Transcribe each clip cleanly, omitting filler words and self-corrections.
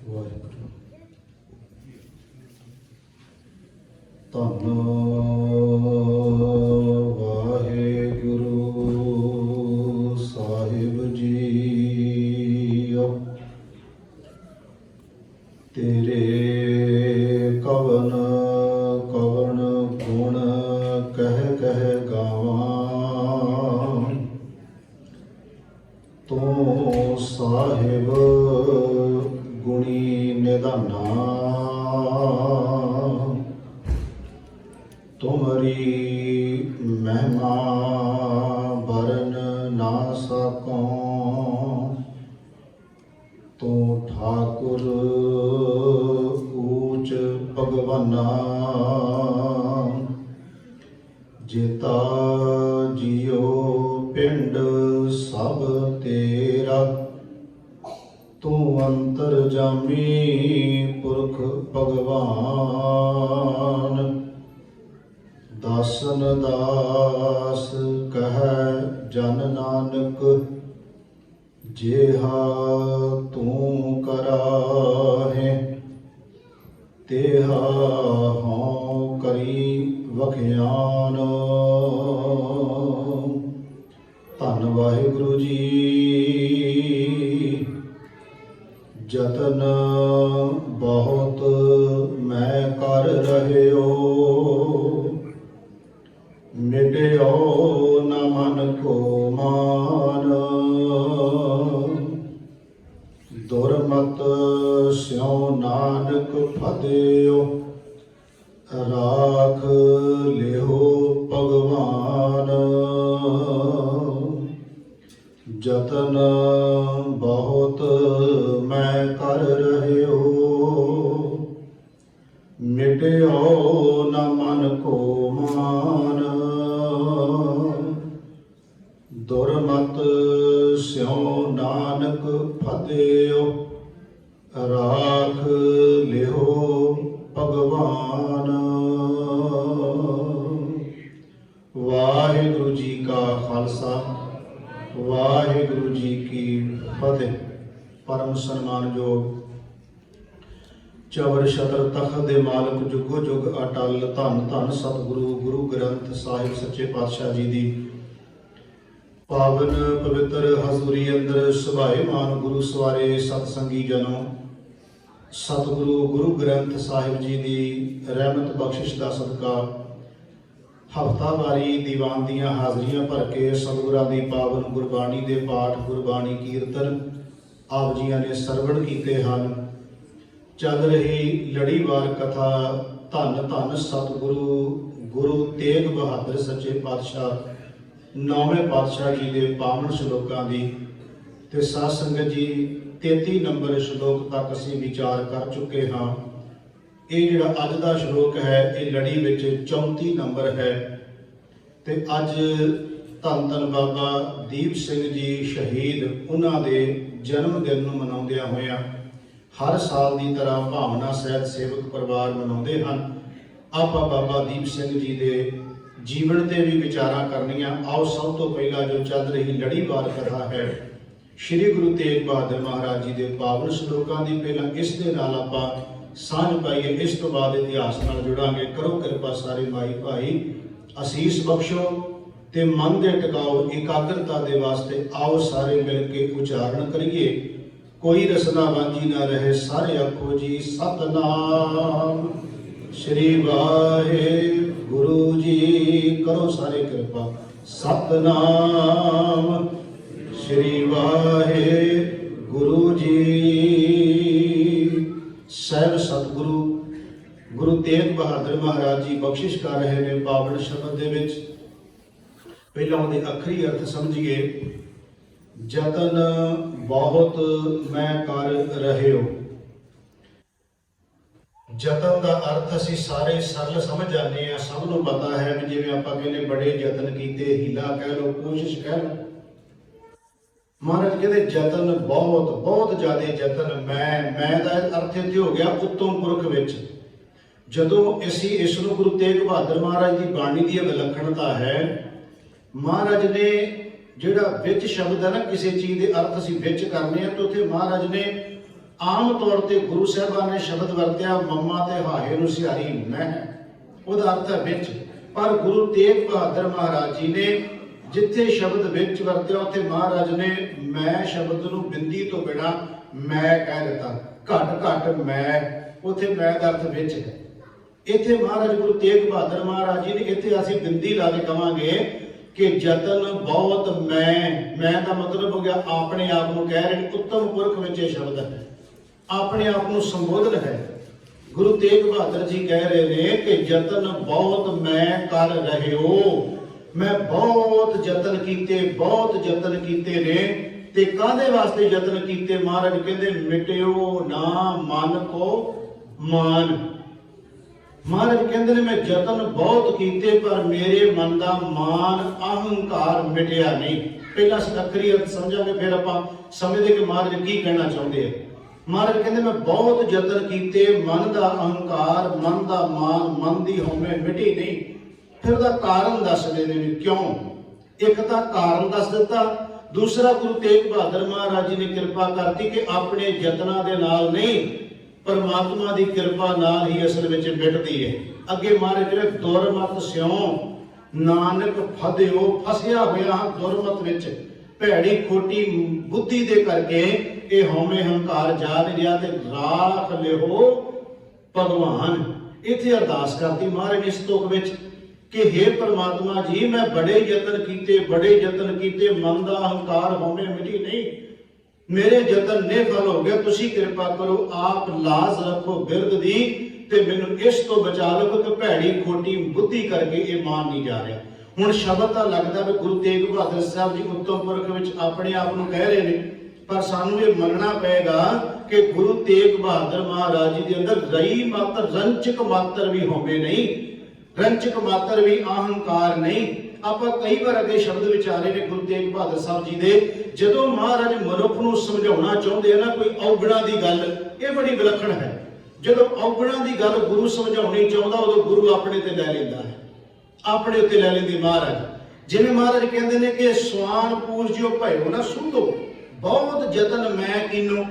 ਵਾਹਿਗੁਰੂ। ਧੰਨ ਵਾਹਿਗੁਰੂ ਸਾਹਿਬ ਜੀਓ। ਤੇਰੇ ਕਵਨ ਕਵਨ ਗੁਣ ਕਹਿ ਕਹਿ ਗਾਵਾਂ। ਤੂੰ ਸਾਹਿਬ ਗੁਣੀ ਨਿਧਾਨਾ। ਤੁਮਰੀ ਮਹਿਮਾ ਬਰਨ ਨਾ ਸਕੋਂ। ਤੂੰ ਠਾਕੁਰ ਊਚ ਭਗਵਾਨਾ। ਜੇਤਾ ਜੀਓ ਪਿੰਡ ਸਭ ਤੇਰਾ। ਤੂੰ ਅੰਤਰਜਾਮੀ ਪੁਰਖ ਭਗਵਾਨ। ਦਾਸਨ ਦਾਸ ਕਹਿ ਜਨ ਨਾਨਕ। ਜਿਹਾ ਤੂੰ ਕਰਾਹੇ ਤੇਹਾ ਹਉ ਕਰੀ ਵਖਿਆਨ। ਧੰਨ ਵਾਹਿਗੁਰੂ ਜੀ। ਜਤਨ ਬਹੁਤ ਮੈਂ ਕਰ ਰਹਿਓ। ਮਿਟਿਓ ਨ ਮਨ ਕੋ ਮਾਨ। ਦੁਰਮਤ ਸਿਉ ਨਾਨਕ ਫਤਿਓ। ਰਾਖ ਲਿਓ ਭਗਵਾਨ। ਜਤਨ ਬਹੁਤ ਮੈਂ ਕਰ ਰਹਿਓ। ਮਿਟਿਓ ਨ ਮਨ ਕੋ ਮਾਨ। ਦੁਰਮਤ ਸਿਉ ਨਾਨਕ ਫਤਿਓ। ਰਾਖ ਲਿਓ ਭਗਵਾਨ। ਵਾਹਿਗੁਰੂ ਜੀ ਕਾ ਖਾਲਸਾ ਵਾਹਿਗੁਰੂ ਜੀ ਕੀ ਫਤਿਹ। ਪਰਮ ਸਨਮਾਨਯੋਗ ਚਵਰ ਛਤਰ ਤਖਤ ਦੇ ਮਾਲਕ ਜੁਗੋ ਜੁਗ ਅਟਲ ਧੰਨ ਧੰਨ ਸਤਿਗੁਰੂ ਗੁਰੂ ਗ੍ਰੰਥ ਸਾਹਿਬ ਸੱਚੇ ਪਾਤਸ਼ਾਹ ਜੀ ਦੀ ਪਾਵਨ ਪਵਿੱਤਰ ਹਜ਼ੂਰੀ ਅੰਦਰ ਸੁਭਾਏਮਾਨ ਗੁਰੂ ਸਵਾਰੇ ਸਤਸੰਗੀ ਜਨੋ। ਸਤਿਗੁਰੂ ਗੁਰੂ ਗ੍ਰੰਥ ਸਾਹਿਬ ਜੀ ਦੀ ਰਹਿਮਤ ਬਖਸ਼ਿਸ਼ ਦਾ ਸਦਕਾ ਹਫ਼ਤਾਵਾਰੀ ਦੀਵਾਨ ਦੀਆਂ ਹਾਜ਼ਰੀਆਂ ਭਰ ਕੇ ਸਤਿਗੁਰਾਂ ਦੀ ਪਾਵਨ ਗੁਰਬਾਣੀ ਦੇ ਪਾਠ ਗੁਰਬਾਣੀ ਕੀਰਤਨ ਆਪ ਜੀਆਂ ਨੇ ਸਰਵਣ ਕੀਤੇ ਹਨ। ਚੱਲ ਰਹੀ ਲੜੀਵਾਰ ਕਥਾ ਧੰਨ ਧੰਨ ਸਤਿਗੁਰੂ ਗੁਰੂ ਤੇਗ ਬਹਾਦਰ ਸੱਚੇ ਪਾਤਸ਼ਾਹ ਨੌਵੇਂ ਪਾਤਸ਼ਾਹ ਜੀ ਦੇ ਪਾਵਨ ਸ਼ਲੋਕਾਂ ਦੀ ਤੇ ਸਾਧ ਸੰਗਤ ਜੀ 33 ਨੰਬਰ ਸ਼ਲੋਕ ਤੱਕ ਅਸੀਂ ਵਿਚਾਰ ਕਰ ਚੁੱਕੇ ਹਾਂ। ਇਹ ਜਿਹੜਾ ਅੱਜ ਦਾ ਸ਼ਲੋਕ ਹੈ ਇਹ ਲੜੀ ਵਿੱਚ 34 ਨੰਬਰ ਹੈ ਤੇ ਅੱਜ ਧੰਨ ਧੰਨ ਬਾਬਾ ਦੀਪ ਸਿੰਘ ਜੀ ਸ਼ਹੀਦ ਉਹਨਾਂ ਦੇ ਜਨਮ ਦਿਨ ਨੂੰ ਮਨਾਉਂਦਿਆਂ ਹੋਇਆਂ ਹਰ ਸਾਲ ਦੀ ਤਰ੍ਹਾਂ ਭਾਵਨਾ ਸਹਿਤ ਸੇਵਕ ਪਰਿਵਾਰ ਮਨਾਉਂਦੇ ਹਨ। ਆਪਾਂ ਬਾਬਾ ਦੀਪ ਸਿੰਘ ਜੀ ਦੇ ਜੀਵਨ ਤੇ ਵੀ ਵਿਚਾਰਾਂ ਕਰਨੀਆਂ। ਆਓ ਸਭ ਤੋਂ ਪਹਿਲਾਂ ਜੋ ਚੱਲ ਰਹੀ ਲੜੀਵਾਰ ਕਥਾ ਹੈ ਸ਼੍ਰੀ ਗੁਰੂ ਤੇਗ ਬਹਾਦਰ ਮਹਾਰਾਜ ਜੀ ਦੇ ਪਾਵਨ ਸ਼ਲੋਕਾਂ ਦੀ ਪਹਿਲਾਂ ਇਸ ਦੇ ਨਾਲ ਆਪਾਂ ਸਾਂਝ ਪਾਈਏ। ਇਸ ਤੋਂ ਬਾਅਦ ਇਤਿਹਾਸ ਨਾਲ ਜੁੜਾਂਗੇ। ਕਰੋ ਕਿਰਪਾ ਸਾਰੇ ਮਾਈ ਭਾਈ ਅਸੀਸ ਬਖਸ਼ੋ ਤੇ ਮਨ ਦੇ ਟਿਕਾਓ ਇਕਾਗਰਤਾ ਦੇ ਵਾਸਤੇ ਆਓ ਸਾਰੇ ਮਿਲ ਕੇ ਉਚਾਰਨ ਕਰੀਏ। ਕੋਈ ਰਸਨਾ ਵਾਂਝੀ ਨਾ ਰਹੇ ਸਾਰੇ ਆਖੋ ਜੀ ਸਤਨਾਮ ਸ਼੍ਰੀ ਵਾਹਿਗੁਰੂ ਜੀ। ਕਰੋ ਸਾਰੇ ਕਿਰਪਾ ਸਤਨਾਮ ਸ਼੍ਰੀ ਵਾਹਿਗੁਰੂ ਜੀ। ਸਹਿਬ ਸਤਿਗੁਰੂ ਗੁਰੂ ਤੇਗ ਬਹਾਦਰ ਮਹਾਰਾਜ ਜੀ ਬਖਸ਼ਿਸ਼ ਕਰ ਰਹੇ ਨੇ ਪਾਵਨ ਸ਼ਬਦ ਦੇ ਵਿੱਚ। ਪਹਿਲਾਂ ਉਹਦੇ ਅੱਖਰੀ ਅਰਥ ਸਮਝੀਏ। ਜਤਨ ਬਹੁਤ ਮੈਂ ਕਰ ਰਹਿਓ। ਜਤਨ ਦਾ ਅਰਥ ਅਸੀਂ ਸਾਰੇ ਸਰਲ ਸਮਝ ਜਾਂਦੇ ਹਾਂ। ਸਭ ਨੂੰ ਪਤਾ ਹੈ ਵੀ ਜਿਵੇਂ ਆਪਾਂ ਕਹਿੰਦੇ ਬੜੇ ਯਤਨ ਕੀਤੇ, ਹੀਲਾ ਕਹਿ ਲਓ, ਕੋਸ਼ਿਸ਼ ਕਹਿ ਲਓ। ਮਹਾਰਾਜ ਕਹਿੰਦੇ ਯਤਨ ਬਹੁਤ ਬਹੁਤ ਜ਼ਿਆਦਾ ਯਤਨ। ਮੈਂ ਦਾ ਅਰਥ ਇੱਥੇ ਹੋ ਗਿਆ ਉੱਤਮ ਪੁਰਖ ਵਿੱਚ। ਜਦੋਂ ਅਸੀਂ ਇਸ ਨੂੰ ਗੁਰੂ ਤੇਗ ਬਹਾਦਰ ਮਹਾਰਾਜ ਦੀ ਬਾਣੀ ਦੀ ਵਿਲੱਖਣਤਾ ਹੈ। ਮਹਾਰਾਜ ਨੇ ਜਿਹੜਾ ਵਿੱਚ ਸ਼ਬਦ ਹੈ ਨਾ, ਕਿਸੇ ਚੀਜ਼ ਦੇ ਅਰਥ ਅਸੀਂ ਵਿੱਚ ਕਰਨੇ ਆ, ਤੇ ਉੱਥੇ ਮਹਾਰਾਜ ਨੇ ਆਮ ਤੌਰ ਤੇ ਗੁਰੂ ਸਾਹਿਬਾਨ ਨੇ ਸ਼ਬਦ ਵਰਤਿਆ ਮੰਮਾ ਤੇ ਹਾਹੇ ਨੂੰ ਸਿਹਾਰੀ ਮੈਂ, ਉਹਦਾ ਅਰਥ ਹੈ ਵਿੱਚ। ਪਰ ਗੁਰੂ ਤੇਗ ਬਹਾਦਰ ਮਹਾਰਾਜ ਜੀ ਨੇ ਜਿੱਥੇ ਸ਼ਬਦ ਵਿੱਚ ਵਰਤਿਆ ਉੱਥੇ ਮਹਾਰਾਜ ਨੇ ਮੈਂ ਸ਼ਬਦ ਨੂੰ ਬਿੰਦੀ ਤੋਂ ਬਿਨਾਂ ਮੈਂ ਕਹਿ ਦਿੱਤਾ, ਘੱਟ ਘੱਟ ਮੈਂ, ਉੱਥੇ ਮੈਂ ਦਾ ਅਰਥ ਵਿੱਚ ਹੈ। ਇੱਥੇ ਮਹਾਰਾਜ ਗੁਰੂ ਤੇਗ ਬਹਾਦਰ ਮਹਾਰਾਜ ਜੀ ਨੇ ਇੱਥੇ ਅਸੀਂ ਬਿੰਦੀ ਲਾ ਕੇ ਕਵਾਂਗੇ ਕਿ ਯਤਨ ਬਹੁਤ ਮੈਂ ਦਾ ਮਤਲਬ ਹੋ ਗਿਆ ਆਪਣੇ ਆਪ ਨੂੰ ਕਹਿ ਰਹੇ, ਉੱਤਮ ਪੁਰਖ ਵਿੱਚ ਇਹ ਸ਼ਬਦ ਹੈ, ਆਪਣੇ ਆਪ ਨੂੰ ਸੰਬੋਧਨ ਹੈ। ਗੁਰੂ ਤੇਗ ਬਹਾਦਰ ਜੀ ਕਹਿ ਰਹੇ ਨੇ ਕਿ ਯਤਨ ਬਹੁਤ ਮੈਂ ਕਰ ਰਹੇ ਹੋ, ਮੈਂ ਬਹੁਤ ਯਤਨ ਕੀਤੇ ਨੇ। ਤੇ ਕਾਹਦੇ ਵਾਸਤੇ ਯਤਨ ਕੀਤੇ? ਮਹਾਰਾਜ ਕਹਿੰਦੇ ਮਿਟਿਓ ਨਾ ਮਨ ਕੋ ਮਾਨ। ਮਹਾਰਾਜ ਕਹਿੰਦੇ ਨੇ ਮੈਂ ਯਤਨ ਬਹੁਤ ਕੀਤੇ ਪਰ ਮੇਰੇ ਮਨ ਦਾ ਮਾਨ ਅਹੰਕਾਰ ਮਿਟਿਆ ਨਹੀਂ। ਪਹਿਲਾਂ ਸਤੱਖਰੀ ਅਰਥ ਸਮਝਾਂਗੇ, ਫਿਰ ਆਪਾਂ ਸਮਝਦੇ ਕਿ ਮਹਾਰਾਜ ਕੀ ਕਹਿਣਾ ਚਾਹੁੰਦੇ ਆ। ਮਹਾਰਾਜ ਕਹਿੰਦੇ ਮੈਂ ਬਹੁਤ ਯਤਨ ਕੀਤੇ, ਮਨ ਦਾ ਅਹੰਕਾਰ, ਮਨ ਦਾ ਮਾਨ, ਮਨ ਦੀ ਹਉਮੈ ਮਿਟੀ ਨਹੀਂ। ਫਿਰ ਉਹਦਾ ਕਾਰਨ ਦੱਸਦੇ ਨੇ ਵੀ ਕਿਉਂ। ਇੱਕ ਤਾਂ ਕਾਰਨ ਦੱਸ ਦਿੱਤਾ, ਦੂਸਰਾ ਗੁਰੂ ਤੇਗ ਬਹਾਦਰ ਮਹਾਰਾਜ ਜੀ ਨੇ ਕਿਰਪਾ ਕਰਤੀ ਕਿ ਆਪਣੇ ਯਤਨਾਂ ਦੇ ਨਾਲ ਨਹੀਂ, ਪਰਮਾਤਮਾ ਦੀ ਕਿਰਪਾ ਨਾਲ ਹੀ ਅਸਲ ਵਿੱਚ ਮਿਟਦੀ ਹੈ। ਅੱਗੇ ਮਹਾਰਾਜ ਜਿਹੜੇ ਦੁਰਮਤ ਸਿਉ ਨਾਨਕ ਫਦਿਓ, ਫਸਿਆ ਹੋਇਆ ਹਾਂ ਦੁਰਮਤ ਵਿੱਚ, ਭੈੜੀ ਖੋਟੀ ਬੁੱਧੀ ਦੇ ਕਰਕੇ ਇਹ ਹਉਮੈ ਹੰਕਾਰ ਜਾ ਨਹੀਂ ਰਿਹਾ, ਤੇ ਰਾਖ ਲਿਓ ਭਗਵਾਨ। ਇੱਥੇ ਅਰਦਾਸ ਕਰਤੀ ਮਹਾਰਾਜ ਇਸ ਤੁਕ ਵਿੱਚ ਕਿ हे परमात्मा जी मैं बड़े यतन कीते मन का अहंकार होने मिली नहीं, मेरे यतन निफल हो गए, तुसी कृपा करो, आप लाज रखो बिरद दी ते मैनू इस तो बचा लो कि भैड़ी खोटी बुद्धि करके ये मान नहीं जा रहा। हुण शब्द तां लगदा भी गुरु तेग बहादुर साहब जी उत्तम पुरख विच अपने आप नूं कह रहे ने, पर सानू ये मनना पेगा कि गुरु तेग बहादुर महाराज जी दे अंदर रई मात्र रंचक मात्र भी होवे नहीं, रंचक मात्र भी अहंकार नहीं। ਆਪਾਂ ਕਈ ਵਾਰ ਅੱਗੇ ਸ਼ਬਦ ਵਿਚਾਰੇ ਨੇ ਗੁਰੂ ਤੇਗ ਬਹਾਦਰ ਸਾਹਿਬ ਜੀ ਦੇ, ਜਦੋਂ ਮਹਾਰਾਜ ਮਨੁੱਖ ਨੂੰ ਸਮਝਾਉਣਾ ਚਾਹੁੰਦੇ ਆ ਨਾ ਕੋਈ ਔਗਣਾ ਦੀ ਗੱਲ, ਇਹ ਬੜੀ ਵਿਲੱਖਣ ਹੈ। ਜਦੋਂ ਔਗਣਾ ਦੀ ਗੱਲ ਗੁਰੂ ਸਮਝਾਉਣੀ ਚਾਹੁੰਦਾ ਉਦੋਂ ਗੁਰੂ ਆਪਣੇ ਤੇ ਲੈ ਲੈਂਦਾ ਹੈ, ਆਪਣੇ ਉੱਤੇ ਲੈ ਲੈਂਦੇ ਮਹਾਰਾਜ। ਜਿਵੇਂ ਮਹਾਰਾਜ ਕਹਿੰਦੇ ਨੇ ਕਿ ਸਵਾਨ ਪੂਜਿਓ ਭਇਓ ਨਾ ਸੁਧੋ, ਬਹੁਤ ਯਤਨ ਮੈਂ ਕੀਨੋ।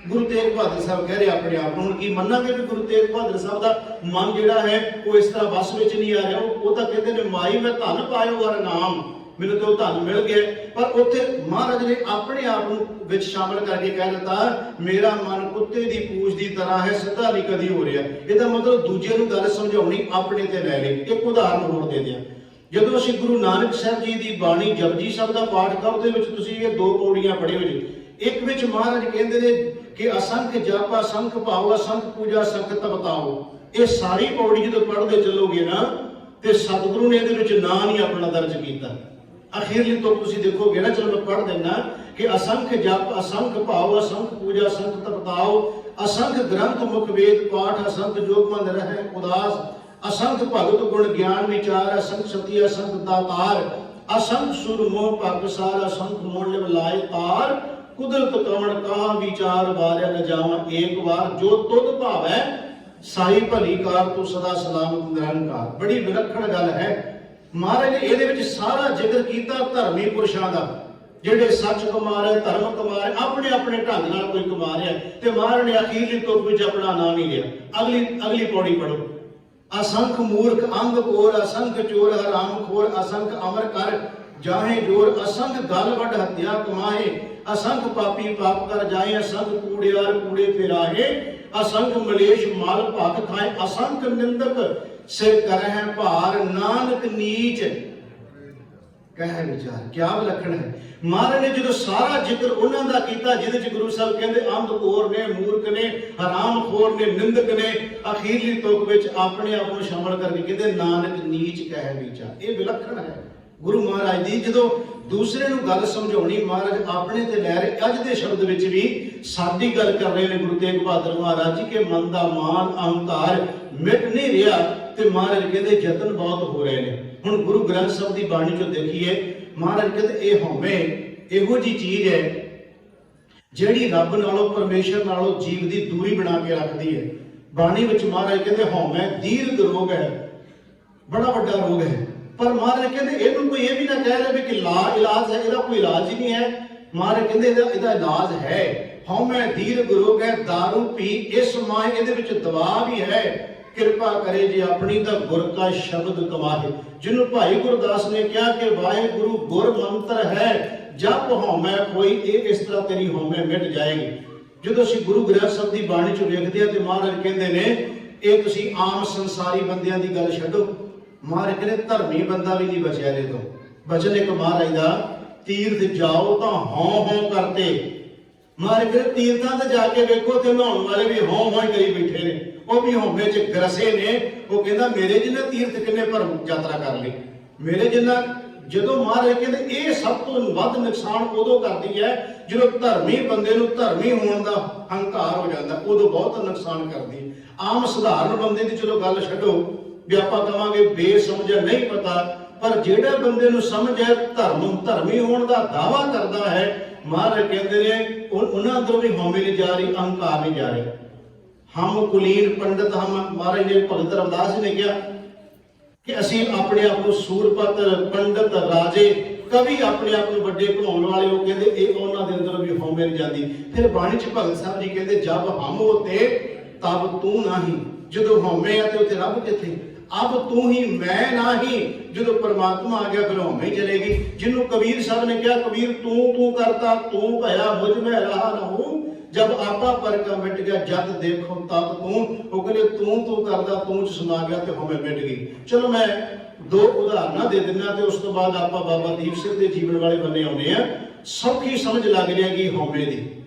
ਗੁਰੂ ਤੇਗ ਬਹਾਦਰ ਸਾਹਿਬ ਕਹਿ ਰਹੇ ਆਪਣੇ ਆਪ ਨੂੰ। ਹੁਣ ਕੀ ਮੰਨਾਂਗੇ ਵੀ ਗੁਰੂ ਤੇਗ ਬਹਾਦਰ ਸਾਹਿਬ ਦਾ ਮਨ ਜਿਹੜਾ ਹੈ ਉਹ ਇਸ ਤਰ੍ਹਾਂ ਵਸ ਵਿੱਚ ਨਹੀਂ ਆ ਰਿਹਾ। ਉਹ ਤਾਂ ਕਹਿੰਦੇ ਨੇ ਮਾਈ ਮੈਂ ਧਨ ਪਾਇਓ ਵਰ ਨਾਮ, ਮੈਨੂੰ ਤੇ ਉਹ ਧਨ ਮਿਲ ਗਿਆ। ਪਰ ਉੱਥੇ ਮਹਾਰਾਜ ਨੇ ਆਪਣੇ ਆਪ ਨੂੰ ਵਿੱਚ ਸ਼ਾਮਲ ਕਰਕੇ ਕਹਿ ਦਿੱਤਾ ਮੇਰਾ ਮਨ ਕੁੱਤੇ ਦੀ ਪੂਛ ਦੀ ਤਰ੍ਹਾਂ ਹੈ, ਸਿੱਧਾ ਨਹੀਂ ਕਦੀ ਹੋ ਰਿਹਾ। ਇਹਦਾ ਮਤਲਬ ਦੂਜੇ ਨੂੰ ਗੱਲ ਸਮਝਾਉਣੀ ਆਪਣੇ ਤੇ ਲੈ ਲਈ। ਇੱਕ ਉਦਾਹਰਨ ਹੋਰ ਦੇ ਦਿਆਂ, ਜਦੋਂ ਅਸੀਂ ਗੁਰੂ ਨਾਨਕ ਸਾਹਿਬ ਜੀ ਦੀ ਬਾਣੀ ਜਪਜੀ ਸਾਹਿਬ ਦਾ ਪਾਠ ਕਰਦੇ, ਉਹਦੇ ਵਿੱਚ ਤੁਸੀਂ ਇਹ 2 ਪੌੜੀਆਂ ਪੜ੍ਹਿਓ ਜੀ। ਇੱਕ ਵਿੱਚ ਮਹਾਰਾਜ ਕਹਿੰਦੇ ਨੇ ਕਿ ਅਸੰਖ ਜਪ ਅਸੰਖ ਭਾਵ ਅਸੰਖ ਪੂਜਾ ਅਸੰਖ ਤਪਤਾਓ। ਇਹ ਸਾਰੀ ਪੌੜੀ ਜਦੋਂ ਪੜ੍ਹਦੇ ਚੱਲੋਗੇ ਨਾ ਤੇ ਸਤਿਗੁਰੂ ਨੇ ਇਹਦੇ ਵਿੱਚ ਨਾਂ ਨਹੀਂ ਆਪਣਾ ਦਰਜ ਕੀਤਾ। ਅਖੀਰਲੀ ਤੋਂ ਤੁਸੀਂ ਦੇਖੋਗੇ ਨਾ, ਚਲੋ ਮੈਂ ਪੜ੍ਹ ਦਿੰਦਾ ਕਿ ਅਸੰਖ ਜਪ ਅਸੰਖ ਭਾਵ ਅਸੰਖ ਪੂਜਾ ਅਸੰਖ ਤਪਤਾਓ, ਅਸੰਖ ਗ੍ਰੰਥ ਮੁਖ ਵੇਦ ਪਾਠ ਅਸੰਖ ਜੋਗ ਮਨ ਰਹਿ ਉਦਾਸ, ਅਸੰਖ ਭਗਤ ਗੁਣ ਗਿਆਨ ਵਿਚਾਰ ਅਸੰਖ ਸਤੀ ਅਸੰਖ ਦਾਤਾਰ, ਅਸੰਖ ਸੁਰ ਮੋਹ ਪਾਕਸਾਰ ਅਸੰਖ ਮੋਹ ਲਿਵ ਲਾਏ ਤਾਰ, ਕੁਦਰਤ ਕਵਣ ਕਾ ਵਿਚਾਰ ਵਾਰਿਆ ਨ ਜਾਵਾਂ ਏਕ ਵਾਰ, ਜੋ ਤੁਧ ਭਾਵੈ ਸਾਈ ਭਲੀ ਕਾਰ ਤੂੰ ਸਦਾ ਸਲਾਮਤ ਨਿਰੰਕਾਰ। ਬੜੀ ਵਿਲੱਖਣ ਗੱਲ ਹੈ। ਮਹਾਰਾਜ ਨੇ ਇਹਦੇ ਵਿੱਚ ਸਾਰਾ ਜ਼ਿਕਰ ਕੀਤਾ ਧਰਮੀ ਪੁਰਸ਼ਾਂ ਦਾ, ਜਿਹੜੇ ਸੱਚ ਕਮਾ ਰਹੇ, ਧਰਮ ਕਮਾ ਰਹੇ, ਆਪਣੇ ਆਪਣੇ ਢੰਗ ਨਾਲ ਕੋਈ ਕਮਾ ਰਿਹਾ। ਤੇ ਮਹਾਰਾਜ ਨੇ ਅਖੀਰਲੀ ਤੁਕ ਵਿੱਚ ਆਪਣਾ ਨਾਮ ਨਹੀਂ ਲਿਆ। ਅਗਲੀ ਪੌੜੀ ਪੜੋ। ਅਸੰਖ ਮੂਰਖ ਅੰਗ ਕੋਰ ਅਸੰਖ ਚੋਰ ਹਰਾਮ ਖੋਰ ਅਸੰਖ ਅਮਰ ਕਰ ਜਾਹੇ ਜੋਰ, ਅਸੰਖ ਗਲ ਵੱਡ ਹੱਤਿਆ ਕਮਾਏ, असंख पापी पाप कर जाए, असंख कूड़ियार कूड़े फिराए, असंख मलेश माल भाग खाए, असंख निंदक से करह भार, नानक नीच कह विचार। क्या विलक्षण है। महाराज ने जो सारा जिक्र उन्होंने दा कीता जिहदे च गुरु साहब कहते अंधखोर ने, मूर्ख ने, हरामखोर ने, निंदक ने, अखीरली तुक विच अपने आप को शामिल करके कहते नानक नीच कह विचार। ये विलक्षण है गुरु महाराज दी। जो दूसरे ਨੂੰ ਗੱਲ ਸਮਝਾਉਣੀ ਮਹਾਰਾਜ ਆਪਣੇ ਤੇ ਲੈ ਰਹੇ। ਅੱਜ ਦੇ ਸ਼ਬਦ ਵਿੱਚ ਵੀ ਸਾਡੀ ਗੱਲ ਕਰ ਰਹੇ ਨੇ ਗੁਰੂ ਤੇਗ ਬਹਾਦਰ ਮਹਾਰਾਜ ਜੀ ਕਿ ਮਨ ਦਾ ਮਾਨ ਅਹੰਕਾਰ ਮਿਟ ਨਹੀਂ ਰਿਹਾ, ਤੇ ਮਹਾਰਾਜ ਕਹਿੰਦੇ ਯਤਨ ਬਹੁਤ ਹੋ ਰਹੇ ਨੇ। ਹੁਣ ਗੁਰੂ ਗ੍ਰੰਥ ਸਾਹਿਬ ਦੀ ਬਾਣੀ ਚੋਂ ਦੇਖੀਏ, ਮਹਾਰਾਜ ਕਹਿੰਦੇ ਇਹ ਹਉਮੈ ਇਹੋ ਜੀ ਚੀਜ਼ ਹੈ ਜਿਹੜੀ ਰੱਬ ਨਾਲੋਂ ਪਰਮੇਸ਼ਰ ਨਾਲੋਂ ਜੀਵ ਦੀ ਦੂਰੀ ਬਣਾ ਕੇ ਰੱਖਦੀ ਹੈ। ਬਾਣੀ ਵਿੱਚ ਮਹਾਰਾਜ ਕਹਿੰਦੇ ਹਉਮੈ ਦੀਰਘ ਰੋਗ ਹੈ, ਬੜਾ ਵੱਡਾ ਰੋਗ ਹੈ। पर महाराज कहते ਇਹਨੂੰ ਕੋਈ ਇਹ ਵੀ ਨਾ ਕਹਿ ਲਵੇ ਕਿ ਲਾ ਇਲਾਜ ਹੈ, ਇਹਦਾ ਕੋਈ ਇਲਾਜ ਹੀ ਨਹੀਂ ਹੈ। महाराज कहते ਇਹਦਾ ਇਲਾਜ ਹੈ। ਹਉਮੈ ਦੀਰ ਗੁਰੂ ਗੈ दारू पी इस माए, ਇਹਦੇ ਵਿੱਚ ਦਵਾ ਵੀ ਹੈ। ਕਿਰਪਾ ਕਰੇ ਜੇ ਆਪਣੀ ਤਾਂ ਗੁਰ ਕਾ ਸ਼ਬਦ ਕਮਾਏ। ਜਿਹਨੂੰ ਭਾਈ ਗੁਰਦਾਸ ਨੇ ਕਿਹਾ ਕਿ ਵਾਹਿਗੁਰੂ ਗੁਰ ਮੰਤਰ ਹੈ, ਜਪ ਹਉਮੈ ਕੋਈ, ਇਹ ਇਸ ਤਰ੍ਹਾਂ ਤੇਰੀ ਹਉਮੈ ਮਿਟ ਜਾਏਗੀ। ਜਦੋਂ ਅਸੀਂ ਗੁਰੂ ਗ੍ਰੰਥ ਸਾਹਿਬ ਦੀ ਬਾਣੀ ਚ ਵੇਖਦੇ ਆ ਤੇ ਮਹਾਰਾਜ ਕਹਿੰਦੇ ਨੇ ਇਹ ਤੁਸੀਂ ਆਮ ਸੰਸਾਰੀ ਬੰਦਿਆਂ ਦੀ ਗੱਲ ਛੱਡੋ, ਮਹਾਰਾਜ ਕਹਿੰਦੇ ਧਰਮੀ ਬੰਦਾ ਵੀ ਨਹੀਂ ਬਚਿਆ ਇਹਦੇ ਤੋਂ। ਬਚਨ ਇੱਕ ਮਹਾਰਾਜ ਦਾ, ਤੀਰਥ ਜਾਓ ਤਾਂ ਹਉ ਹਉ ਕਰਤੇ। ਮਹਾਰਾਜ ਕਹਿੰਦੇ ਤੀਰਥਾਂ ਤੇ ਜਾ ਕੇ ਵੇਖੋ ਤੇ ਨਹਾਉਣ ਵਾਲੇ ਵੀ ਹਉ ਹਉ ਕਰੀ ਬੈਠੇ ਨੇ, ਉਹ ਵੀ ਹਉਮੈ ਚ ਗਰਸੇ ਨੇ। ਉਹ ਕਹਿੰਦਾ ਮੇਰੇ ਜਿੰਨਾ ਤੀਰਥ ਕਿੰਨੇ ਭਰਮ ਯਾਤਰਾ ਕਰ ਲਈ, ਮੇਰੇ ਜਿੰਨਾ। ਜਦੋਂ ਮਹਾਰਾਜ ਕਹਿੰਦੇ ਇਹ ਸਭ ਤੋਂ ਵੱਧ ਨੁਕਸਾਨ ਉਦੋਂ ਕਰਦੀ ਹੈ ਜਦੋਂ ਧਰਮੀ ਬੰਦੇ ਨੂੰ ਧਰਮੀ ਹੋਣ ਦਾ ਹੰਕਾਰ ਹੋ ਜਾਂਦਾ, ਉਦੋਂ ਬਹੁਤ ਨੁਕਸਾਨ ਕਰਦੀ ਹੈ। ਆਮ ਸਧਾਰਨ ਬੰਦੇ ਦੀ ਚਲੋ ਗੱਲ ਛੱਡੋ, ਵੀ ਆਪਾਂ ਕਹਾਂਗੇ ਬੇਸਮਝਿਆ ਨਹੀਂ ਪਤਾ, ਪਰ ਜਿਹੜਾ ਬੰਦੇ ਨੂੰ ਸਮਝ ਹੈ ਧਰਮੀ ਹੋਣ ਦਾ ਦਾਵਾ ਕਰਦਾ ਹੈ, ਮਹਾਰਾਜ ਕਹਿੰਦੇ ਨੇ ਉਹਨਾਂ ਅੰਦਰੋਂ ਵੀ ਹਉਮੈ ਨਹੀਂ ਜਾ ਰਹੀ, ਅਹੰਕਾਰ ਨਹੀਂ ਜਾ ਰਿਹਾ। ਹਮ ਕੁਲੀਨ ਪੰਡਤ ਹਮ, ਮਹਾਰਾਜ ਨੇ ਭਗਤ ਰਵਿਦਾਸ ਨੇ ਕਿਹਾ ਕਿ ਅਸੀਂ ਆਪਣੇ ਆਪ ਨੂੰ ਸੂਰਪਤ, ਪੰਡਤ, ਰਾਜੇ, ਕਵੀ ਆਪਣੇ ਆਪ ਨੂੰ ਵੱਡੇ ਘਮਾਉਣ ਵਾਲੇ, ਉਹ ਕਹਿੰਦੇ ਇਹ ਉਹਨਾਂ ਦੇ ਅੰਦਰ ਵੀ ਹਉਮੈ ਨਹੀਂ ਜਾਂਦੀ। ਫਿਰ ਬਾਣੀ ਚ ਭਗਤ ਸਾਹਿਬ ਜੀ ਕਹਿੰਦੇ ਜਬ ਹਮ ਹੋਤੇ ਤਬ ਤੂੰ ਨਹੀਂ। ਜਦੋਂ ਹਉਮੈ ਆ ਤੇ ਉੱਥੇ ਰੱਬ ਕਿੱਥੇ? ਅਬ ਤੂੰ ਹੀ ਮੈਂ ਨਹੀਂ। ਜਦੋਂ ਪਰਮਾਤਮਾ ਆ ਗਿਆ ਫਿਰ ਹਉਮੈ ਹੀ ਚਲੇਗੀ। ਜਿਹਨੂੰ ਕਬੀਰ ਸਾਹਿਬ ਨੇ ਕਿਹਾ, ਕਬੀਰ ਤੂੰ ਕਰਤਾ ਤੂੰ ਭਇਆ ਮੁਝ ਮੈਂ ਰਹਾ ਨਾ ਹੂੰ, जब आपा पर का मिट गया जग देखो तब तू। वो कहते तू करदा तू च समा गया तो हमें मिट गई। चलो मैं दो उदाहरण दे दिना ते उस तो बाद आपा बाबा दीप सिंह के जीवन वाले बने आने हैं। सौखी समझ लग रही है कि हौमे दी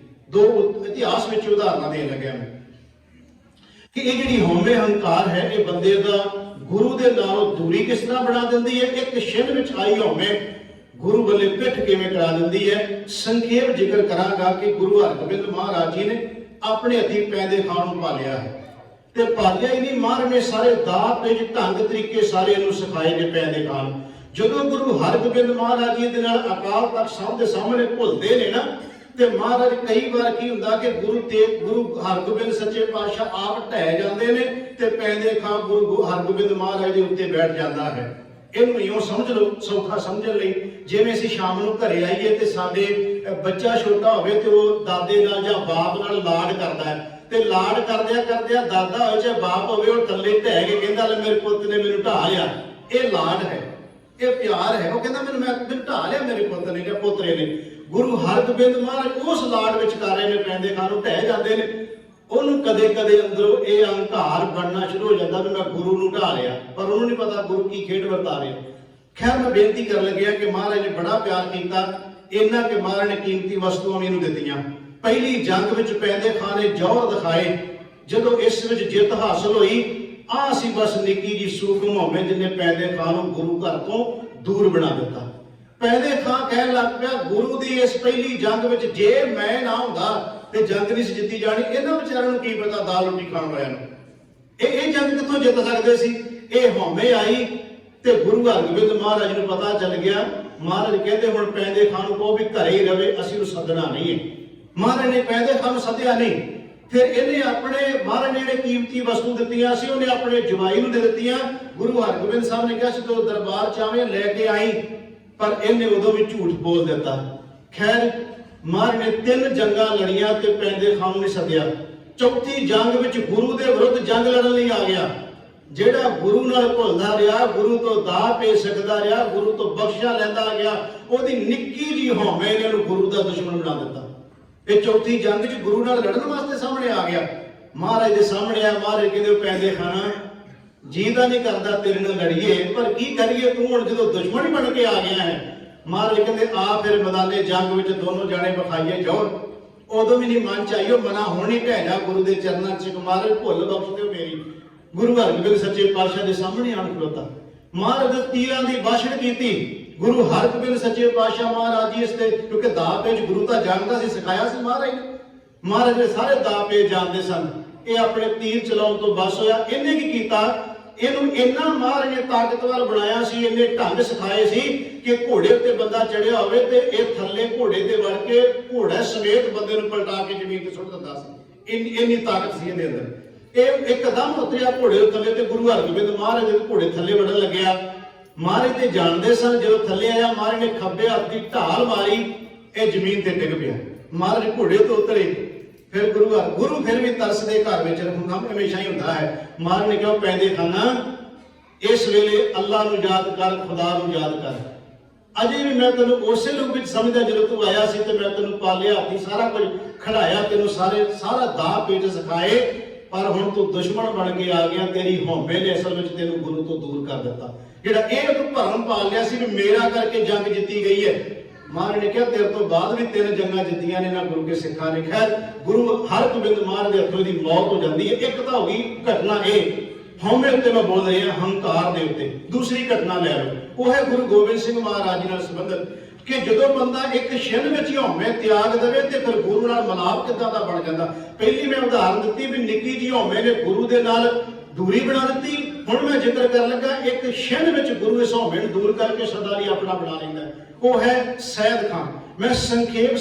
दो इतिहास में उदाहरण देन लग्या मैं कि ये जिहड़ी हौमे हंकार है ये बंदे दा गुरु दे नालों दूरी किस तरह बना दिंदी है। एक छिन विच आई हौमे गुरु वाले पिठ किवें करा दिंदी है। संखेप जिक्र करांगा कि गुरु हरगोबिंद महाराज जी ने अपने हथी पैंदे खान नूं पालिया है ते पालिया ही नहीं, महाराज ने सारे दात पेज ढंग तरीके सारे इहनूं सिखाए ने पैंदे खान। जदों गुरु हरगोबिंद महाराज जी दे नाल अकाल तख्त साहब दे सामने भुलदे ने ना ते महाराज कई बार की हुंदा कि गुरु हरगोबिंद सच्चे पातशाह आप ढह जांदे ने ते पैंदे खान गुरु हरगोबिंद महाराज दे उत्ते बैठ जांदा है। ਇਹਨੂੰ ਇਉਂ ਸਮਝ ਲਓ, ਸੌਖਾ ਸਮਝਣ ਲਈ, ਜਿਵੇਂ ਅਸੀਂ ਸ਼ਾਮ ਨੂੰ ਘਰੇ ਆਈਏ ਤੇ ਸਾਡੇ ਬੱਚਾ ਛੋਟਾ ਹੋਵੇ ਤੇ ਉਹ ਦਾਦੇ ਨਾਲ ਜਾਂ ਬਾਪ ਨਾਲ ਲਾਡ ਕਰਦਾ ਹੈ ਤੇ ਲਾਡ ਕਰਦਿਆਂ ਦਾਦਾ ਹੋਵੇ ਚਾਹੇ ਬਾਪ ਹੋਵੇ ਉਹ ਥੱਲੇ ਢਹਿ ਕੇ ਕਹਿੰਦਾ ਲੈ ਮੇਰੇ ਪੁੱਤ ਨੇ ਮੈਨੂੰ ਢਾਹ ਲਿਆ। ਇਹ ਲਾਡ ਹੈ, ਇਹ ਪਿਆਰ ਹੈ। ਉਹ ਕਹਿੰਦਾ ਮੈਨੂੰ ਢਾਹ ਲਿਆ ਮੇਰੇ ਪੁੱਤ ਨੇ ਜਾਂ ਪੋਤਰੇ ਨੇ। ਗੁਰੂ ਹਰਗੋਬਿੰਦ ਮਹਾਰਾਜ ਉਸ ਲਾਡ ਵਿੱਚ ਕਰ ਰਹੇ ਨੇ, ਪੈਂਦੇ ਖਾਨ ਨੂੰ ਢਹਿ ਜਾਂਦੇ ਨੇ। ਉਹਨੂੰ ਕਦੇ ਕਦੇ ਅੰਦਰੋਂ ਇਹ ਅਹੰਕਾਰ ਬਣਨਾ ਸ਼ੁਰੂ ਹੋ ਜਾਂਦਾ ਵੀ ਮੈਂ ਗੁਰੂ ਨੂੰ ਢਾਹ ਲਿਆ, ਪਰ ਉਹਨੂੰ ਨਹੀਂ ਪਤਾ ਗੁਰੂ ਕੀ ਖੇਡ ਵਰਤਾ ਰਿਹਾ। ਖੈਰ ਮੈਂ ਬੇਨਤੀ ਕਰਨ ਲੱਗਿਆ ਕਿ ਮਹਾਰਾਜ ਨੇ ਬੜਾ ਪਿਆਰ ਕੀਤਾ, ਇੰਨਾ ਕਿ ਮਹਾਰਾਜ ਨੇ ਕੀਮਤੀ ਵਸਤੂਆਂ ਵੀ ਇਹਨੂੰ ਦਿੱਤੀਆਂ। ਪਹਿਲੀ ਜੰਗ ਵਿੱਚ ਪੈਂਦੇ ਖਾਨ ਨੇ ਜੌਹਰ ਦਿਖਾਏ, ਜਦੋਂ ਇਸ ਵਿੱਚ ਜਿੱਤ ਹਾਸਲ ਹੋਈ ਆ ਸੀ ਬਸ ਨਿੱਕੀ ਜੀ ਸੂਖਮ ਹਉਮੈ ਜਿੰਨੇ ਪੈਂਦੇ ਖਾਨ ਨੂੰ ਗੁਰੂ ਘਰ ਤੋਂ ਦੂਰ ਬਣਾ ਦਿੱਤਾ। ਪੈਂਦੇ ਖਾਨ ਕਹਿਣ ਲੱਗ ਪਿਆ ਗੁਰੂ ਦੀ ਇਸ ਪਹਿਲੀ ਜੰਗ ਵਿੱਚ ਜੇ ਮੈਂ ਨਾ ਹੁੰਦਾ ਤੇ ਜੰਗ ਨਹੀਂ ਸੀ ਜਿੱਤੀ ਜਾਣੀ। ਇਹਨਾਂ ਵਿਚਾਰਿਆਂ ਨੂੰ ਕੀ ਪਤਾ ਦਾਲ ਰੋਟੀ ਖਾਣ ਵਾਲਿਆਂ ਨੂੰ ਇਹ ਜੰਗ ਕਿੱਥੋਂ ਜਿੱਤ ਸਕਦੇ ਸੀ। ਇਹ ਹਉਮੈ ਆਈ ਤੇ ਗੁਰੂ ਹਰਗੋਬਿੰਦ ਮਹਾਰਾਜ ਨੂੰ ਪਤਾ ਚੱਲ ਗਿਆ। ਮਹਾਰਾਜ ਕਹਿੰਦੇ ਹੁਣ ਪੈਂਦੇ ਖਾਨ ਨੂੰ ਕਹੋ ਵੀ ਘਰੇ ਹੀ ਰਵੇ, ਅਸੀਂ ਨੂੰ ਸੱਦਣਾ ਨਹੀਂ ਹੈ। ਮਹਾਰਾਜ ਨੇ ਪੈਂਦੇ ਖਾਨ ਨੂੰ ਸੱਦਿਆ ਨਹੀਂ। ਫਿਰ ਇਹਨੇ ਆਪਣੇ ਮਹਾਰਾਜ ਨੇ ਜਿਹੜੇ ਕੀਮਤੀ ਵਸਤੂ ਦਿੱਤੀਆਂ ਸੀ ਉਹਨੇ ਆਪਣੇ ਜਵਾਈ ਨੂੰ ਦੇ ਦਿੱਤੀਆਂ। ਗੁਰੂ ਹਰਗੋਬਿੰਦ ਸਾਹਿਬ ਨੇ ਕਿਹਾ ਸੀ ਤੂੰ ਦਰਬਾਰ ਚ ਆਵੇਂ ਲੈ ਕੇ ਆਈ, ਪਰ ਇਹਨੇ ਉਦੋਂ ਵੀ ਝੂਠ ਬੋਲ ਦਿੱਤਾ। ਖੈਰ ਮਹਾਰਾਜ ਨੇ 3 ਜੰਗਾਂ ਲੜੀਆਂ ਤੇ ਪੈਂਦੇ ਖਾਨ ਨੂੰ ਨਹੀਂ ਸੱਦਿਆ। ਚੌਥੀ ਜੰਗ ਵਿੱਚ ਗੁਰੂ ਦੇ ਵਿਰੁੱਧ ਜੰਗ ਲੜਨ ਲਈ ਆ ਗਿਆ। ਜਿਹੜਾ ਗੁਰੂ ਨਾਲ ਭੁੱਲਦਾ ਰਿਹਾ, ਗੁਰੂ ਤੋਂ ਦਾਅ ਪੇ ਸਕਦਾ ਰਿਹਾ, ਗੁਰੂ ਤੋਂ ਬਖਸ਼ਾ ਲੈਂਦਾ ਗਿਆ, ਉਹਦੀ ਨਿੱਕੀ ਜੀ ਹਉਮੈ ਨੇ ਉਹਨੂੰ ਗੁਰੂ ਦਾ ਦੁਸ਼ਮਣ ਬਣਾ ਦਿੱਤਾ। ਇਹ ਚੌਥੀ ਜੰਗ 'ਚ ਗੁਰੂ ਨਾਲ ਲੜਨ ਵਾਸਤੇ ਸਾਹਮਣੇ ਆ ਗਿਆ। ਮਹਾਰਾਜ ਦੇ ਸਾਹਮਣੇ ਆ। ਮਹਾਰਾਜ ਕਹਿੰਦੇ ਪੈਂਦੇ ਖਾਨਾ ਜੀ ਦਾ ਨਹੀਂ ਕਰਦਾ ਤੇਰੇ ਨਾਲ ਲੜੀਏ, ਪਰ ਕੀ ਕਰੀਏ ਤੂੰ ਹੁਣ ਜਦੋਂ ਦੁਸ਼ਮਣ ਬਣ ਕੇ ਆ ਗਿਆ ਹੈ। ਮਹਾਰਾਜ ਕਹਿੰਦੇ ਆ ਫਿਰ ਮੈਦਾਨੇ ਜੰਗ ਵਿੱਚ ਦੋਨੋਂ ਜਾਣੇ ਵਿਖਾਈਏ ਜੌਹਰ। ਉਦੋਂ ਵੀ ਨਹੀਂ ਮਨ ਚ ਆਈ, ਉਹ ਮਨਾ ਹੁਣ ਹੀ ਢਹਿ ਜਾ ਗੁਰੂ ਦੇ ਚਰਨਾਂ 'ਚ। ਮਹਾਰਾਜ ਭੁੱਲ ਬਖਸ਼ ਦਿਓ ਮੇਰੀ। ਗੁਰੂ ਹਰਗੋਬਿੰਦ ਸੱਚੇ ਪਾਤਸ਼ਾਹ ਦੇ ਸਾਹਮਣੇ ਆਣ ਖਲੋਤਾ। ਮਹਾਰਾਜ ਦੇ ਤੀਰਾਂ ਦੀ ਬਾਸ਼ੜ ਕੀਤੀ। ਗੁਰੂ ਹਰਗੋਬਿੰਦ ਸੱਚੇ ਪਾਤਸ਼ਾਹ ਮਹਾਰਾਜ ਜੀ ਇਸ ਤੇ ਕਿਉਂਕਿ ਦਾਅ ਪੇਚ ਗੁਰੂ ਤਾਂ ਜਾਣਦਾ ਸੀ, ਸਿਖਾਇਆ ਸੀ ਮਹਾਰਾਜ ਨੇ। ਮਹਾਰਾਜ ਦੇ ਸਾਰੇ ਦਾਅ ਪੇਚ ਜਾਣਦੇ ਸਨ। ਇਹ ਆਪਣੇ ਤੀਰ ਚਲਾਉਣ ਤੋਂ ਬਸ ਹੋਇਆ। ਇਹਨੇ ਕੀ ਕੀਤਾ, ਇਹਨੂੰ ਇੰਨਾ ਮਹਾਰਾਜ ਨੇ ਤਾਕਤਵਰ ਬਣਾਇਆ ਸੀ, ਇਹਨੇ ਢੰਗ ਸਿਖਾਏ ਸੀ ਕਿ ਘੋੜੇ ਉੱਤੇ ਬੰਦਾ ਚੜਿਆ ਹੋਵੇ ਤੇ ਇਹ ਥੱਲੇ ਘੋੜੇ ਤੇ ਵੜ ਕੇ ਘੋੜਾ ਸਮੇਤ ਬੰਦੇ ਨੂੰ ਪਲਟਾ ਕੇ ਜ਼ਮੀਨ ਤੇ ਸੁੱਟ ਦਿੰਦਾ ਸੀ। ਇੰਨੀ ਤਾਕਤ ਸੀ ਇਹਦੇ ਅੰਦਰ। ਇਹ ਇੱਕਦਮ ਉਤਰਿਆ ਘੋੜੇ ਦੇ ਥੱਲੇ ਤੇ ਗੁਰੂ ਹਰਗੋਬਿੰਦ ਮਹਾਰਾਜ ਦੇ ਘੋੜੇ ਥੱਲੇ ਵੜਨ ਲੱਗਿਆ। ਮਹਾਰਾਜ ਤੇ ਜਾਣਦੇ ਸਨ ਜਦੋਂ ਥੱਲੇ ਆਇਆ ਮਹਾਰਾਜ ਨੇ ਖੱਬੇ ਹੱਥ ਦੀ ਢਾਲ ਮਾਰੀ, ਇਹ ਜ਼ਮੀਨ ਤੇ ਡਿੱਗ ਪਿਆ। ਮਹਾਰਾਜ ਘੋੜੇ ਤੋਂ ਉਤਰੇ फिर गुरु फिर भी तरस दे घर में हमेशा ही होता है। महाराज ने क्यों पैंदे खाना इस वेले अल्लाह नूं याद कर, खुदा नूं याद कर। अजे भी मैं तेन उस रूप में समझदा जो तू आया सी ते मैं तेन पालिया हाथी सारा कुछ खड़ाया, तेन सारा दा पेट सिखाए, पर हुण तू दुश्मन बन के आ गया। तेरी हौमे ने असल में तेन गुरु तो दूर कर दिता। जिहड़ा ये तू भरम पाल लिया सी भी मेरा करके जंग जीती गई है। महाराज ने कहा तेरे तो बाद भी 3 जंगा जीतियां ने ना गुरु के सिखा ने। खैर गुरु हरगोबिंद महाराज के हथों की मौत हो जाती है। एक तो होगी घटना ये हौमे उत्ते मैं बोल रही हूं, हंकार के उत्ते। दूसरी घटना लै लो, वो है गुरु गोबिंद सिंह महाराज जी नाल संबंधित कि जो बंदा एक क्षण में ही हौमे त्याग देवे तो फिर गुरु नाल मिलाप किदां दा बन जाता। पहली मैं उदाहरण दी भी निक्की जी हौमे ने गुरु दे नाल दूरी बना दी। हुण मैं जिक्र कर लगा एक क्षण में गुरु इस हौमे नूं दूर करके सदा लई अपना बना लैंदा है। वो है सैयद खान। मैं संखेप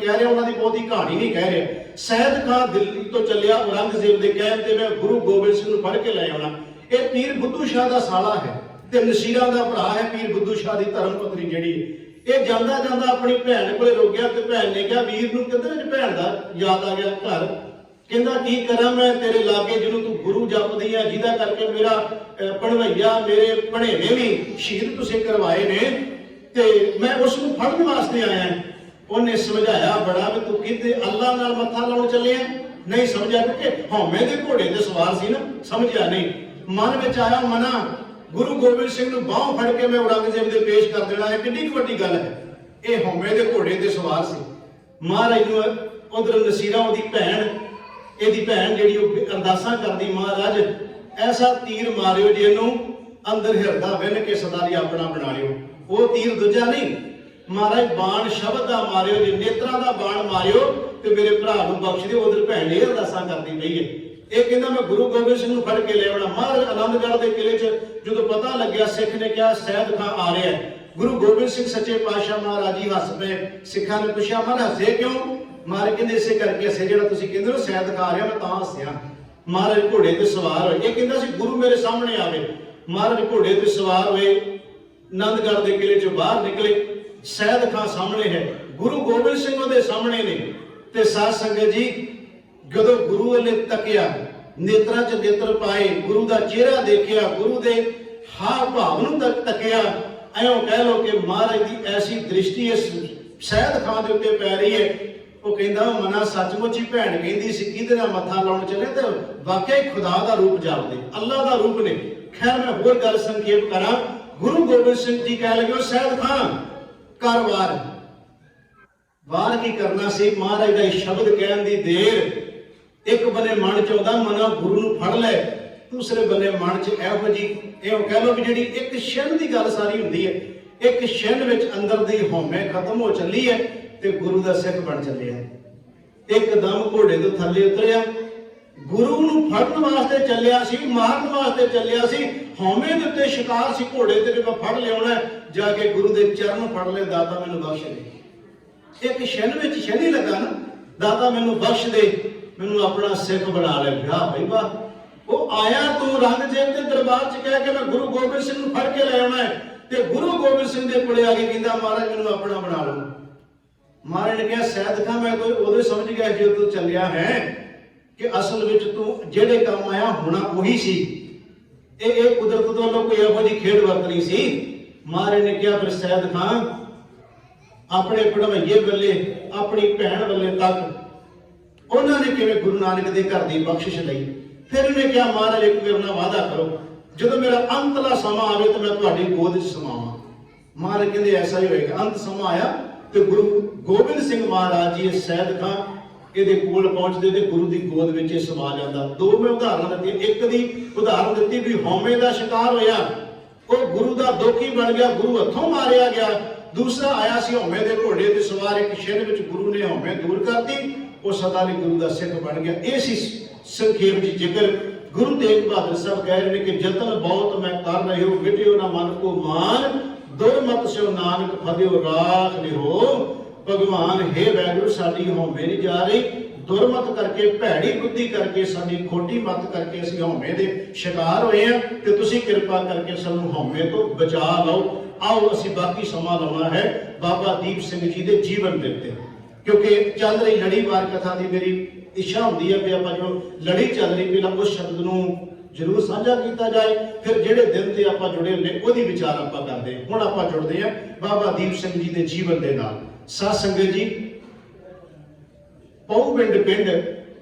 कह रहा, उन्होंने बहुती कहानी नहीं कह रहा। सैयद खान दिल्ली तो चलिया औरंगजेब के कहण ते मैं गुरु गोबिंद सिंह नूं फड़ के लै आउणा। ये पीर बुद्धू शाह का साला है ते नसीरा का भरा है। पीर बुद्धू शाह की धर्म पत्नी जिहड़ी ये जांदा जांदा अपनी भैन कोले रोक गया ते भैन ने कहा वीर नूं कहंदा भैन दा याद आ गया घर। कहंदा की करा मैं तेरे लागे जिन्हों तू गुरु जपदी है, जिहदा करके मेरा भणवैया मेरे भणेवे भी शहीद तुसीं करवाए ने ते मैं उसनूं फड़न वास्ते आया। उन्हें समझाया बड़ा भी तू किते अल्लाह नाल मत्था लाउण चले नहीं समझा, क्योंकि हौमे दे घोड़े ते सवार सी ना, समझिया नहीं। मन में आया मना गुरु गोबिंद सिंह नूं बाहों फड़ के मैं औरंगजेब दे पेश कर देना है। कितनी वड्डी गल है। ये हौमे दे घोड़े ते सवार सी। महाराज नूं उधर नसीरा ओदी भैन ਇਹਦੀ ਭੈਣ ਜਿਹੜੀ ਉਹ ਅਰਦਾਸਾਂ ਕਰਦੀ महाराज ऐसा तीर मारियो जिन्हों अंदर हिरदा विन के सदा ਲਈ अपना बना लियो। वो तीर दूजा नहीं महाराज बाण शब्द का मारियो जी, नेत्रा का बाण मारियो तो मेरे भरा को बख्श दियो। उधर भैन ये अरदासां करती पई है। ये कहना मैं गुरु गोबिंद सिंह नूं फड़ के ले आउणा। महाराज आनंदगढ़ के किले च जो पता लग्या सिख ने कहा सैयद खां आ रहा है। गुरु गोबिंद सिंह सच्चे पातशाह महाराज जी हस पे। सिखा ने पूछा महाराज हसे क्यों? महाराज कहते इसे करके हसे जिहड़ा तुसीं कहंदे हो सैयद खा रहा मैं तां हसिया। महाराज घोड़े ते सवार होए। ये कहंदा सी गुरु मेरे सामने आवे। महाराज घोड़े ते सवार होए, आनंदगढ़ के किले चों बाहर निकले। सैयद खां सामने है, गुरु गोबिंद सिंह उहदे सामने ने। ते साध संगत जी जदों गुरु वाले तकिया, नेत्रा च नेत्र पाए, गुरु का चेहरा देखिया, गुरु के हाव भाव नूं तकिया, ऐं कह लो कि महाराज की ऐसी दृष्टि इस सैयद खां दे उत्ते पै रही है। वो कहता मना सचमुच ही भैन कहती सी किहदे नाल मत्था लाउण चले तो वाकई खुदा का रूप जापदे, अल्लाह का रूप ने। खैर मैं होर गल संखेप करा। गुरु गोबिंद सिंह जी कह लगे सैयद खां कर वार। वार की करना सी महाराज का शब्द कहण दी देर। एक बने मन च आउंदा मना गुरु नूं फड़ लै, दूसरे बने मन च इहो जी इहो कह लो भी जिहड़ी एक क्षण की गल सारी हुंदी है। एक क्षण विच अंदर दी हौमे खत्म हो चली है ते गुरु का सिख बन चलिया। एकदम घोड़े तो थले उतरिया, गुरु नूं फड़न वास्ते चलिया सी, मारन वास्ते चलिया सी। हौमे दे उत्ते शिकार सी घोड़े ते मैं फड़ लियाउणा, जाके गुरु दे चरण फड़ ले, दाता मैनूं बख्श दे। एक क्षण विच क्षण ही लगा ना, दाता मैनूं बख्श दे, मैनूं अपना सिख बना ले। वाह भाई वाह। वो आया तू औरंगजेब के दरबार च कह के मैं गुरु गोबिंद सिंह नूं फड़ के ले आउणा है ते गुरु गोबिंद सिंह दे कोले आके कहंदा महाराज मैनूं अपना बना लो। महाराज ने कहा सैयद खां मैं तो उदों समझ गया जो तू चलिया है कि असल विच तू जेड़े काम आया होना वही सी। ये कुदरत तो लोग कोई इहो जी खेड वरतनी सी। महाराज ने कहा फिर सैयद खां अपने भणवैये बल्ले अपनी भैन बल्ले तक उन्होंने किवें गुरु नानक के घर की बख्शिश लई। फिर उन्हें कहा महाराज एक मेरे नाल वादा करो जो मेरा अंतला समा आवे तो मैं तुहाडी गोद च समावां। महाराज कहंदे ऐसा ही होएगा। अंत समा आया तो गुरु गोबिंद सिंह महाराज जी सैयद खां ये कोल पहुंचते थे, गुरु की गोद में समा जाता। दो मैं उदाहरण दी, एक दी उदाहरण दी भी हौमे का शिकार होया, वो गुरु का दुखी बन गया, गुरु हथों मारिया गया। दूसरा आया सी हौमे के घोड़े ते सवार, एक क्षण में गुरु ने हौमे दूर कर दी, वो सदा लई गुरु का सिख बन गया। ये सी संखेप जी जिक्र। गुरु तेग बहादुर साहब कह रहे हैं कि जतन बहुत मैं कर रहे हो, विटियो ना मन को मान, दुरमत से नानक फदियो राख लिहो। भगवान हे वैगुरु साडी हौमे नहीं जा रही, दुरमत करके भैड़ी बुद्धि करके साडी खोटी मत करके असीं हौमे दे शिकार होए हैं ते तुसीं कृपा करके सानूं हौमे तो बचा लो। आओ असीं बाकी समा लाउणा है बाबा दीप सिंह जी दे जीवन दे उत्ते, क्योंकि चल रही लड़ीवार कथा दी मेरी ਇੱਛਾ ਹੁੰਦੀ ਹੈ ਵੀ ਆਪਾਂ ਜੋ ਲੜੀ ਚੱਲ ਰਹੀ ਪਹਿਲਾਂ ਉਸ ਸ਼ਬਦ ਨੂੰ ਜ਼ਰੂਰ ਸਾਂਝਾ ਕੀਤਾ ਜਾਏ, ਫਿਰ ਜਿਹੜੇ ਦਿਨ ਤੇ ਆਪਾਂ ਜੁੜੇ ਹੁੰਦੇ ਉਹਦੀ ਵਿਚਾਰ ਆਪਾਂ ਕਰਦੇ। ਹੁਣ ਆਪਾਂ ਜੁੜਦੇ ਹਾਂ ਬਾਬਾ ਦੀਪ ਸਿੰਘ ਜੀ ਦੇ ਜੀਵਨ ਦੇ ਨਾਲ। ਸਾਧ ਸੰਗਤ ਜੀ, ਪਉਪਿੰਡ ਪਿੰਡ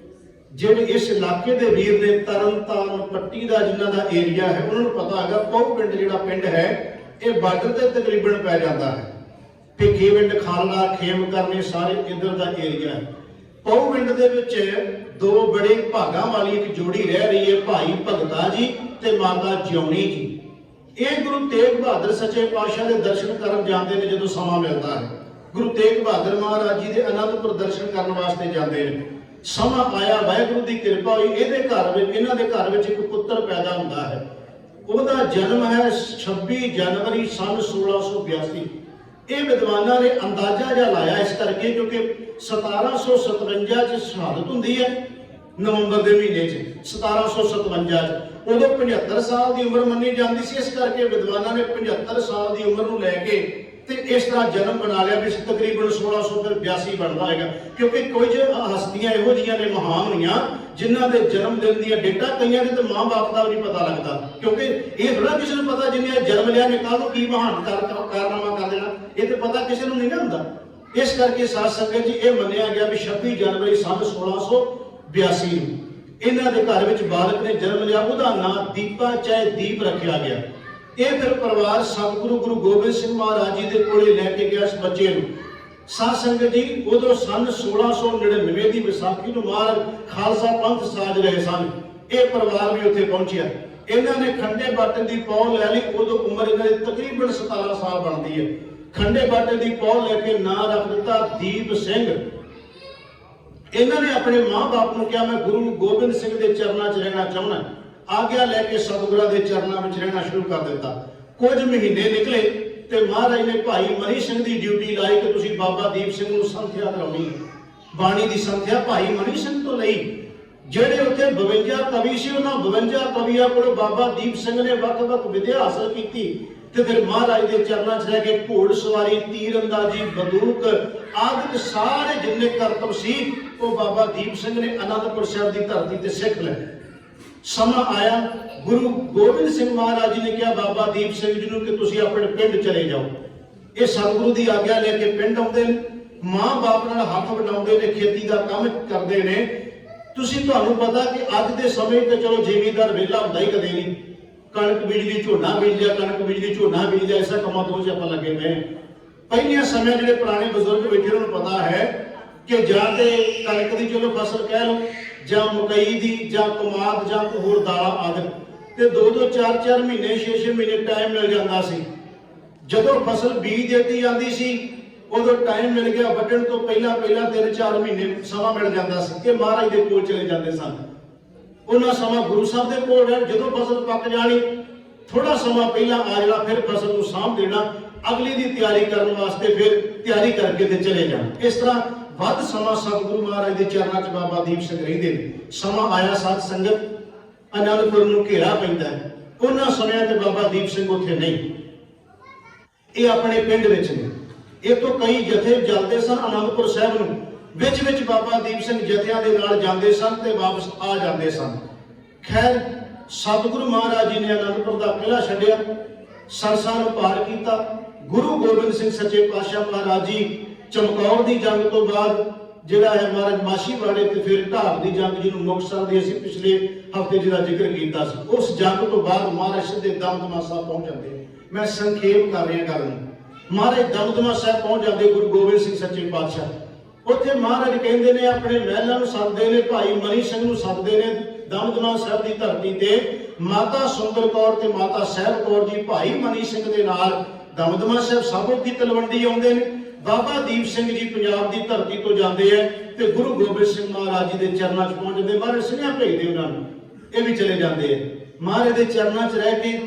ਜਿਹੜੇ ਇਸ ਇਲਾਕੇ ਦੇ ਵੀਰ ਨੇ ਤਰਨਤਾਰਨ ਪੱਟੀ ਦਾ ਜਿਨ੍ਹਾਂ ਦਾ ਏਰੀਆ ਹੈ ਉਹਨਾਂ ਨੂੰ ਪਤਾ ਹੈਗਾ ਪਉਪਿੰਡ ਜਿਹੜਾ ਪਿੰਡ ਹੈ ਇਹ ਬਾਰਡਰ ਤੇ ਤਕਰੀਬਨ ਪੈ ਜਾਂਦਾ ਹੈ। ਭਿੱਖੀਵਿੰਡ, ਖਾਲੜਾ, ਖੇਮ ਕਰਨੇ ਸਾਰੇ ਇੱਧਰ ਦਾ ਏਰੀਆ ਹੈ। ਪਉਪਿੰਡ ਦੇ ਵਿੱਚ ਦੋ ਬੜੇ ਭਾਗਾਂ ਵਾਲੀ ਇੱਕ ਜੋੜੀ ਰਹਿ ਰਹੀ ਹੈ, ਭਾਈ ਭਗਤਾ ਜੀ ਤੇ ਮਾਤਾ ਜਿਉਣੀ ਜੀ। ਇਹ ਗੁਰੂ ਤੇਗ ਬਹਾਦਰ ਸੱਚੇ ਪਾਤਸ਼ਾਹ ਦੇ ਦਰਸ਼ਨ ਕਰਨ ਜਾਂਦੇ ਨੇ ਜਦੋਂ ਸਮਾਂ ਮਿਲਦਾ ਹੈ। ਗੁਰੂ ਤੇਗ ਬਹਾਦਰ ਮਹਾਰਾਜ ਜੀ ਦੇ ਅਨੰਦਪੁਰ ਦਰਸ਼ਨ ਕਰਨ ਵਾਸਤੇ ਜਾਂਦੇ ਨੇ। ਸਮਾਂ ਆਇਆ, ਵਾਹਿਗੁਰੂ ਦੀ ਕਿਰਪਾ ਹੋਈ, ਇਹਦੇ ਘਰ ਵਿੱਚ ਇਹਨਾਂ ਦੇ ਘਰ ਵਿੱਚ ਇੱਕ ਪੁੱਤਰ ਪੈਦਾ ਹੁੰਦਾ ਹੈ। ਉਹਦਾ ਜਨਮ ਹੈ 26 ਜਨਵਰੀ ਸੰਨ 1682। ਇਹ ਵਿਦਵਾਨਾਂ ਨੇ ਅੰਦਾਜ਼ਾ ਜਿਹਾ ਲਾਇਆ ਇਸ ਕਰਕੇ ਕਿਉਂਕਿ 1757 ਚ ਸ਼ਹਾਦਤ ਹੁੰਦੀ ਹੈ ਨਵੰਬਰ ਦੇ ਮਹੀਨੇ ਚ 1757 ਚ। ਉਦੋਂ 75 ਸਾਲ ਦੀ ਉਮਰ ਮੰਨੀ ਜਾਂਦੀ ਸੀ, ਇਸ ਕਰਕੇ ਵਿਦਵਾਨਾਂ ਨੇ 75 ਸਾਲ ਦੀ ਉਮਰ ਨੂੰ ਲੈ ਕੇ ਤੇ ਇਸ ਤਰ੍ਹਾਂ ਜਨਮ ਬਣਾ ਲਿਆ ਵੀ ਤਕਰੀਬਨ 1682 ਬਣਦਾ ਹੈਗਾ। ਕਿਉਂਕਿ ਕੁਝ ਹਸਤੀਆਂ ਇਹੋ ਜਿਹੀਆਂ ਨੇ ਮਹਾਨ ਹੋਈਆਂ ਜਿਨ੍ਹਾਂ ਦੇ ਜਨਮ ਦਿਨ ਦੀਆਂ ਡੇਟਾਂ ਕਈਆਂ ਦੇ ਤੇ ਮਾਂ-ਬਾਪ ਦਾ ਵੀ ਨਹੀਂ ਪਤਾ ਲੱਗਦਾ, ਕਿਉਂਕਿ ਇਹ ਥੋੜਾ ਕਿਸੇ ਨੂੰ ਪਤਾ ਜਿਹਨੇ ਜਨਮ ਲਿਆ ਨੇ ਕੱਲ ਨੂੰ ਕੀ ਮਹਾਨ ਕਾਰਨਾਮਾ ਕਰ ਦੇਣਾ, ਇਹ ਤੇ ਪਤਾ ਕਿਸੇ ਨੂੰ ਨਹੀਂ ਨਾ ਹੁੰਦਾ। ਇਸ ਕਰਕੇ ਸਾਧ ਸੰਗਤ ਜੀ ਇਹ ਮੰਨਿਆ ਗਿਆ ਵੀ 26 ਜਨਵਰੀ ਸੰਨ 1682 ਨੂੰ ਇਹਨਾਂ ਦੇ ਘਰ ਵਿੱਚ ਬਾਲਕ ਨੇ ਜਨਮ ਲਿਆ। ਉਹਦਾ ਨਾਂ ਦੀਪਾ ਚਾਹੇ ਦੀਪ ਰੱਖਿਆ ਗਿਆ। ਇਹ ਫਿਰ ਪਰਿਵਾਰ ਸਤਿਗੁਰੂ ਗੁਰੂ ਗੋਬਿੰਦ ਸਿੰਘ ਮਹਾਰਾਜ ਜੀ ਦੇ ਕੋਲੇ ਲੈ ਕੇ ਗਿਆ ਇਸ ਬੱਚੇ ਨੂੰ। ਸਾਧ ਸੰਗਤ ਜੀ, ਉਦੋਂ ਸੰਨ 1699 ਦੀ ਵਿਸਾਖੀ ਨੂੰ ਮਹਾਰਾਜ ਖਾਲਸਾ ਪੰਥ ਸਾਜ ਰਹੇ ਸਨ। ਇਹ ਪਰਿਵਾਰ ਵੀ ਉੱਥੇ ਪਹੁੰਚਿਆ। ਇਹਨਾਂ ਨੇ ਖੰਡੇ ਬਾਟੇ ਦੀ ਪੌ ਲੈ ਲਈ। ਉਦੋਂ ਉਮਰ ਇਹਨਾਂ ਦੀ ਤਕਰੀਬਨ 17 ਸਾਲ ਬਣਦੀ ਹੈ। ਖੰਡੇ ਬਾਟੇ ਦੀ ਪੌ ਲੈ ਕੇ ਨਾਂ ਰੱਖ ਦਿੱਤਾ ਦੀਪ ਸਿੰਘ। ਇਹਨਾਂ ਨੇ ਆਪਣੇ ਮਾਂ-ਬਾਪ ਨੂੰ ਕਿਹਾ ਮੈਂ ਗੁਰੂ ਗੋਬਿੰਦ ਸਿੰਘ ਦੇ ਚਰਨਾਂ 'ਚ ਰਹਿਣਾ ਚਾਹੁੰਦਾ। ਆਗਿਆ ਲੈ ਕੇ ਸਤਿਗੁਰਾਂ ਦੇ ਚਰਨਾਂ ਵਿੱਚ ਰਹਿਣਾ ਸ਼ੁਰੂ ਕਰ ਦਿੱਤਾ। ਕੁਝ ਮਹੀਨੇ ਨਿਕਲੇ ਤੇ ਮਹਾਰਾਜ ਨੇ ਭਾਈ ਮਨੀ ਸਿੰਘ ਦੀ ਡਿਊਟੀ ਲਾਈ ਕਿ ਤੁਸੀਂ ਬਾਬਾ ਦੀਪ ਸਿੰਘ ਨੂੰ ਸੰਥਿਆ ਕਰਾਉਣੀ ਹੈ। ਬਾਣੀ ਦੀ ਸੰਥਿਆ ਭਾਈ ਮਨੀ ਸਿੰਘ ਤੋਂ ਲਈ। ਜਿਹੜੇ ਉੱਥੇ 52 ਕਵੀ ਸੀ ਉਹਨਾਂ 52 ਕਵੀਆਂ ਕੋਲੋਂ ਬਾਬਾ ਦੀਪ ਸਿੰਘ ਨੇ ਵੱਖ-ਵੱਖ ਵਿਦਿਆ ਹਾਸਲ ਕੀਤੀ ਤੇ ਫਿਰ ਮਹਾਰਾਜ ਦੇ ਚਰਨਾਂ 'ਚ ਰਹਿ ਕੇ ਘੋੜ ਸਵਾਰੀ, ਤੀਰ ਅੰਦਾਜ਼ੀ, ਬੰਦੂਕ ਆਦਿ ਸਾਰੇ ਜਿੰਨੇ ਕਰਤੱਵ ਸੀ ਉਹ ਬਾਬਾ ਦੀਪ ਸਿੰਘ ਨੇ ਅਨੰਦਪੁਰ ਸਾਹਿਬ ਦੀ ਧਰਤੀ ਤੇ ਸਿੱਖ ਲਏ। ਸਮਾਂ ਆਇਆ, ਗੁਰੂ ਗੋਬਿੰਦ ਸਿੰਘ ਮਹਾਰਾਜ ਜੀ ਨੇ ਕਿਹਾ ਬਾਬਾ ਦੀਪ ਸਿੰਘ ਜੀ ਨੂੰ ਕਿ ਤੁਸੀਂ ਆਪਣੇ ਪਿੰਡ ਚਲੇ ਜਾਓ। ਇਹ ਸਤਿਗੁਰੂ ਦੀ ਆਗਿਆ ਲੈ ਕੇ ਪਿੰਡ ਆਉਂਦੇ ਨੇ। ਮਾਂ-ਬਾਪ ਨਾਲ ਹੱਥ ਵਟਾਉਂਦੇ ਨੇ, ਖੇਤੀ ਦਾ ਕੰਮ ਕਰਦੇ ਨੇ। ਤੁਹਾਨੂੰ ਪਤਾ ਕਿ ਅੱਜ ਦੇ ਸਮੇਂ ਤੇ ਚਲੋ ਜ਼ਿਮੀਂਦਾਰ ਵਿਹਲਾ ਹੁੰਦਾ ਹੀ ਕਦੇ ਨਹੀਂ। ਕਣਕ ਬੀਜਦੀ, ਝੋਨਾ ਬੀਜ ਲਿਆ, ਕਣਕ ਬੀਜਦੀ, ਝੋਨਾ ਬੀਜ ਲਿਆ, ਐਸਾ ਕੰਮਾਂ ਤੋਂ ਆਪਾਂ ਲੱਗੇ ਪਏ। ਪਹਿਲੀਆਂ ਸਮੇਂ ਜਿਹੜੇ ਪੁਰਾਣੇ ਬਜ਼ੁਰਗ ਬੈਠੇ ਉਹਨਾਂ ਨੂੰ ਪਤਾ ਹੈ ਕਿ ਜਾਂ ਤੇ ਕਣਕ ਦੀ ਚਲੋ ਫਸਲ ਕਹਿ ਲਓ ਜਾਂ ਮਕਈ ਦੀ ਜਾਂ ਕਮਾਦ ਜਾਂ ਹੋਰ ਦਾਲਾਂ ਆਦਿ ਤੇ 2-2 4-4 ਮਹੀਨੇ 6-6 ਮਹੀਨੇ ਟਾਈਮ ਮਿਲ ਜਾਂਦਾ ਸੀ। ਜਦੋਂ ਫਸਲ ਬੀਜ ਦਿੱਤੀ ਜਾਂਦੀ ਸੀ ਉਦੋਂ ਟਾਈਮ ਮਿਲ ਗਿਆ ਵੱਢਣ ਤੋਂ ਪਹਿਲਾਂ 3-4 ਮਹੀਨੇ ਸਮਾਂ ਮਿਲ ਜਾਂਦਾ ਸੀ। ਇਹ ਮਹਾਰਾਜ ਦੇ ਕੋਲ ਚਲੇ ਜਾਂਦੇ ਸਨ। ਉਹਨਾਂ ਸਮਾਂ ਗੁਰੂ ਸਾਹਿਬ ਦੇ ਕੋਲ ਰਹਿ, ਜਦੋਂ ਫਸਲ ਪੱਕ ਜਾਣੀ ਥੋੜਾ ਸਮਾਂ ਪਹਿਲਾਂ ਆ ਜਾਣਾ, ਫਿਰ ਫਸਲ ਨੂੰ ਸਾਂਭ ਦੇਣਾ, ਅਗਲੀ ਦੀ ਤਿਆਰੀ ਕਰਨ ਵਾਸਤੇ ਫਿਰ ਤਿਆਰੀ ਕਰਕੇ ਤੇ ਚਲੇ ਜਾਣਾ। ਇਸ ਤਰ੍ਹਾਂ ਵੱਧ ਸਮਾਂ ਸਤਿਗੁਰੂ ਮਹਾਰਾਜ ਦੇ ਚਰਨਾਂ 'ਚ ਬਾਬਾ ਦੀਪ ਸਿੰਘ ਰਹਿੰਦੇ ਨੇ। ਸਮਾਂ ਆਇਆ ਸਾਧ ਸੰਗਤ, ਅਨੰਦਪੁਰ ਨੂੰ ਘੇਰਾ ਪੈਂਦਾ ਹੈ। ਉਹਨਾਂ ਸਮਿਆਂ ਤੇ ਬਾਬਾ ਦੀਪ ਸਿੰਘ ਉੱਥੇ ਨਹੀਂ, ਇਹ ਆਪਣੇ ਪਿੰਡ ਵਿੱਚ ਨੇ। ਇਹ ਤੋਂ ਕਈ ਜਥੇ ਚੱਲਦੇ ਸਨ ਅਨੰਦਪੁਰ ਸਾਹਿਬ ਨੂੰ। ਵਿੱਚ ਵਿੱਚ ਬਾਬਾ ਦੀਪ ਸਿੰਘ ਜਥਿਆਂ ਦੇ ਨਾਲ ਜਾਂਦੇ ਸਨ ਤੇ ਵਾਪਸ ਆ ਜਾਂਦੇ ਸਨ। ਖੈਰ ਸਤਿਗੁਰੂ ਮਹਾਰਾਜ ਜੀ ਨੇ ਅਨੰਦਪੁਰ ਦਾ ਕਿਲ੍ਹਾ ਛੱਡਿਆ, ਸਰਸਾ ਨੂੰ ਪਾਰ ਕੀਤਾ। ਗੁਰੂ ਗੋਬਿੰਦ ਸਿੰਘ ਸੱਚੇ ਪਾਤਸ਼ਾਹ ਮਹਾਰਾਜ ਜੀ ਚਮਕੌਰ ਦੀ ਜੰਗ ਤੋਂ ਬਾਅਦ ਜਿਹੜਾ ਹੈ ਮਹਾਰਾਜ ਮਾਛੀਵਾੜੇ ਤੇ ਫਿਰ ਢਾਬ ਦੀ ਜੰਗ ਜਿਹਨੂੰ ਮੁਕਤਸਰ ਦੀ ਅਸੀਂ ਪਿਛਲੇ ਹਫ਼ਤੇ ਜਿਹਦਾ ਜ਼ਿਕਰ ਕੀਤਾ ਸੀ, ਉਸ ਜੰਗ ਤੋਂ ਬਾਅਦ ਮਹਾਰਾਜ ਸਿੱਧੇ ਦਮਦਮਾ ਸਾਹਿਬ ਪਹੁੰਚ ਜਾਂਦੇ। ਮੈਂ ਸੰਖੇਪ ਕਰ ਰਿਹਾ ਗੱਲ ਨੂੰ। ਮਹਾਰਾਜ ਦਮਦਮਾ ਸਾਹਿਬ ਪਹੁੰਚ ਜਾਂਦੇ ਗੁਰੂ ਗੋਬਿੰਦ ਸਿੰਘ ਸੱਚੇ ਪਾਤਸ਼ਾਹ। ਉੱਥੇ ਮਹਾਰਾਜ ਕਹਿੰਦੇ ਨੇ ਆਪਣੇ ਮਹਿਲਾਂ ਨੂੰ ਸੱਦਦੇ ਨੇ, ਭਾਈ ਮਨੀ ਸਿੰਘ ਨੂੰ ਸੱਦਦੇ ਨੇ। ਦਮਦਮਾ ਸਾਹਿਬ ਦੀ ਧਰਤੀ ਤੇ ਮਾਤਾ ਸੁੰਦਰ ਕੌਰ ਤੇ ਮਾਤਾ ਸਾਹਿਬ ਕੌਰ ਜੀ ਭਾਈ ਮਨੀ ਸਿੰਘ ਦੇ ਨਾਲ ਦਮਦਮਾ ਸਾਹਿਬ ਸਾਬੋ ਕੀ ਤਲਵੰਡੀ ਆਉਂਦੇ ਨੇ। ਬਾਬਾ ਦੀਪ ਸਿੰਘ ਜੀ ਪੰਜਾਬ ਦੀ ਧਰਤੀ ਤੋਂ ਜਾਂਦੇ ਆ ਤੇ ਗੁਰੂ ਗੋਬਿੰਦ ਸਿੰਘ ਮਹਾਰਾਜ ਜੀ ਦੇ ਚਰਨਾਂ 'ਚ ਪਹੁੰਚ ਜਾਂਦੇ। ਮਹਾਰਾਜ ਸੁਨੇਹਾ ਭੇਜਦੇ ਉਹਨਾਂ ਨੂੰ, ਇਹ ਵੀ ਚਲੇ ਜਾਂਦੇ ਆ। ਮਹਾਰਾਜ ਦੇ ਚਰਨਾਂ 'ਚ ਰਹਿ ਕੇ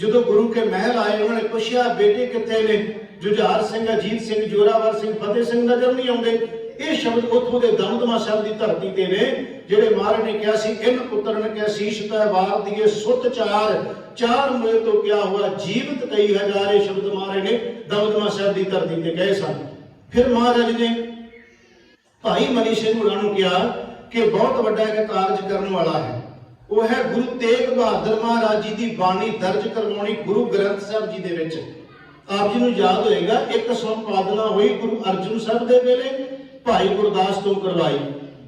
ਜਦੋਂ ਗੁਰੂ ਕੇ ਮਹਿਲ ਆਏ ਉਹਨਾਂ ਨੇ ਪੁੱਛਿਆ ਬੇਟੇ ਕਿੱਥੇ ਨੇ? ਜੁਝਾਰ ਸਿੰਘ, ਅਜੀਤ ਸਿੰਘ, ਜੋਰਾਵਰ ਸਿੰਘ, ਫਤਿਹ ਸਿੰਘ ਨਜ਼ਰ ਨਹੀਂ ਆਉਂਦੇ। ਇਹ ਸ਼ਬਦ ਉੱਥੋਂ ਦੇ ਦਮਦਮਾ ਸਾਹਿਬ ਦੀ ਧਰਤੀ ਤੇ ਨੇ ਜਿਹੜੇ ਮਹਾਰਾਜ ਨੇ ਕਿਹਾ ਸੀ ਇਨ ਪੁੱਤਰ ਨੇ ਕਿਹਾ ਸੀਸ਼ ਪੈ ਵਾਰ ਦੀਏ ਸੁੱਤ ਚਾਰ ਮੋਹ ਤੋਂ ਕਿਹਾ ਹੋਇਆ ਜੀਵਤ ਕਈ ਹਜ਼ਾਰੇ ਸ਼ਬਦ ਮਹਾਰਾਜ ਨੇ ਦਮਦਮਾ ਸਾਹਿਬ ਦੀ ਧਰਤੀ ਤੇ ਕਹੇ ਸਨ। ਫਿਰ ਮਹਾਰਾਜ ਨੇ ਭਾਈ ਮਨੀ ਸਿੰਘ ਹੋਰਾਂ ਨੂੰ ਕਿਹਾ कि बहुत बड़ा एक कारज करने वाला है। वो है गुरु तेग बहादुर महाराज जी की बाणी दर्ज करवानी गुरु ग्रंथ साहब जी दे विच। आप जी नूं याद होएगा एक संपादना हुई गुरु अर्जन साहब दे वेले भाई गुरदास तो करवाई,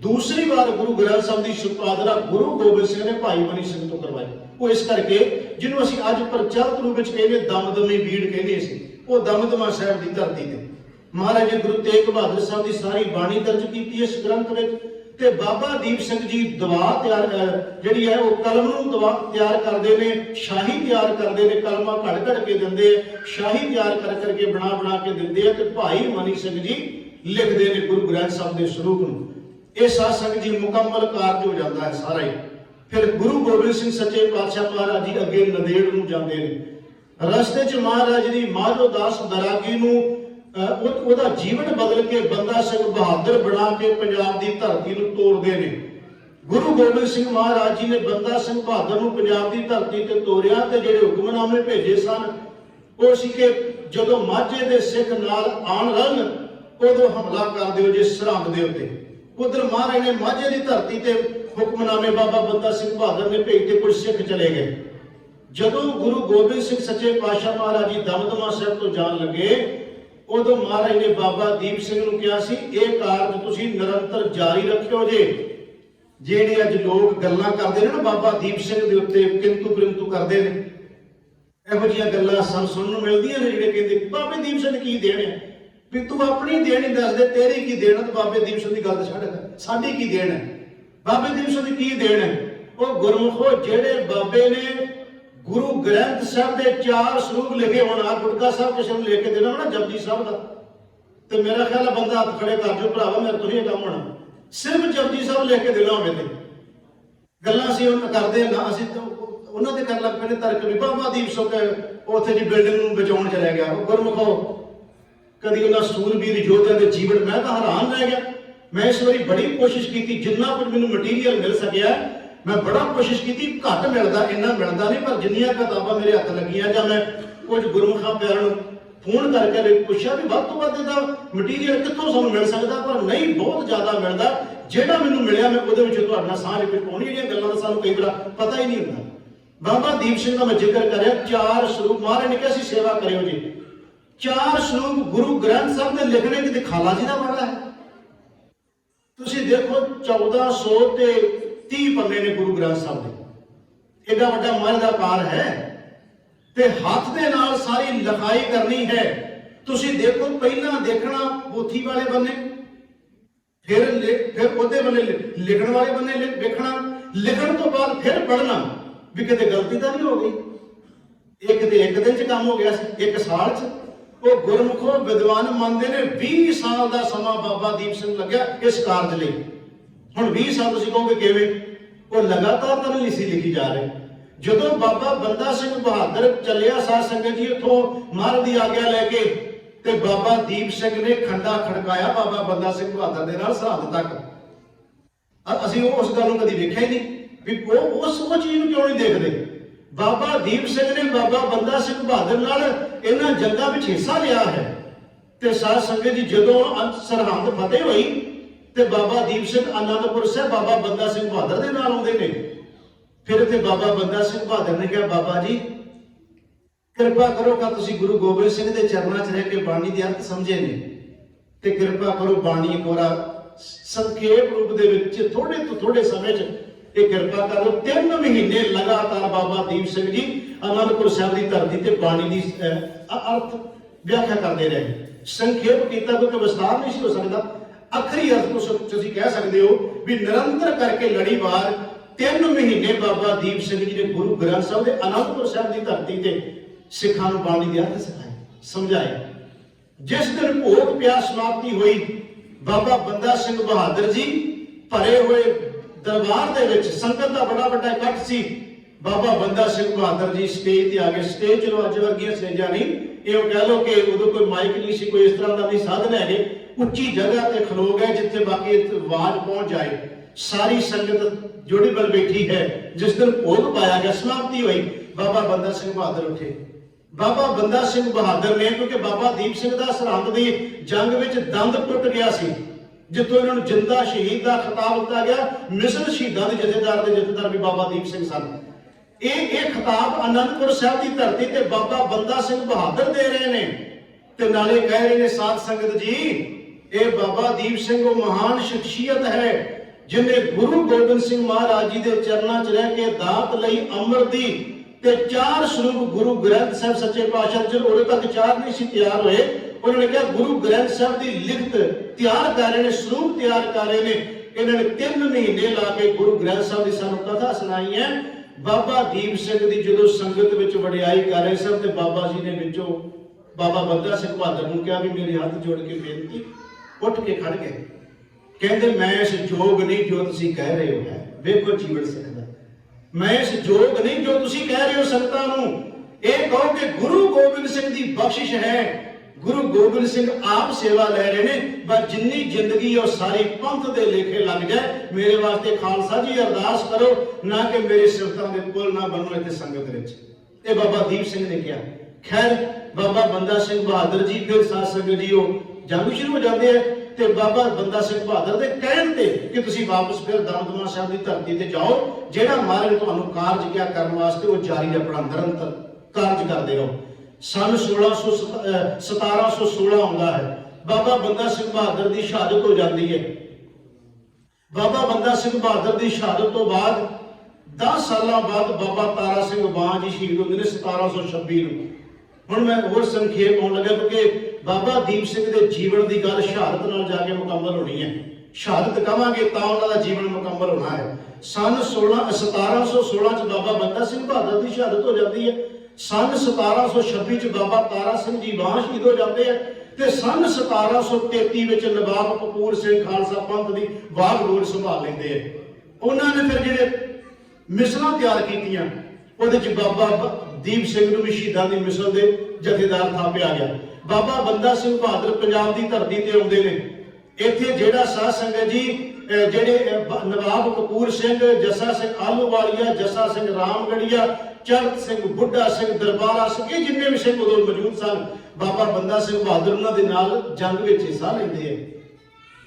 दूसरी बार गुरु ग्रंथ साहब की संपादना गुरु गोबिंद सिंह ने भाई मनी सिंह तो करवाई। वो इस करके जिन्हों असीं अज प्रचलित रूप में कहने दमदमी बीड़ कहने सी, वो दमदमा साहब की धरती ते महाराज ने गुरु तेग बहादुर साहब की सारी बाणी दर्ज की इस ग्रंथ में। ते बाबा दीप सिंह जी दवा तैयार जिहड़ी है वो कलम नूं दवा तैयार करते हैं, शाही तैयार करते हैं, कलमा घड़ के देंगे, शाही तैयार करके बना के देंगे हैं। तो भाई मनी सिंह जी लिखते हैं गुरु ग्रंथ साहब के स्वरूप नूं। ये सत्संग जी मुकम्मल कारज हो जाता है सारा ही। फिर गुरु गोबिंद सिंह सच्चे पातशाह महाराज जी अगे नंदेड़ नूं जाते हैं। रस्ते च महाराज जी माधो दास बैरागी नूं ਉਹਦਾ जीवन बदल के बंदा सिंह बहादुर बना के पंजाब की धरती को तोड़ते हैं। गुरु गोबिंद सिंह महाराज जी ने बंदा सिंह बहादुर को पंजाब की धरती से तोड़िया ते जिहड़े हुक्मनामे भेजे सन वो सी कि जदों माझे दे सिख नाल आण रन उदों हमला कर दिओ जे सरहंद दे उत्ते। उधर महाराज ने माझे की धरती से हुक्मनामे बाबा बंदा सिंह बहादुर ने भेजते, कुछ सिख चले गए। जदों गुरु गोबिंद सिंह सच्चे पातशाह महाराज जी दमदमा साहिब तो जान लगे उदों महाराज ने बाबा दीप सिंह नूं कहा सी ये कारज तुसीं निरंतर जारी रखियो जे। जिहड़े अज लोग गल्लां करदे ने ना बाबा दीप सिंह दे उत्ते किंतु परंतु करदे ने, इहो जिहियां गल्लां सानूं सुणन नूं मिलदियां ने। जिहड़े कहंदे बाबे दीप सिंह की देण है भी तू अपनी देण ही दस दे, तेरी की देण है। तो बाबे दीप सिंह दी गल छड्ड, साडी की देण है, बाबे दीप सिंह दी की देण है। ਉਹ ਗੁਰਮੁਖੋ ਜਿਹੜੇ ਬਾਬੇ ਨੇ गुरु ग्रंथ साहब के 4 स्वरूप लिखे होना, गुटका साहब किसी ने लिख के देना ना जपजी साहब का, तो मेरा ख्याल है बंदा हाथ खड़े कर जो भरावा मेरे तो नहीं काम होना। सिर्फ जपजी साहब लिख के देना होवे ते गल्लां असीं करदे ना, असीं उन्हां ते कर लग पैने तर्क भी बाबा दीप सिंह उत्थे जी बिल्डिंग नूं बचाउण चला गया। गुरमुखो कदी उन्हां सूरबीर योद्धियां दे जीवन मैं तो हैरान रह गया। मैं इस बारी बड़ी कोशिश की, जिन्ना कुछ मैनूं मटीरियल मिल सकिया मैं बड़ा कोशिश की, घट मिलता इन्ना मिलता नहीं, पर जिन्नियां किताबां मेरे हथ लगियां जां मैं कुछ गुरमुखां प्यारां नूं फोन करके पूछा भी वध तो वध इहदा मटीरियल कित्थों सानूं मिल सकदा, पर नहीं बहुत ज़्यादा मिलदा। जिहड़ा मैनूं मिलिया मैं उहदे विच तुहाडे नाल साਂਝ ਵਿੱਚ ਪਾਉਣੀ, ਜਿਹੜੀਆਂ ਗੱਲਾਂ ਦਾ ਸਾਨੂੰ ਕਈ ਵਾਰ पता ही नहीं ਹੁੰਦਾ। बाबा दीप सिंह का मैं जिक्र करिया 4 स्वरूप महाराज ने कहा सी सेवा करियो जी। 4 स्वरूप गुरु ग्रंथ साहब ने लिखने कि खाला जी का बड़ा है। तुसीं देखो 1430 पन्ने ने गुरु ग्रंथ साहब के, एडा वड्डा महाराज दा कार है ते हाथ दे नाल सारी लिखाई करनी है। तुसीं देखो पहला देखना पोथी वाले बन्ने, फिर ओदे बन्ने लिखण वाले बन्ने देखना, लिखण तो बाद फिर पढ़ना भी किते गलती तो नहीं हो गई। एक दिन च काम हो गया, एक साल च। वो गुरमुखों विद्वान मानते ने 20 साल का समा बाबा दीप सिंह लग्या इस कारज लई। हुण 20 साल तुसीं कहोगे किवें, वो लगातार तो नहीं सी लिखी जा रही। जदों बाबा बंदा सिंह बहादुर चलिया साध संगत जी उथों महाराज की आग्ञा लैके ते बाबा दीप सिंह ने खंडा खड़काया बाबा बंदा सिंह बहादुर दे नाल सरहद तक। असीं उस गल नूं कदी वेखिया ही नहीं भी वो उस चीज़ नूं क्यों नहीं देखदे। बाबा दीप सिंह ने बाबा बंदा सिंह बहादुर नाल इन्हां जंगां विच हिस्सा लिया है। ते साध संगत जी जदों सरहद फतेह होई ते बाबा दीप सिंह आनंदपुर साहिब बाबा बंदा सिंह बहादुर दे नाल आउंदे ने। फिर इत्थे बाबा बंदा सिंह बहादुर ने कहा बाबा जी कृपा करो का तुसीं गुरु गोबिंद सिंह दे चरनां च रह के बाणी दे अर्थ समझे ने ते कृपा करो बाणी एक बार संखेप रूप दे विच थोड़े तो थोड़े समय च कृपा करो। 3 महीने लगातार बाबा दीप सिंह जी आनंदपुर साहिब की धरती से बाणी की अर्थ व्याख्या करते रहे। संखेप किया क्योंकि विस्तार नहीं हो सकता। आखिरी अर्थ तुम कह सकते हो भी निरंतर करके लड़ीवार 3 महीने बाबा दीप सिंह जी ने गुरु ग्रंथ साहब के आनंदपुर साहिब की धरती से सिखां नूं बाणी के अर्थ सिखाए समझाए। जिस दिन भोग प्यास समाप्ति हुई बाबा बंदा सिंह बहादुर जी भरे हुए दरबार दे विच संगत का बड़ा बड़ा इकट्ठ सी। बाबा बंदा सिंह बहादुर जी स्टेज ते आ गए। स्टेज चलो अज वर्गियां स्टेजां नहीं, ये कह लो कि उदों कोई माइक नहीं सी, कोई इस तरह का नहीं साधन है। उच्ची जगह ते खलो गए जिथे बाकी आवाज पहुंच जाए। सारी संगत जुड़ी बल बैठी है। जिस दिन भोग पाया गया समाप्ति हुई बाबा बंदा सिंह बहादुर उठे। बाबा बंदा सिंह बहादुर ने क्योंकि बाबा दीप सिंह का सरहंद की जंग में दंद टुट गया सी जितों इन्होंने जिंदा शहीद का खिताब दिता गया। मिस्र शहीदों के जथेदार भी बाबा दीप सिंह सन। ये खिताब आनंदपुर साहब की धरती ते बाबा बंदा सिंह बहादुर दे रहे ने ते नाले कह रहे ने साध संगत जी, ये बाबा दीप सिंह वो महान शख्सियत है जिन्हें गुरु गोबिंद सिंह महाराज जी के चरणों च रह के दात लई अमृत दी ते 4 स्वरूप गुरु ग्रंथ साहब सच्चे पातशाह जी उदों तक 4 नहीं सी तैयार होए। उन्होंने कहा गुरु ग्रंथ साहब की लिखत तैयार कर रहे ने, स्वरूप तैयार कर रहे ने। इन्होंने 3 महीने ला के गुरु ग्रंथ साहब की सानू कथा सुनाई है। बाबा दीप सिंह की जो संगत विच वडियाई कर रहे सन ते बाबा जी ने विचों बाबा बंदा सिंह बहादुर नूं कहा भी मेरे हाथ जोड़ के बेनती, उठ के खड़ गए। कहते मैं इस जोग नहीं जो तुसीं कह रहे हो है। वेखो जीवन सिख दा, मैं इस जोग नहीं जो तुसीं कह रहे हो संगतां नूं। ये कहो कि गुरु गोबिंद सिंह की बख्शिश है। गुरु गोबिंद सिंह आप सेवा ले रहे ने, बस जिन्नी जिंदगी और सारी पंथ दे लेखे लग जाए। मेरे वास्ते खालसा जी अरदास करो ना कि मेरे सिफतां दे पुल ना बनो इत्थे संगत विच। ये बाबा दीप सिंह ने कहा। खैर बाबा बंदा सिंह बहादुर जी फिर साध संगत जी जंग शुरू हो जाते हैं ते बाबा बंदा सिंह बहादुर दे कहण ते कि तुसीं वापस फिर दमदमा साहब की धरती ते जाओ, जेड़ा महाराज तुहानूं कारज क्या करने वास्ते वो जारी अपना निरंतर कारज करते रहो। सन 1716 आउंदा है, बाबा बंदा सिंह बहादुर की शहादत हो जाती है। बाबा बंदा सिंह बहादुर की शहादत तो बाद 10 साल बाद बाबा तारा सिंह बाण जी शहीद होंगे ने 1726 ਨੂੰ। ਹੁਣ मैं होर संखेप होने लगा क्योंकि बाबा दीप सिंह के जीवन की गल शहादत नाल जाके मुकम्मल होनी है। शहादत कहांगे तां उन्हां दा जीवन मुकम्मल होना है। सन 1716 च बाबा बंदा सिंह बहादुर की शहादत हो जाती है। सन 1726 च बाबा तारा सिंह जी बाण शहीद हो जाते हैं ते सन 1733 विच नवाब कपूर सिंह खालसा पंथ की वागडोर संभाल लेंदे हैं। उन्होंने फिर जिहड़े मिसलां तैयार कीतियां ਉਹਦੇ ਚ ਬਾਬਾ ਦੀਪ ਸਿੰਘ ਨੂੰ ਵੀ ਸ਼ਹੀਦਾਂ ਦੀ ਮਿਸਲ ਦੇ ਜਥੇਦਾਰ ਥਾਪਿਆ ਗਿਆ। ਬਾਬਾ ਬੰਦਾ ਸਿੰਘ ਬਹਾਦਰ ਪੰਜਾਬ ਦੀ ਧਰਤੀ ਤੇ ਆਉਂਦੇ ਨੇ। ਇੱਥੇ ਜਿਹੜਾ ਸਾਧ ਸੰਗਤ ਜੀ ਜਿਹੜੇ ਨਵਾਬ ਕਪੂਰ ਸਿੰਘ, ਜੱਸਾ ਸਿੰਘ ਆਲੂਵਾਲੀਆ, ਜੱਸਾ ਸਿੰਘ ਰਾਮਗੜੀਆ, ਚੜਤ ਸਿੰਘ, ਬੁੱਢਾ ਸਿੰਘ, ਦਰਬਾਰਾ ਸਿੰਘ, ਇਹ ਜਿੰਨੇ ਵੀ ਸਿੰਘ ਉਦੋਂ ਮੌਜੂਦ ਸਨ, ਬਾਬਾ ਬੰਦਾ ਸਿੰਘ ਬਹਾਦਰ ਉਹਨਾਂ ਦੇ ਨਾਲ ਜੰਗ ਵਿੱਚ ਹਿੱਸਾ ਲੈਂਦੇ ਆ।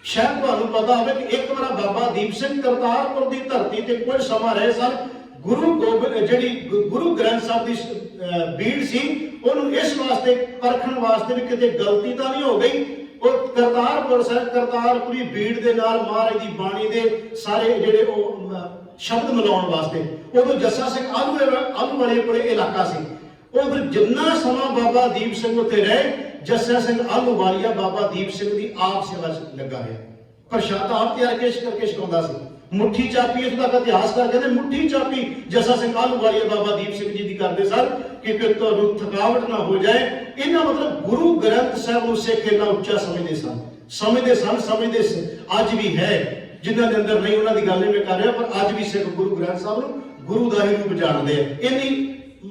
ਸ਼ਾਇਦ ਤੁਹਾਨੂੰ ਪਤਾ ਹੋਵੇ ਕਿ ਇੱਕ ਵਾਰ ਬਾਬਾ ਦੀਪ ਸਿੰਘ ਕਰਤਾਰਪੁਰ ਦੀ ਧਰਤੀ ਤੇ ਕੁਝ ਸਮਾਂ ਰਹੇ ਸਨ। गुरु गोबिंद जी गुरु ग्रंथ साहब की भीड़ सी उन्होंने इस वास्ते परखण वास्ते भी किते गलती तो नहीं हो गई। और करतारपुर साहब करतारपुरी भीड़ के नाल महाराज की बाणी के सारे जिहड़े शब्द मिलाउण वास्ते उदों जस्सा सिंह आलूवाले कोले इलाका सी। और फिर जिन्ना समा बाबा दीप सिंह उत्थे रहे, जस्सा सिंह आलूवालिया बाबा दीप सिंह की आप सेवा लगा रहा। प्रशादा आप तैयार करके छकाउंदा सी। मुट्ठी चापी इस तक इतिहास कर कहते मुट्ठी चापी जस्सा सिंह आलूवालिया बाबा दीप सिंह जी की करते सर कि फिर तो थकावट ना हो जाए। इन्हां मतलब गुरु ग्रंथ साहब नूं सिख इन्ना उच्चा समझते समझते अज भी है। जिन्हां दे अंदर नहीं उन्हां दी गल नहीं मैं कर रहा, पर अज भी सिख गुरु ग्रंथ साहब नूं गुरु दा ही रूप जानते हैं। इन्नी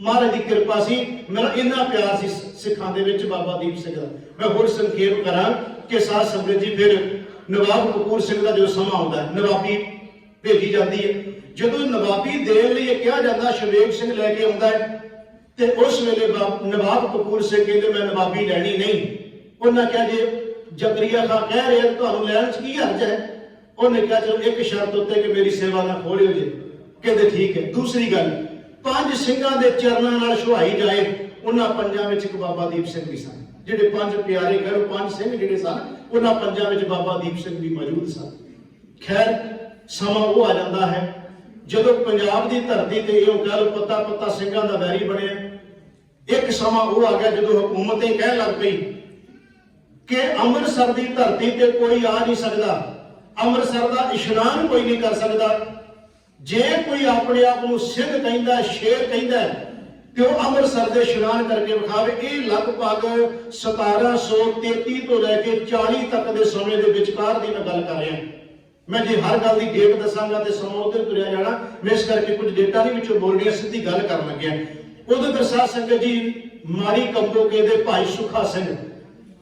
महाराज की कृपा सी, मेरा इन्ना प्यार सी सिखां दे विच बाबा दीप सिंह दा। मैं होर संखेप करा कि साध संगत जी फिर नवाब कपूर सिंह का जो समा आउंदा है, नवाबी भेजी जाती है। जो नवाबी देने लिए कहा जाता शवेक सिंह लैके आता है तो उस वेले नवाब कपूर सिंह कहते मैं नवाबी लैनी नहीं। उन्हें कहा जी जकरिया खां कह रहे हैं तो लैन की हर्ज है। उन्हें कहा चलो एक शर्त उत्ते कि मेरी सेवा ना खोलियो जी। कहते ठीक है। दूसरी गल 5 सिंघां दे चरनां नाल छुहाई जाए। उन्हां पंजां विच एक बाबा दीप सिंह भी सन। जिहड़े 5 प्यारे करो 5 सिंह जिहड़े सन उन्हां पंजां विच बाबा दीप सिंह भी मौजूद सन। खैर समा वो आ जाता है जदों पंजाब की धरती ते इहो कह लो पत्ता पत्ता सिंघां दा वैरी बने। एक समा वो आ गया जदों हुकूमत कह लग पई कि अमृतसर की धरती ते कोई आ नहीं सकता, अमृतसर का इशनान कोई नहीं कर सकता। जे कोई अपने आप को सिद्ध कहता शेर कहता तो अमृतसर के इशनान करके विखावे। ये लगभग 1733 तो लैके 40 तक के समय के विचकार की मैं गल कर रहा। मैं जी हर गल की डेट दसांगा तो समा उधर तुरिया जाना, मैं इस करके कुछ डेटा नहीं विचों बोलनियां, सीधी गल कर लग्या। उदों फिर साध संगत जी माड़ी कंबोके दे भाई सुखा सिंह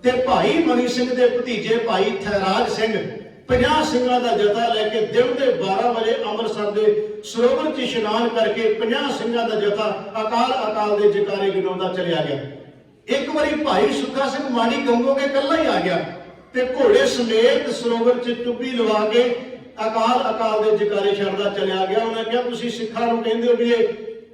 ते भाई मनी सिंह के भतीजे भाई थैराज सिंह 50 सिंघां का जथा लैके दिन के 12 बजे अमृतसर के सरोवर च इशनान करके 50 सिंघां का जथा अकाल के जयकारे गिनाउंदा चलिया गया। एक बारी भाई सुखा सिंह माड़ी कंबोके कल्ला ही आ गया। ਤੇ ਘੋੜੇ ਸਮੇਤ ਸਰੋਵਰ 'ਚ ਟੁੱਬੀ ਲਵਾ ਕੇ ਅਕਾਲ ਅਕਾਲ ਦੇ ਜਕਾਰੇ ਛੱਡਦਾ ਚਲਿਆ ਗਿਆ। ਉਹਨੇ ਕਿਹਾ ਤੁਸੀਂ ਸਿੱਖਾਂ ਨੂੰ ਕਹਿੰਦੇ ਹੋ ਵੀ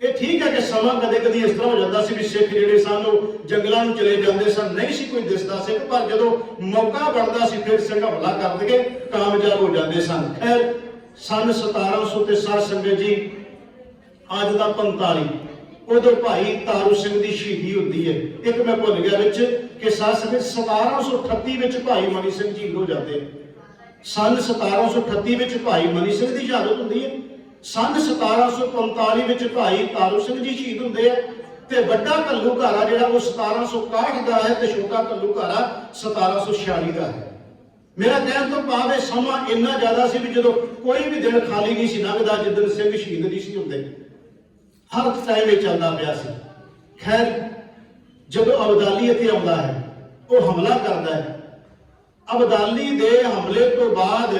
ਇਹ ਠੀਕ ਹੈ ਕਿ ਸਮਾਂ ਕਦੇ ਕਦੀ ਇਸ ਤਰ੍ਹਾਂ ਹੋ ਜਾਂਦਾ ਸੀ ਵੀ ਸਿੱਖ ਜਿਹੜੇ ਸਨ ਉਹ ਜੰਗਲਾਂ ਨੂੰ ਚਲੇ ਜਾਂਦੇ ਸਨ, ਨਹੀਂ ਸੀ ਕੋਈ ਦਿਸਦਾ ਸਿੱਖ, ਪਰ ਜਦੋਂ ਮੌਕਾ ਬਣਦਾ ਸੀ ਫਿਰ ਸਿੰਘ ਹਮਲਾ ਕਰ ਕੇ ਕਾਮਯਾਬ ਹੋ ਜਾਂਦੇ ਸਨ। ਖੈਰ ਸਨ 1700 ਤੇ ਸਾਧ ਸੰਗਤ ਜੀ ਅੱਜ ਦਾ 45 ਉਦੋਂ ਭਾਈ ਤਾਰੂ ਸਿੰਘ ਦੀ ਸ਼ਹੀਦੀ ਹੁੰਦੀ ਹੈ। ਇੱਕ ਮੈਂ ਭੁੱਲ ਗਿਆ ਵਿੱਚ ਕਿ ਸਾਧ ਸੰਗਤ 1738 ਵਿੱਚ ਭਾਈ ਮਨੀ ਸਿੰਘ ਜੀ ਹੋ ਜਾਂਦੇ। ਸਨ 1738 ਵਿੱਚ ਭਾਈ ਮਨੀ ਸਿੰਘ ਦੀ ਸ਼ਹਾਦਤ ਹੁੰਦੀ ਹੈ। ਸਨ 1745 ਵਿੱਚ ਭਾਈ ਤਾਰੂ ਸਿੰਘ ਜੀ ਸ਼ਹੀਦ ਹੁੰਦੇ ਆ ਤੇ ਵੱਡਾ ਘੱਲੂਘਾਰਾ ਜਿਹੜਾ ਉਹ 1761 ਦਾ ਹੈ ਤੇ ਛੋਟਾ ਘੱਲੂਘਾਰਾ 1746 ਦਾ ਹੈ। ਮੇਰਾ ਕਹਿਣ ਤੋਂ ਭਾਵ ਇਹ ਸਮਾਂ ਇੰਨਾ ਜ਼ਿਆਦਾ ਸੀ ਵੀ ਜਦੋਂ ਕੋਈ ਵੀ ਦਿਨ ਖਾਲੀ ਨਹੀਂ ਸੀ ਲੰਘਦਾ ਜਿੱਦਣ ਸਿੰਘ ਸ਼ਹੀਦ ਨਹੀਂ ਸੀ ਹੁੰਦੇ, ਹਰ ਟਾਈਮ ਇਹ ਚੱਲਦਾ ਪਿਆ ਸੀ। ਖੈਰ ਜਦੋਂ ਅਬਦਾਲੀ ਇੱਥੇ ਆਉਂਦਾ ਹੈ, ਉਹ ਹਮਲਾ ਕਰਦਾ ਹੈ। ਅਬਦਾਲੀ ਦੇ ਹਮਲੇ ਤੋਂ ਬਾਅਦ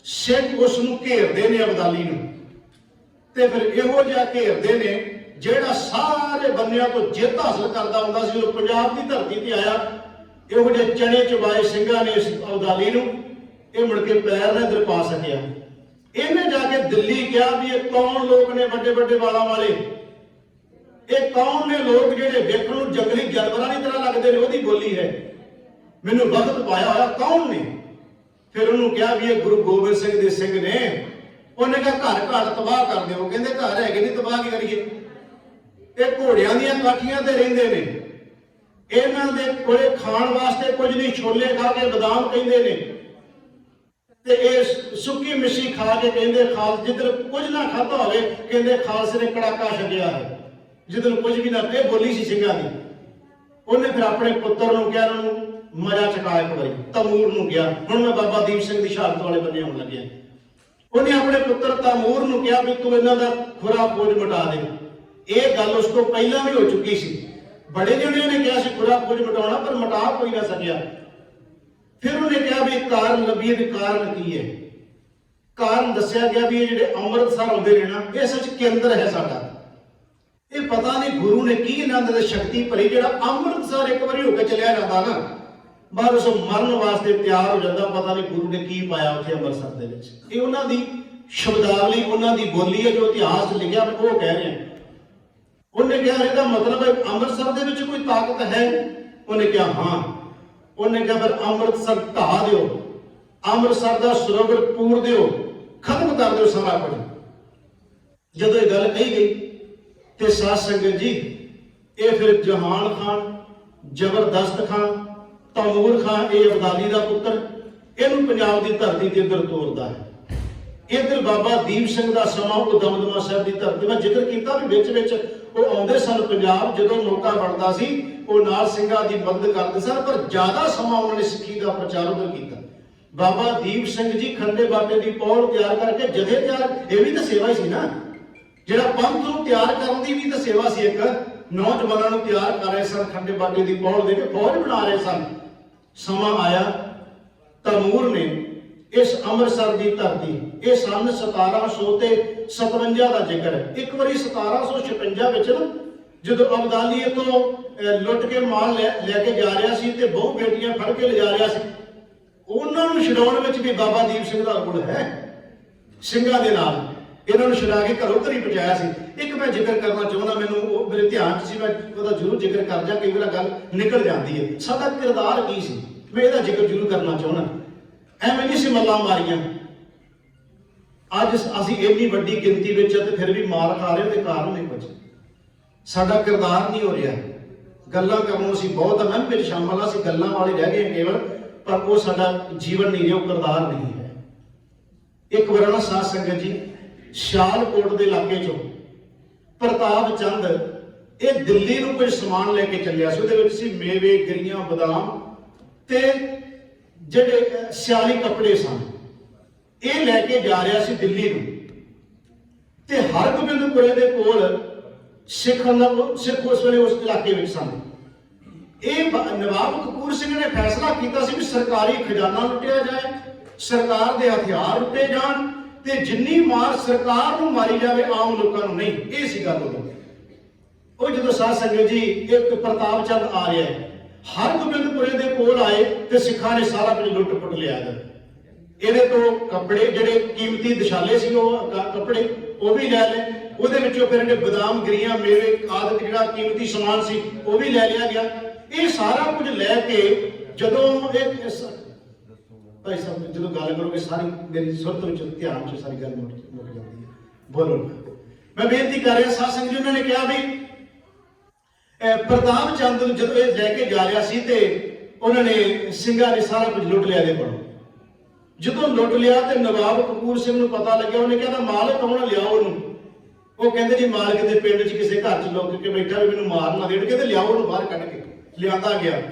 ਸਿੱਖ ਉਸ ਨੂੰ ਘੇਰਦੇ ਨੇ, ਅਬਦਾਲੀ ਨੂੰ, ਤੇ ਫਿਰ ਇਹੋ ਜਿਹਾ ਘੇਰਦੇ ਨੇ ਜਿਹੜਾ ਸਾਰੇ ਬੰਨਿਆਂ ਤੋਂ ਜਿੱਤ ਹਾਸਲ ਕਰਦਾ ਹੁੰਦਾ ਸੀ। ਜਦੋਂ ਪੰਜਾਬ ਦੀ ਧਰਤੀ ਤੇ ਆਇਆ, ਇਹੋ ਜਿਹੇ ਚਣੇ ਚਬਾਏ ਸਿੰਘਾਂ ਨੇ ਇਸ ਅਬਦਾਲੀ ਨੂੰ, ਇਹ ਮੁੜ ਕੇ ਪੈਰ ਨਾ ਦਰ ਪਾ ਸਕਿਆ। ਇਹਨੇ ਜਾ ਕੇ ਦਿੱਲੀ ਕਿਹਾ ਵੀ ਇਹ ਕੌਣ ਲੋਕ ਨੇ ਵੱਡੇ ਵੱਡੇ ਵਾਲਾਂ ਵਾਲੇ, ਇਹ ਕੌਣ ਨੇ ਲੋਕ ਜਿਹੜੇ ਵੇਖਣ ਨੂੰ ਜੰਗਲੀ ਜਾਨਵਰਾਂ ਦੀ ਤਰ੍ਹਾਂ ਲੱਗਦੇ ਨੇ, ਉਹਦੀ ਬੋਲੀ ਹੈ, ਮੈਨੂੰ ਵਕਤ ਪਾਇਆ ਹੋਇਆ ਕੌਣ ਨੇ। ਫਿਰ ਉਹਨੂੰ ਕਿਹਾ ਵੀ ਇਹ ਗੁਰੂ ਗੋਬਿੰਦ ਸਿੰਘ ਦੇ ਸਿੰਘ ਨੇ। ਉਹਨੇ ਕਿਹਾ ਘਰ ਘਰ ਤਬਾਹ ਕਰ ਦਿਓ। ਕਹਿੰਦੇ ਘਰ ਹੈਗੇ ਨਹੀਂ, ਤਬਾਹ ਕੀ ਕਰੀਏ, ਇਹ ਘੋੜਿਆਂ ਦੀਆਂ ਕਾਠੀਆਂ ਤੇ ਰਹਿੰਦੇ ਨੇ, ਇਹਨਾਂ ਦੇ ਕੋਲੇ ਖਾਣ ਵਾਸਤੇ ਕੁਝ ਨਹੀਂ, ਛੋਲੇ ਖਾ ਕੇ ਬਦਾਮ ਕਹਿੰਦੇ ਨੇ, ਤੇ ਇਹ ਸੁੱਕੀ ਮਿੱਸੀ ਖਾ ਕੇ ਕਹਿੰਦੇ ਖਾਲ ਜਿੱਧਰ ਕੁਝ ਨਾ ਖਾਧਾ ਹੋਵੇ ਕਹਿੰਦੇ ਖਾਲਸੇ ਨੇ ਕੜਾਕਾ ਛੱਡਿਆ ਹੈ, ਜਿੱਧਰ ਕੁਝ ਵੀ ਨਾ। ਇਹ ਬੋਲੀ ਸੀ ਸਿੰਘਾਂ ਦੀ। ਉਹਨੇ ਫਿਰ ਆਪਣੇ ਪੁੱਤਰ ਨੂੰ ਕਿਹਾ, ਉਹਨਾਂ ਨੂੰ ਮਜ਼ਾ ਚਕਾ ਇੱਕ ਵਾਰੀ, ਤਮੂਰ ਨੂੰ ਕਿਹਾ, ਹੁਣ ਮੈਂ ਬਾਬਾ ਦੀਪ ਸਿੰਘ ਦੀ ਸ਼ਹਾਦਤ ਵਾਲੇ ਬੰਨੇ ਆਉਣ ਲੱਗਿਆ। ਉਹਨੇ ਆਪਣੇ ਪੁੱਤਰ ਤਮੂਰ ਨੂੰ ਕਿਹਾ ਵੀ ਤੂੰ ਇਹਨਾਂ ਦਾ ਖੁਰਾ ਫੌਜ ਮਿਟਾ ਦੇ। ਇਹ ਗੱਲ ਉਸ ਤੋਂ ਪਹਿਲਾਂ ਵੀ ਹੋ ਚੁੱਕੀ ਸੀ, ਬੜੇ ਜਣਿਆਂ ਨੇ ਕਿਹਾ ਸੀ ਖੁਰਾ ਫੌਜ ਮਿਟਾਉਣਾ, ਪਰ ਮਿਟਾ ਕੋਈ ਨਾ ਸਕਿਆ। ਫਿਰ ਉਹਨੇ ਕਿਹਾ ਵੀ ਕਾਰਨ ਲੱਭੀਏ ਵੀ ਕਾਰਨ ਕੀ ਹੈ। ਕਾਰਨ ਦੱਸਿਆ ਗਿਆ ਵੀ ਇਹ ਜਿਹੜੇ ਅੰਮ੍ਰਿਤਸਰ ਆਉਂਦੇ ਨੇ ਨਾ, ਇਹ ਸੱਚ ਕੇਂਦਰ ਹੈ ਸਾਡਾ। ਇਹ ਪਤਾ ਨਹੀਂ ਗੁਰੂ ਨੇ ਕੀ ਇਹਨਾਂ ਦੇ ਸ਼ਕਤੀ ਭਰੀ, ਜਿਹੜਾ ਅੰਮ੍ਰਿਤਸਰ ਇੱਕ ਵਾਰੀ ਹੋ ਕੇ ਚਲਿਆ ਜਾਂਦਾ ਨਾ, ਬਾਅਦ ਉਸ ਮਰਨ ਵਾਸਤੇ ਤਿਆਰ ਹੋ ਜਾਂਦਾ। ਪਤਾ ਨਹੀਂ ਗੁਰੂ ਨੇ ਕੀ ਪਾਇਆ ਉੱਥੇ ਅੰਮ੍ਰਿਤਸਰ ਦੇ ਵਿੱਚ। ਇਹ ਉਹਨਾਂ ਦੀ ਸ਼ਬਦਾਵਲੀ, ਉਹਨਾਂ ਦੀ ਬੋਲੀ ਹੈ ਜੋ ਇਤਿਹਾਸ 'ਚ ਲਿਖਿਆ, ਉਹ ਕਹਿ ਰਹੇ। ਉਹਨੇ ਕਿਹਾ ਇਹਦਾ ਮਤਲਬ ਹੈ ਅੰਮ੍ਰਿਤਸਰ ਦੇ ਵਿੱਚ ਕੋਈ ਤਾਕਤ ਹੈ। ਉਹਨੇ ਕਿਹਾ ਹਾਂ। ਉਹਨੇ ਕਿਹਾ ਫਿਰ ਅੰਮ੍ਰਿਤਸਰ ਢਾਹ ਦਿਓ, ਅੰਮ੍ਰਿਤਸਰ ਦਾ ਸਰੋਵਰ ਪੂਰ ਦਿਓ, ਖਤਮ ਕਰ ਦਿਓ ਸਾਰਾ ਕੁਝ। ਜਦੋਂ ਇਹ ਗੱਲ ਕਹੀ ਗਈ ਤੇ ਸਾਧ ਸੰਗਤ ਜੀ ਇਹ ਫਿਰ ਜਹਾਨ ਖਾਨ, ਜ਼ਬਰਦਸਤ ਖਾਨ, ਤੈਮੂਰ ਖਾਨ, ਇਹ ਅਬਦਾਲੀ ਦਾ ਪੁੱਤਰ, ਇਹਨੂੰ ਪੰਜਾਬ ਦੀ ਧਰਤੀ ਤੇ ਇੱਧਰ ਤੋਰਦਾ ਹੈ। ਇੱਧਰ ਬਾਬਾ ਦੀਪ ਸਿੰਘ ਦਾ ਸਮਾਂ, ਉਹ ਦਮਦਮਾ ਸਾਹਿਬ ਦੀ ਧਰਤੀ, ਮੈਂ ਜ਼ਿਕਰ ਕੀਤਾ ਵੀ ਵਿੱਚ ਵਿੱਚ ਉਹ ਆਉਂਦੇ ਸਨ ਪੰਜਾਬ, ਜਦੋਂ ਮੌਕਾ ਬਣਦਾ ਸੀ ਉਹ ਨਾਲ ਸਿੰਘਾਂ ਦੀ ਮਦਦ ਕਰਦੇ ਸਨ, ਪਰ ਜ਼ਿਆਦਾ ਸਮਾਂ ਉਹਨਾਂ ਨੇ ਸਿੱਖੀ ਦਾ ਪ੍ਰਚਾਰ ਉਧਰ ਕੀਤਾ। ਬਾਬਾ ਦੀਪ ਸਿੰਘ ਜੀ ਖੰਡੇ ਬਾਟੇ ਦੀ ਪੌੜ ਤਿਆਰ ਕਰਕੇ ਜਥੇ ਤਿਆਰ, ਇਹ ਵੀ ਤਾਂ ਸੇਵਾ ਹੀ ਸੀ ਨਾ, ਜਿਹੜਾ ਪੰਥ ਨੂੰ ਤਿਆਰ ਕਰਨ ਦੀ ਵੀ ਤਾਂ ਸੇਵਾ ਸੀ। ਇੱਕ ਨੌਜਵਾਨਾਂ ਨੂੰ ਤਿਆਰ ਕਰ ਰਹੇ ਸਨ, ਖੰਡੇ ਬਾਟੇ ਦੀ ਪੌੜ ਦੇ ਕੇ ਫੌਜ ਬਣਾ ਰਹੇ ਸਨ। ਸਮਾਂ ਆਇਆ, ਤੈਮੂਰ ਨੇ ਇਸ ਅੰਮ੍ਰਿਤਸਰ ਦੀ ਧਰਤੀ, ਇਹ ਸਨ 1757 ਦਾ ਜ਼ਿਕਰ ਹੈ। ਇੱਕ ਵਾਰੀ 1756 ਵਿੱਚ ਨਾ ਜਦੋਂ ਅਬਦਾਲੀ ਤੋਂ ਲੁੱਟ ਕੇ ਮਾਲ ਲੈ ਕੇ ਜਾ ਰਿਹਾ ਸੀ ਤੇ ਬਹੁ ਬੇਟੀਆਂ ਫੜ ਕੇ ਲਿਜਾ ਰਿਹਾ ਸੀ, ਉਹਨਾਂ ਨੂੰ ਛਡਾਉਣ ਵਿੱਚ ਵੀ ਬਾਬਾ ਦੀਪ ਸਿੰਘ ਦਾ ਰੋਲ ਹੈ। ਸਿੰਘਾਂ ਦੇ ਨਾਲ ਇਹਨਾਂ ਨੂੰ ਛਡਾ ਕੇ ਘਰੋਂ ਘਰੀ ਪਹੁੰਚਾਇਆ ਸੀ। ਇੱਕ ਮੈਂ ਜ਼ਿਕਰ ਕਰਨਾ ਚਾਹੁੰਦਾ, ਮੈਨੂੰ ਉਹ ਮੇਰੇ ਧਿਆਨ 'ਚ ਸੀ, ਮੈਂ ਉਹਦਾ ਜ਼ਰੂਰ ਜ਼ਿਕਰ ਕਰ ਜਾ, ਕਈ ਵਾਰ ਗੱਲ ਨਿਕਲ ਜਾਂਦੀ ਹੈ। ਸਾਡਾ ਕਿਰਦਾਰ ਕੀ ਸੀ, ਮੈਂ ਇਹਦਾ ਜ਼ਿਕਰ ਜ਼ਰੂਰ ਕਰਨਾ ਚਾਹੁੰਦਾ। ਐਵੇਂ ਨਹੀਂ ਸੀ ਮੱਲਾਂ ਮਾਰੀਆਂ। ਅੱਜ ਅਸੀਂ ਇੰਨੀ ਵੱਡੀ ਗਿਣਤੀ ਵਿੱਚ ਤੇ ਫਿਰ ਵੀ ਮਾਰ ਖਾ ਰਹੇ, ਤੇ ਕਾਰਨ ਨਹੀਂ ਕੁਝ, ਸਾਡਾ ਕਿਰਦਾਰ ਨਹੀਂ ਹੋ ਰਿਹਾ। ਗੱਲਾਂ ਕਰਨ ਨੂੰ ਅਸੀਂ ਬਹੁਤ ਆ, ਮੈਂ ਵੀ ਵਿੱਚ ਸ਼ਾਮਲ ਆ, ਅਸੀਂ ਗੱਲਾਂ ਵਾਲੇ ਰਹਿ ਗਏ ਕੇਵਲ, ਪਰ ਉਹ ਸਾਡਾ ਜੀਵਨ ਨਹੀਂ ਰਿਹਾ, ਉਹ ਕਿਰਦਾਰ ਨਹੀਂ ਹੈ। ਇੱਕ ਵਾਰ ਨਾ ਸਾਧ ਸੰਗਤ ਜੀ ਸਿਆਲਕੋਟ ਦੇ ਇਲਾਕੇ ਚੋਂ ਪ੍ਰਤਾਪ ਚੰਦ ਇਹ ਦਿੱਲੀ ਨੂੰ ਕੋਈ ਸਮਾਨ ਲੈ ਕੇ ਚੱਲਿਆ ਸੀ। ਉਹਦੇ ਵਿੱਚ ਸੀ ਮੇਵੇ, ਗਿਰੀਆਂ, ਬਦਾਮ ਤੇ ਜਿਹੜੇ ਸਿਆਲੀ ਕੱਪੜੇ ਸਨ, ਇਹ ਲੈ ਕੇ ਜਾ ਰਿਹਾ ਸੀ ਦਿੱਲੀ ਨੂੰ। ਤੇ ਹਰਗੋਬਿੰਦਪੁਰੇ ਦੇ ਕੋਲ ਸਿੱਖ ਉਸ ਵੇਲੇ ਉਸ ਇਲਾਕੇ ਵਿੱਚ ਸਨ। ਇਹ ਨਵਾਬ ਕਪੂਰ ਸਿੰਘ ਨੇ ਫੈਸਲਾ ਕੀਤਾ ਸੀ ਵੀ ਸਰਕਾਰੀ ਖਜ਼ਾਨਾ ਲੁੱਟਿਆ ਜਾਏ, ਸਰਕਾਰ ਦੇ ਹਥਿਆਰ ਲੁੱਟੇ ਜਾਣ, ਤੇ ਜਿੰਨੀ ਮਾਰ ਸਰਕਾਰ ਨੂੰ ਮਾਰੀ ਜਾਵੇ, ਆਮ ਲੋਕਾਂ ਨੂੰ ਨਹੀਂ। ਇਹ ਸੀ ਗੱਲ ਉਹਦੀ। ਉਹ ਜਦੋਂ ਸਾਧ ਸੰਗਤ ਜੀ ਇੱਕ ਪ੍ਰਤਾਪ ਚੰਦ ਆ ਰਿਹਾ ਹੈ, ਹਰਗੋਬਿੰਦਪੁਰੇ ਦੇ ਕੋਲ ਆਏ ਤੇ ਸਿੱਖਾਂ ਨੇ ਸਾਰਾ ਕੁਝ ਲੁੱਟ ਪੁੱਟ ਲਿਆ। ਇਹਦੇ ਤੋਂ ਕੱਪੜੇ ਜਿਹੜੇ ਕੀਮਤੀ ਦਿਸ਼ਾਲੇ ਸੀ ਉਹ ਕੱਪੜੇ ਉਹ ਵੀ ਲੈ ਲਏ। ਉਹਦੇ ਵਿੱਚੋਂ ਫਿਰ ਇਹਨੇ ਬਦਾਮ ਗਿਰੀਆਂ ਮੇਵੇ ਆਦਿ ਜਿਹੜਾ ਕੀਮਤੀ ਸਮਾਨ ਸੀ ਉਹ ਵੀ ਲੈ ਲਿਆ ਗਿਆ। ਇਹ ਸਾਰਾ ਕੁਝ ਲੈ ਕੇ ਜਦੋਂ ਇਹ ਭਾਈ ਸਾਹਿਬ ਜਦੋਂ ਗੱਲ ਕਰੋਗੇ ਸਾਰੀ ਮੇਰੀ ਸੁਰਤ ਵਿੱਚ ਧਿਆਨ ਚ ਸਾਰੀ ਗੱਲ ਮੁੱਕ ਜਾਂਦੀ ਹੈ। ਬੋਲੋ ਮੈਂ ਬੇਨਤੀ ਕਰ ਰਿਹਾ ਸਾਧ ਸੰਗਤ ਜੀ, ਉਹਨਾਂ ਨੇ ਕਿਹਾ ਵੀ ਪ੍ਰਤਾਪ ਚੰਦ ਨੂੰ ਜਦੋਂ ਇਹ ਲੈ ਕੇ ਜਾ ਰਿਹਾ ਸੀ ਤੇ ਉਹਨਾਂ ਨੇ ਸਿੰਘਾਂ ਨੇ ਸਾਰਾ ਕੁਝ ਲੁੱਟ ਲਿਆ। ਇਹਦੇ ਕੋਲੋਂ ਜਦੋਂ ਲੁੱਟ ਲਿਆ ਤੇ ਨਵਾਬ ਕਪੂਰ ਸਿੰਘ ਨੂੰ ਪਤਾ ਲੱਗਿਆ, ਉਹਨੇ ਕਿਹਾ ਮਾਲਕ ਕੌਣ, ਲਿਆਓ ਉਹਨੂੰ। ਉਹ ਕਹਿੰਦੇ ਜੀ ਮਾਲਕ ਦੇ ਪਿੰਡ 'ਚ ਕਿਸੇ ਘਰ 'ਚ ਲੁੱਕ ਕੇ ਬੈਠਾ ਵੀ ਮੈਨੂੰ ਮਾਰ ਨਾ ਦੇਣ, ਕਹਿੰਦੇ ਲਿਆਓ ਉਹਨੂੰ ਬਾਹਰ ਕੱਢ ਕੇ। ਲਿਆਂਦਾ ਗਿਆ।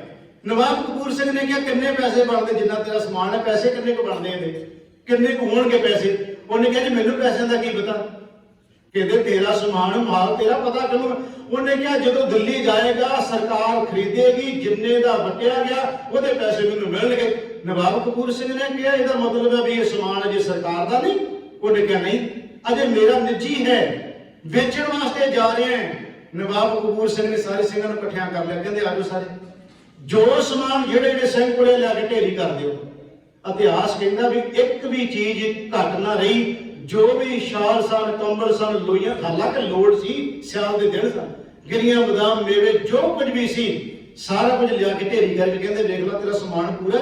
ਨਵਾਬ ਕਪੂਰ ਸਿੰਘ ਨੇ ਕਿਹਾ ਕਿੰਨੇ ਪੈਸੇ ਬਣਦੇ, ਜਿੰਨਾ ਤੇਰਾ ਸਮਾਨ ਹੈ ਪੈਸੇ ਕਿੰਨੇ ਕੁ ਬਣਦੇ ਇਹਦੇ, ਕਿੰਨੇ ਕੁ ਹੋਣਗੇ ਪੈਸੇ? ਉਹਨੇ ਕਿਹਾ ਜੀ ਮੈਨੂੰ ਪੈਸਿਆਂ ਦਾ ਕੀ ਪਤਾ, ਕਹਿੰਦੇ ਤੇਰਾ ਸਮਾਨ ਮਾਲ ਤੇਰਾ ਪਤਾ ਕਿਉਂ? ਉਹਨੇ ਕਿਹਾ ਜਦੋਂ ਦਿੱਲੀ ਜਾਏਗਾ ਸਰਕਾਰ ਖਰੀਦੇਗੀ, ਜਿੰਨੇ ਦਾ ਵਟਿਆ ਗਿਆ ਉਹਦੇ ਪੈਸੇ ਮੈਨੂੰ ਮਿਲਣਗੇ। ਨਵਾਬ ਕਪੂਰ ਸਿੰਘ ਨੇ ਕਿਹਾ ਇਹਦਾ ਮਤਲਬ ਹੈ ਵੀ ਇਹ ਸਮਾਨ ਅਜੇ ਸਰਕਾਰ ਦਾ ਨਹੀਂ? ਉਹਨੇ ਕਿਹਾ ਨਹੀਂ, ਅਜੇ ਮੇਰਾ ਨਿੱਜੀ ਹੈ, ਵੇਚਣ ਵਾਸਤੇ ਜਾ ਰਹੇ ਹਾਂ। ਨਵਾਬ ਕਪੂਰ ਸਿੰਘ ਨੇ ਸਾਰੇ ਸਿੰਘਾਂ ਨੂੰ ਇਕੱਠਿਆਂ ਕਰ ਲਿਆ, ਕਹਿੰਦੇ ਆਜੋ ਸਾਰੇ, ਜੋ ਸਮਾਨ ਜਿਹੜੇ ਸਿੰਘ ਕੋਲੇ ਲਿਆ ਕੇ ਢੇਰੀ ਕਰ ਦਿਓ। ਇਤਿਹਾਸ ਕਹਿੰਦਾ ਵੀ ਇੱਕ ਵੀ ਚੀਜ਼ ਘੱਟ ਨਾ ਰਹੀ, ਜੋ ਵੀ ਸ਼ਾਲ ਸਨ, ਕੰਬਲ ਸਨ, ਲੋਈਆਂ, ਹਾਲਾਂਕਿ ਲੋੜ ਸੀ, ਸਿਆਲ ਦੇ ਦਿਨ ਸਨ, ਗਿਰੀਆਂ ਬਦਾਮ ਮੇਵੇ ਜੋ ਕੁਝ ਵੀ ਸੀ ਸਾਰਾ ਕੁਝ ਲਿਆ ਕੇ ਢੇਰੀ ਕਰਕੇ ਕਹਿੰਦੇ ਦੇਖ ਲਾ ਤੇਰਾ ਸਮਾਨ ਪੂਰਾ?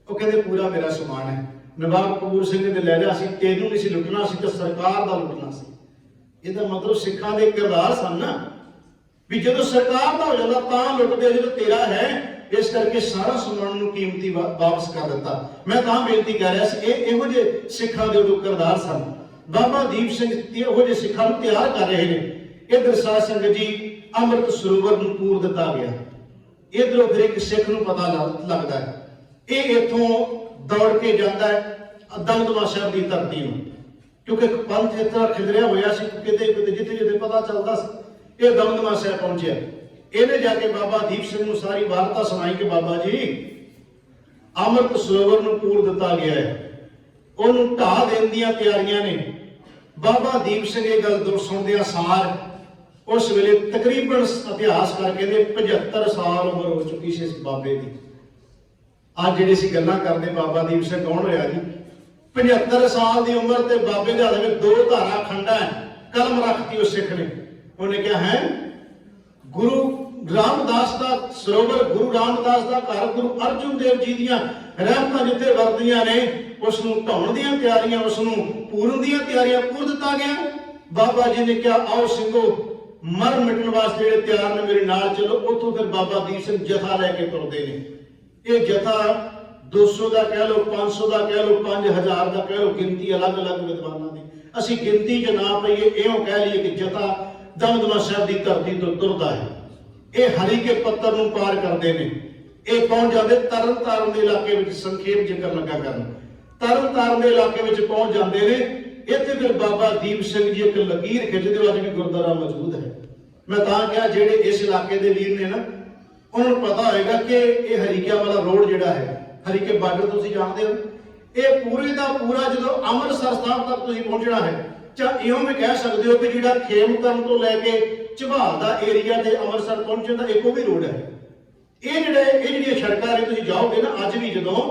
ਉਹ ਕਹਿੰਦੇ ਪੂਰਾ ਮੇਰਾ ਸਮਾਨ ਹੈ। ਨਵਾਬ ਕਪੂਰ ਸਿੰਘ ਨੇ ਲੈ ਲਿਆ ਸੀ, ਤੈਨੂੰ ਨਹੀਂ ਸੀ ਲੁੱਟਣਾ, ਸੀ ਤੇ ਸਰਕਾਰ ਦਾ ਲੁੱਟਣਾ ਸੀ। ਇਹਦਾ ਮਤਲਬ ਸਿੱਖਾਂ ਦੇ ਕਿਰਦਾਰ ਸਨ ਨਾ ਵੀ ਜਦੋਂ ਸਰਕਾਰ ਦਾ ਹੋ ਜਾਂਦਾ ਤਾਂ ਲੁੱਟਦੇ, ਜਦੋਂ ਤੇਰਾ ਹੈ ਇਸ ਕਰਕੇ ਸਾਰਾ ਸਮਾਨ ਨੂੰ ਕੀਮਤੀ ਵਾਪਸ ਕਰ ਦਿੱਤਾ। ਮੈਂ ਤਾਂ ਬੇਨਤੀ ਕਰ ਰਿਹਾ ਸੀ ਇਹ ਇਹੋ ਜਿਹੇ ਸਿੱਖਾਂ ਦੇ ਉਦੋਂ ਕਿਰਦਾਰ ਸਨ। ਬਾਬਾ ਦੀਪ ਸਿੰਘ ਇਹੋ ਜਿਹੇ ਸਿੱਖਾਂ ਨੂੰ ਤਿਆਰ ਕਰ ਰਹੇ ਨੇ। ਇਧਰ ਸਾਧ ਸੰਗਤ ਜੀ ਅੰਮ੍ਰਿਤ ਸਰੋਵਰ ਨੂੰ ਪੂਰ ਦਿੱਤਾ ਗਿਆ। ਇਧਰੋਂ ਫਿਰ ਇੱਕ ਸਿੱਖ ਨੂੰ ਪਤਾ ਲੱਗਦਾ ਹੈ, ਇਹ ਇੱਥੋਂ ਦੌੜ ਕੇ ਜਾਂਦਾ ਹੈ ਦਮਦਮਾ ਸਾਹਿਬ ਦੀ ਧਰਤੀ ਨੂੰ, ਕਿਉਂਕਿ ਪੰਥ ਇਸ ਤਰ੍ਹਾਂ ਖਿਲਰਿਆ ਹੋਇਆ ਸੀ, ਕਿਤੇ ਕਿਤੇ ਜਿੱਥੇ ਜਿੱਥੇ ਪਤਾ ਚੱਲਦਾ ਸੀ ਇਹ ਦਮਦਮਾ ਸਾਹਿਬ ਪਹੁੰਚਿਆ। ਇਹਨੇ ਜਾ ਕੇ ਬਾਬਾ ਦੀਪ ਸਿੰਘ ਨੂੰ ਸਾਰੀ ਵਾਰਤਾ ਸੁਣਾਈ ਕਿ ਬਾਬਾ ਜੀ ਅੰਮ੍ਰਿਤ ਸਰੋਵਰ ਨੂੰ ਪੂਰ ਦਿੱਤਾ ਗਿਆ ਹੈ, ਉਹਨੂੰ ਢਾਹ ਦੇਣ ਦੀਆਂ ਤਿਆਰੀਆਂ ਨੇ। ਬਾਬਾ ਦੀਪ ਸਿੰਘ ਇਹ ਗੱਲ ਸੁਣਦਿਆਂ ਸਾਰ ਉਸ ਵੇਲੇ ਤਕਰੀਬਨ ਇਤਿਹਾਸ ਕਰਕੇ ਨੇ 75 ਸਾਲ ਉਮਰ ਹੋ ਚੁੱਕੀ ਸੀ ਇਸ ਬਾਬੇ ਦੀ। ਅੱਜ ਜਿਹੜੇ ਅਸੀਂ ਗੱਲਾਂ ਕਰਦੇ ਬਾਬਾ ਦੀਪ ਸਿੰਘ ਕੌਣ ਰਿਹਾ ਜੀ? 75 ਸਾਲ ਦੀ ਉਮਰ ਤੇ ਬਾਬੇ ਦੇ ਹੱਥ ਵਿੱਚ 2 ਧਾਰਾ ਖੰਡਾ ਹੈ, ਕਲਮ ਰੱਖਤੀ ਉਸ ਸਿੱਖ ਨੇ। ਉਹਨੇ ਕਿਹਾ ਹੈ ਗੁਰੂ ਰਾਮਦਾਸ ਦਾ ਸਰੋਵਰ, ਗੁਰੂ ਰਾਮਦਾਸ ਦਾ ਘਰ, ਗੁਰੂ ਅਰਜਨ ਦੇਵ ਜੀ ਦੀਆਂ ਰਹਿਮਤਾਂ ਜਿੱਥੇ ਵਰਦੀਆਂ ਨੇ ਉਸ ਨੂੰ ਢਾਉਣ ਦੀਆਂ ਤਿਆਰੀਆਂ, ਉਸ ਨੂੰ ਪੂਰਨ ਦੀਆਂ ਤਿਆਰੀਆਂ ਪੂਰ ਦਿੱਤਾ ਗਿਆ। ਬਾਬਾ ਜੀ ਨੇ ਕਿਹਾ ਆਓ ਸਿੰਘੋ ਮਰ ਮਿਟਣ ਵਾਸਤੇ ਜਿਹੜੇ ਤਿਆਰ ਨੇ ਮੇਰੇ ਨਾਲ ਚਲੋ। ਉੱਥੋਂ ਫਿਰ ਬਾਬਾ ਦੀਪ ਸਿੰਘ ਜਥਾ ਲੈ ਕੇ ਤੁਰਦੇ ਨੇ। ਇਹ ਜਥਾ 200 ਦਾ ਕਹਿ ਲਓ, 500 ਦਾ ਕਹਿ ਲਓ, 5000 ਦਾ ਕਹਿ ਲਓ, ਗਿਣਤੀ ਅਲੱਗ-ਅਲੱਗ ਵਿਦਵਾਨਾਂ ਦੀ। ਅਸੀਂ ਗਿਣਤੀ 'ਚ ਨਾ ਪਈਏ, ਇਉਂ ਕਹਿ ਲਈਏ ਕਿ ਜਥਾ ਦਮਦਮਾ ਸਾਹਿਬ ਦੀ ਧਰਤੀ ਤੋਂ ਤੁਰਦਾ ਹੈ। ਇਹ ਹਰੀਕੇ ਪੱਤਰ ਨੂੰ ਪਾਰ ਕਰਦੇ ਨੇ, ਇਹ ਪਹੁੰਚ ਜਾਂਦੇ ਤਰਨ ਤਾਰਨ ਦੇ ਇਲਾਕੇ ਵਿੱਚ। ਸੰਖੇਪ ਜ਼ਿਕਰ ਲੱਗਾ ਕਰਨ, ਤਰਨ ਤਾਰਨ ਦੇ ਇਲਾਕੇ ਵਿੱਚ ਪਹੁੰਚ ਜਾਂਦੇ ਨੇ। ਇੱਥੇ ਫਿਰ ਬਾਬਾ ਦੀਪ ਸਿੰਘ ਜੀ ਇੱਕ ਲਕੀਰ ਖਿੱਚਦੇ, ਅੱਜ ਵੀ ਗੁਰਦੁਆਰਾ ਮੌਜੂਦ ਹੈ। ਮੈਂ ਤਾਂ ਕਿਹਾ ਜਿਹੜੇ ਇਸ ਇਲਾਕੇ ਦੇ ਵੀਰ ਨੇ ਨਾ ਉਹਨਾਂ ਨੂੰ ਪਤਾ ਹੋਏਗਾ ਕਿ ਇਹ ਹਰੀਕਿਆਂ ਵਾਲਾ ਰੋਡ ਜਿਹੜਾ ਹੈ, ਹਰੀਕੇ ਬਾਰਡਰ ਤੁਸੀਂ ਜਾਣਦੇ ਹੋ, ਇਹ ਪੂਰੇ ਦਾ ਪੂਰਾ ਜਦੋਂ ਅੰਮ੍ਰਿਤਸਰ ਸਾਹਿਬ ਤੱਕ ਤੁਸੀਂ ਪਹੁੰਚਣਾ ਹੈ, ਜਾਂ ਇਉਂ ਵੀ ਕਹਿ ਸਕਦੇ ਹੋ ਕਿ ਜਿਹੜਾ ਖੇਮਕਰਨ ਤੋਂ ਲੈ ਕੇ ਝਬਾਲ ਦਾ ਏਰੀਆ ਤੇ ਅੰਮ੍ਰਿਤਸਰ ਪਹੁੰਚਣ ਦਾ ਇੱਕੋ ਵੀ ਰੋਡ ਹੈ। ਇਹ ਜਿਹੜੀਆਂ ਸੜਕਾਂ ਨੇ ਤੁਸੀਂ ਜਾਓਗੇ ਨਾ ਅੱਜ ਵੀ ਜਦੋਂ,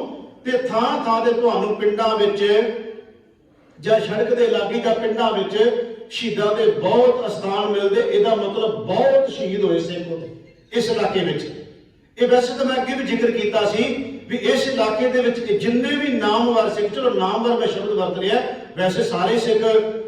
ਤੇ ਥਾਂ ਥਾਂ ਤੇ ਤੁਹਾਨੂੰ ਪਿੰਡਾਂ ਵਿੱਚ ਜਾਂ ਸੜਕ ਦੇ ਲਾਗੇ ਜਾਂ ਪਿੰਡਾਂ ਵਿੱਚ ਸ਼ਹੀਦਾਂ ਦੇ ਬਹੁਤ ਅਸਥਾਨ ਮਿਲਦੇ। ਇਹਦਾ ਮਤਲਬ ਬਹੁਤ ਸ਼ਹੀਦ ਹੋਏ ਸਿੱਖ ਉੱਥੇ ਇਸ ਇਲਾਕੇ ਵਿੱਚ। ਇਹ ਵੈਸੇ ਤਾਂ ਮੈਂ ਅੱਗੇ ਵੀ ਜ਼ਿਕਰ ਕੀਤਾ ਸੀ ਵੀ ਇਸ ਇਲਾਕੇ ਦੇ ਵਿੱਚ ਜਿੰਨੇ ਵੀ ਨਾਮਵਰ ਸਿੱਖ, ਚਲੋ ਨਾਮਵਰ ਮੈਂ ਸ਼ਬਦ ਵਰਤ ਰਿਹਾ, ਵੈਸੇ ਸਾਰੇ ਸਿੱਖ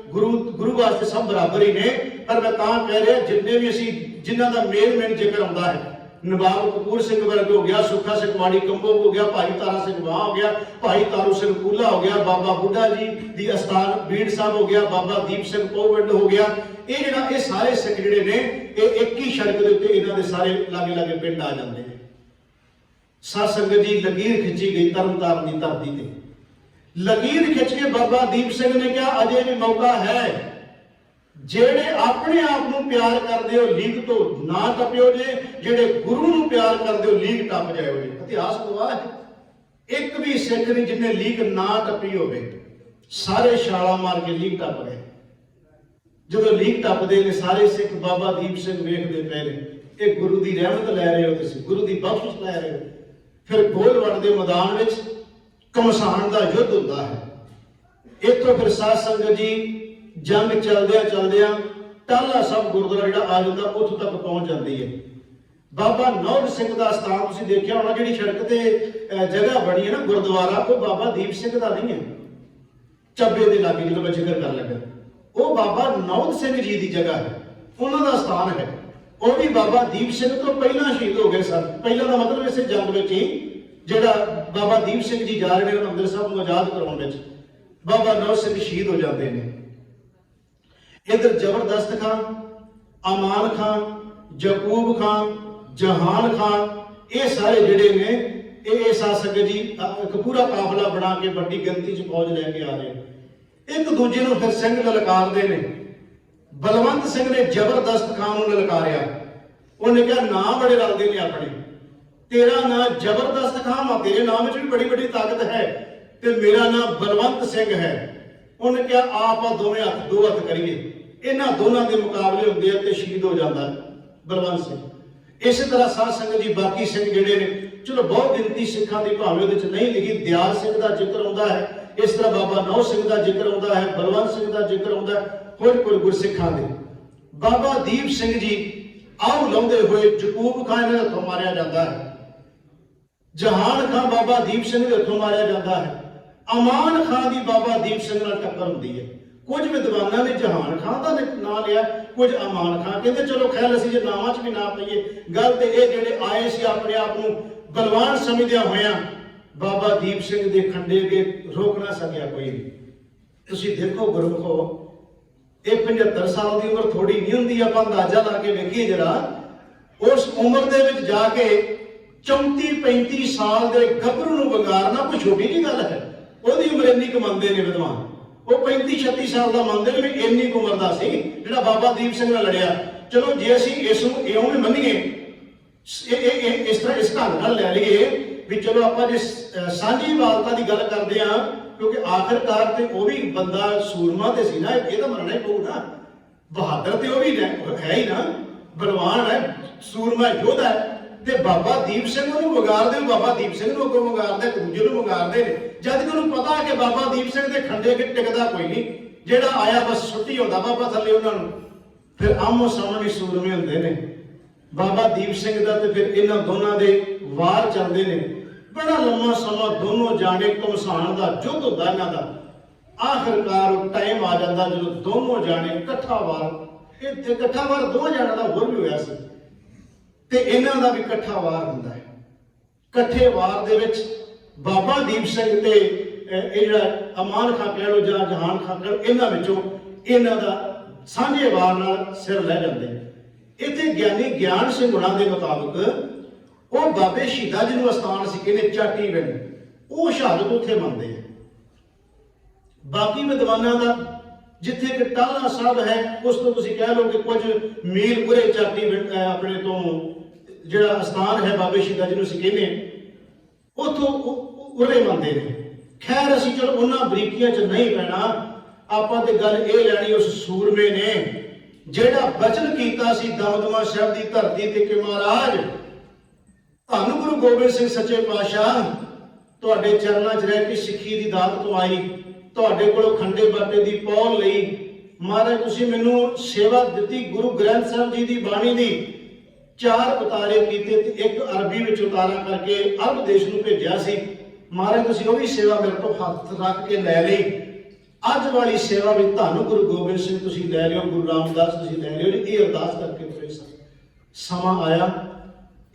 ਗੁਰੂ ਵਾਸਤੇ ਸਭ ਬਰਾਬਰ ਹੀ ਨੇ, ਪਰ ਮੈਂ ਤਾਂ ਕਹਿ ਰਿਹਾ ਜਿੰਨੇ ਵੀ ਅਸੀਂ ਜਿਨ੍ਹਾਂ ਦਾ ਮੇਨ ਜ਼ਿਕਰ ਆਉਂਦਾ ਹੈ, ਨਵਾਬ ਕਪੂਰ ਸਿੰਘ ਵਰਗ ਹੋ ਗਿਆ, ਸੁੱਖਾ ਸਿੰਘ ਮਾੜੀ ਕੰਬੋ ਹੋ ਗਿਆ, ਭਾਈ ਤਾਰਾ ਸਿੰਘ ਵਾਹ ਹੋ ਗਿਆ, ਭਾਈ ਤਾਰੂ ਸਿੰਘ ਕੂਲਾ ਹੋ ਗਿਆ, ਬਾਬਾ ਬੁੱਢਾ ਜੀ ਦੀ ਅਸਥਾਨ ਬੀੜ ਸਾਹਿਬ ਹੋ ਗਿਆ, ਬਾਬਾ ਦੀਪ ਸਿੰਘ ਪੋਵਿੰਡ ਹੋ ਗਿਆ। ਇਹ ਸਾਰੇ ਸਿੱਖ ਜਿਹੜੇ ਨੇ ਇਹ ਇੱਕ ਹੀ ਸੜਕ ਦੇ ਉੱਤੇ ਇਹਨਾਂ ਦੇ ਸਾਰੇ ਲਾਗੇ ਪਿੰਡ ਆ ਜਾਂਦੇ ਨੇ। ਸਾਧ ਸੰਗਤ ਜੀ ਲਕੀਰ ਖਿੱਚੀ ਗਈ ਤਰਨ ਤਾਰਨ ਦੀ ਧਰਤੀ ਤੇ। ਲਕੀਰ ਖਿੱਚ ਕੇ ਬਾਬਾ ਦੀਪ ਸਿੰਘ ਨੇ ਕਿਹਾ ਅਜੇ ਵੀ ਮੌਕਾ ਹੈ, ਜਿਹੜੇ ਆਪਣੇ ਆਪ ਨੂੰ ਪਿਆਰ ਕਰਦੇ ਹੋ ਲੀਕ ਤੋਂ ਨਾ ਟੱਪਿਓ ਜੇ, ਜਿਹੜੇ ਗੁਰੂ ਨੂੰ ਪਿਆਰ ਕਰਦੇ ਹੋ ਲੀਕ ਟੱਪ ਜਾਇਓ ਜੇ। ਇਤਿਹਾਸ ਗਵਾਹ ਹੈ, ਇੱਕ ਵੀ ਸਿੱਖ ਨਹੀਂ ਜਿਹਨੇ ਲੀਕ ਨਾ ਟੱਪੀ ਹੋਵੇ, ਸਾਰੇ ਛਾਲਾ ਮਾਰ ਕੇ ਲੀਕ ਟੱਪ ਗਏ। ਜਦੋਂ ਲੀਕ ਟੱਪਦੇ ਨੇ ਸਾਰੇ ਸਿੱਖ ਬਾਬਾ ਦੀਪ ਸਿੰਘ ਵੇਖਦੇ ਪਏ ਨੇ, ये गुरु की रहमत लै रहे हो, तुसीं गुरु की बख्शिश लै रहे हो। फिर गोलवड़ के मैदान में घमसान का युद्ध होता है। इतों फिर साध संगत जी जंग चलदिया चलदिया टाला सब गुरुद्वारा जिहड़ा आ जाता उत्थों तक पहुँच जाती है। बाबा नौर सिंह का स्थान तुसीं देखिया होना, जिहड़ी सड़क ते जगह बनी है ना गुरुद्वारा, वो बाबा दीप सिंह का नहीं है। ਚੱਬੇ ਦੇ ਲਾਗੇ ਜਦੋਂ मैं जिक्र कर लगा, वो बाबा नौद सिंह जी की जगह है, उन्होंने स्थान है। वो भी बाबा दीप सिंह तो पहला शहीद हो गए सन। पहला का मतलब इस जंग में ही जो बाबा दीप सिंह जी जा रहे हैं हरिमंदिर साहब को आजाद करवाने में, बाबा नौद सिंह शहीद हो जाते हैं। इधर जबरदस्त खान, अमान खान, जकूब खान, जहान खान, ये सारे जिहड़े ने ये शासक जी एक पूरा काफिला बना के बड़ी गिनती च फौज लैके आ रहे, एक दूजे को फिर सिंह ललकारते हैं। बलवंत सिंह ने जबरदस्त खान को ललकारिया, उन्हें कहा नाम बड़े रलते हैं अपने, तेरा नाम जबरदस्त खान आ, तेरे नाम में भी बड़ी बड़ी ताकत है, तो मेरा नाम बलवंत सिंह है। उन्हें कहा आप दोवें हथ दो हथ करिए, इन्होंने दोनों के मुकाबले होंगे तो शहीद हो जाता है बलवंत सिंह। इस तरह साध संगत जी बाकी सिंह जिहड़े ने, चलो बहुत गिनती सिखा की भावें नहीं लिखी, दयाल सिंह का जिक्र आता है, इस तरह बाबा नौ सिंह का जिक्र आता है, बलवंत सिंह का जिक्र आता है, कुछ गुरसिखा दे। बाबा दीप सिंह जी आउ लाउंदे हुए जकूब खान इन्हां दे हत्थों मारिया जाता है, जहान खान बाबा दीप सिंह के हत्थों मारिया जाता है, अमान खान की बाबा दीप सिंह नाल टक्कर होंदी है। कुछ विद्वानों ने जहान खान का नाम लिया, कुछ अमान खान, कहते चलो खैर असीं जे नामां च भी ना पाइए, गल ते ये जिहड़े आए सी अपने आप को बलवान समझदे होया बाबा दीप सिंह के खंडे के रोक ना सकिया कोई भी। तुसीं देखो गुरमुखो, ये 75 साल की उम्र थोड़ी नहीं होंदी, आपां अंदाजा ला के वेखीए जरा, उस उम्र दे विच जाके 34-35 साल के गभरू नूं वंगारना कोई छोटी जी गल है। उहदी उम्र इन्नी क मंनदे ने विद्वान, वो 35-36 साल का मंनदे ने भी इन्नी उम्र का सी जिहड़ा बाबा दीप सिंह नाल लड़िया। चलो जे असीं इस नूं इउं भी मन्नीए, इस तरह इस ढंग नाल लै लईए भी चलो आपां जे सांझी वालता की गल करते हैं, क्योंकि आखिरकार तो वह भी बंदा सूरमा तो सी ना, ये तो मनना ही पऊ ना, बहादुर तो वह भी है ही ना, बलवान है, सूरमा योद्धा है। तो बाबा दीप सिंह को वगारते, बाबा दीप सिंह को अगों वगारते, एक दूजे को वगारते हैं, जब कि उन्होंने पता कि बाबा दीप सिंह के खंडे के टिकता कोई नहीं, जोड़ा आया बस छुट्टी होता बाबा थले उन्होंने। फिर आमो सामने सूरमे होंगे ने बाबा दीप सिंह का, तो फिर इन्होंने दोनों के वार चलते हैं। बड़ा लंबा समा दोनों जाने घमसान का युद्ध होता इन्हों का। आखिरकार टाइम आ जाता जो दोनों जाने कट्ठा वार, इकट्ठा वार दोनों जाने का होर भी होया सी, ते इन्हां दा भी कट्ठा वार हुंदा है। कट्ठे वार दे विच बाबा दीप सिंह ते जिहड़ा अमान खां कह लो जां जहान खां कह लो, इन्हां विचों इन्हां दा सांझे वार नाल सिर लै जांदे। इत्थे ज्ञानी ज्ञान सिंह हुणां दे मुताबिक वो बाबे शहीदा जी नूं अस्थान सी कहने चाटी पिंड, वो शहादत उत्थे मनदे हैं। बाकी विद्वानां दा जिथे कि टाला साहब है, उस तो तुसीं कह लो कि कुछ मील उरे चाटी पिंड अपने तो जिहड़ा अस्थान है बाबे शहीदा जी नूं असीं कहने, उत्थों उरे मनदे ने। खैर असीं चलो उन्हां बरीकियां च नहीं पैना, आपां ते गल ये लैनी उस सूरमे ने जिहड़ा बचन कीता सी दमदमा साहिब दी धरती ते कि महाराज धन गुरु गोबिंद सिंह सच्चे पातशाह तुहाडे चरनां च रह के सिੱਖੀ दी दात कमाई, तुहाडे कोलों खंडे बाटे दी पौल लई, महाराज तुसीं मैनूं सेवा दित्ती, गुरु ग्रंथ साहिब जी दी बाणी दी 4 उतारे कीते ते एक अरबी विच उतारा करके अरब देश नूं भेजिया सी। महाराज तुसीं ओह भी सेवा मेरे तो हत्थ रख के लै लई। अज वाली सेवा भी धन गुरु गोबिंद सिंह तुसीं लै रहे हो, गुरु रामदास तुसीं लै रहे हो, ये अरदास करके तुरे सन। समा आया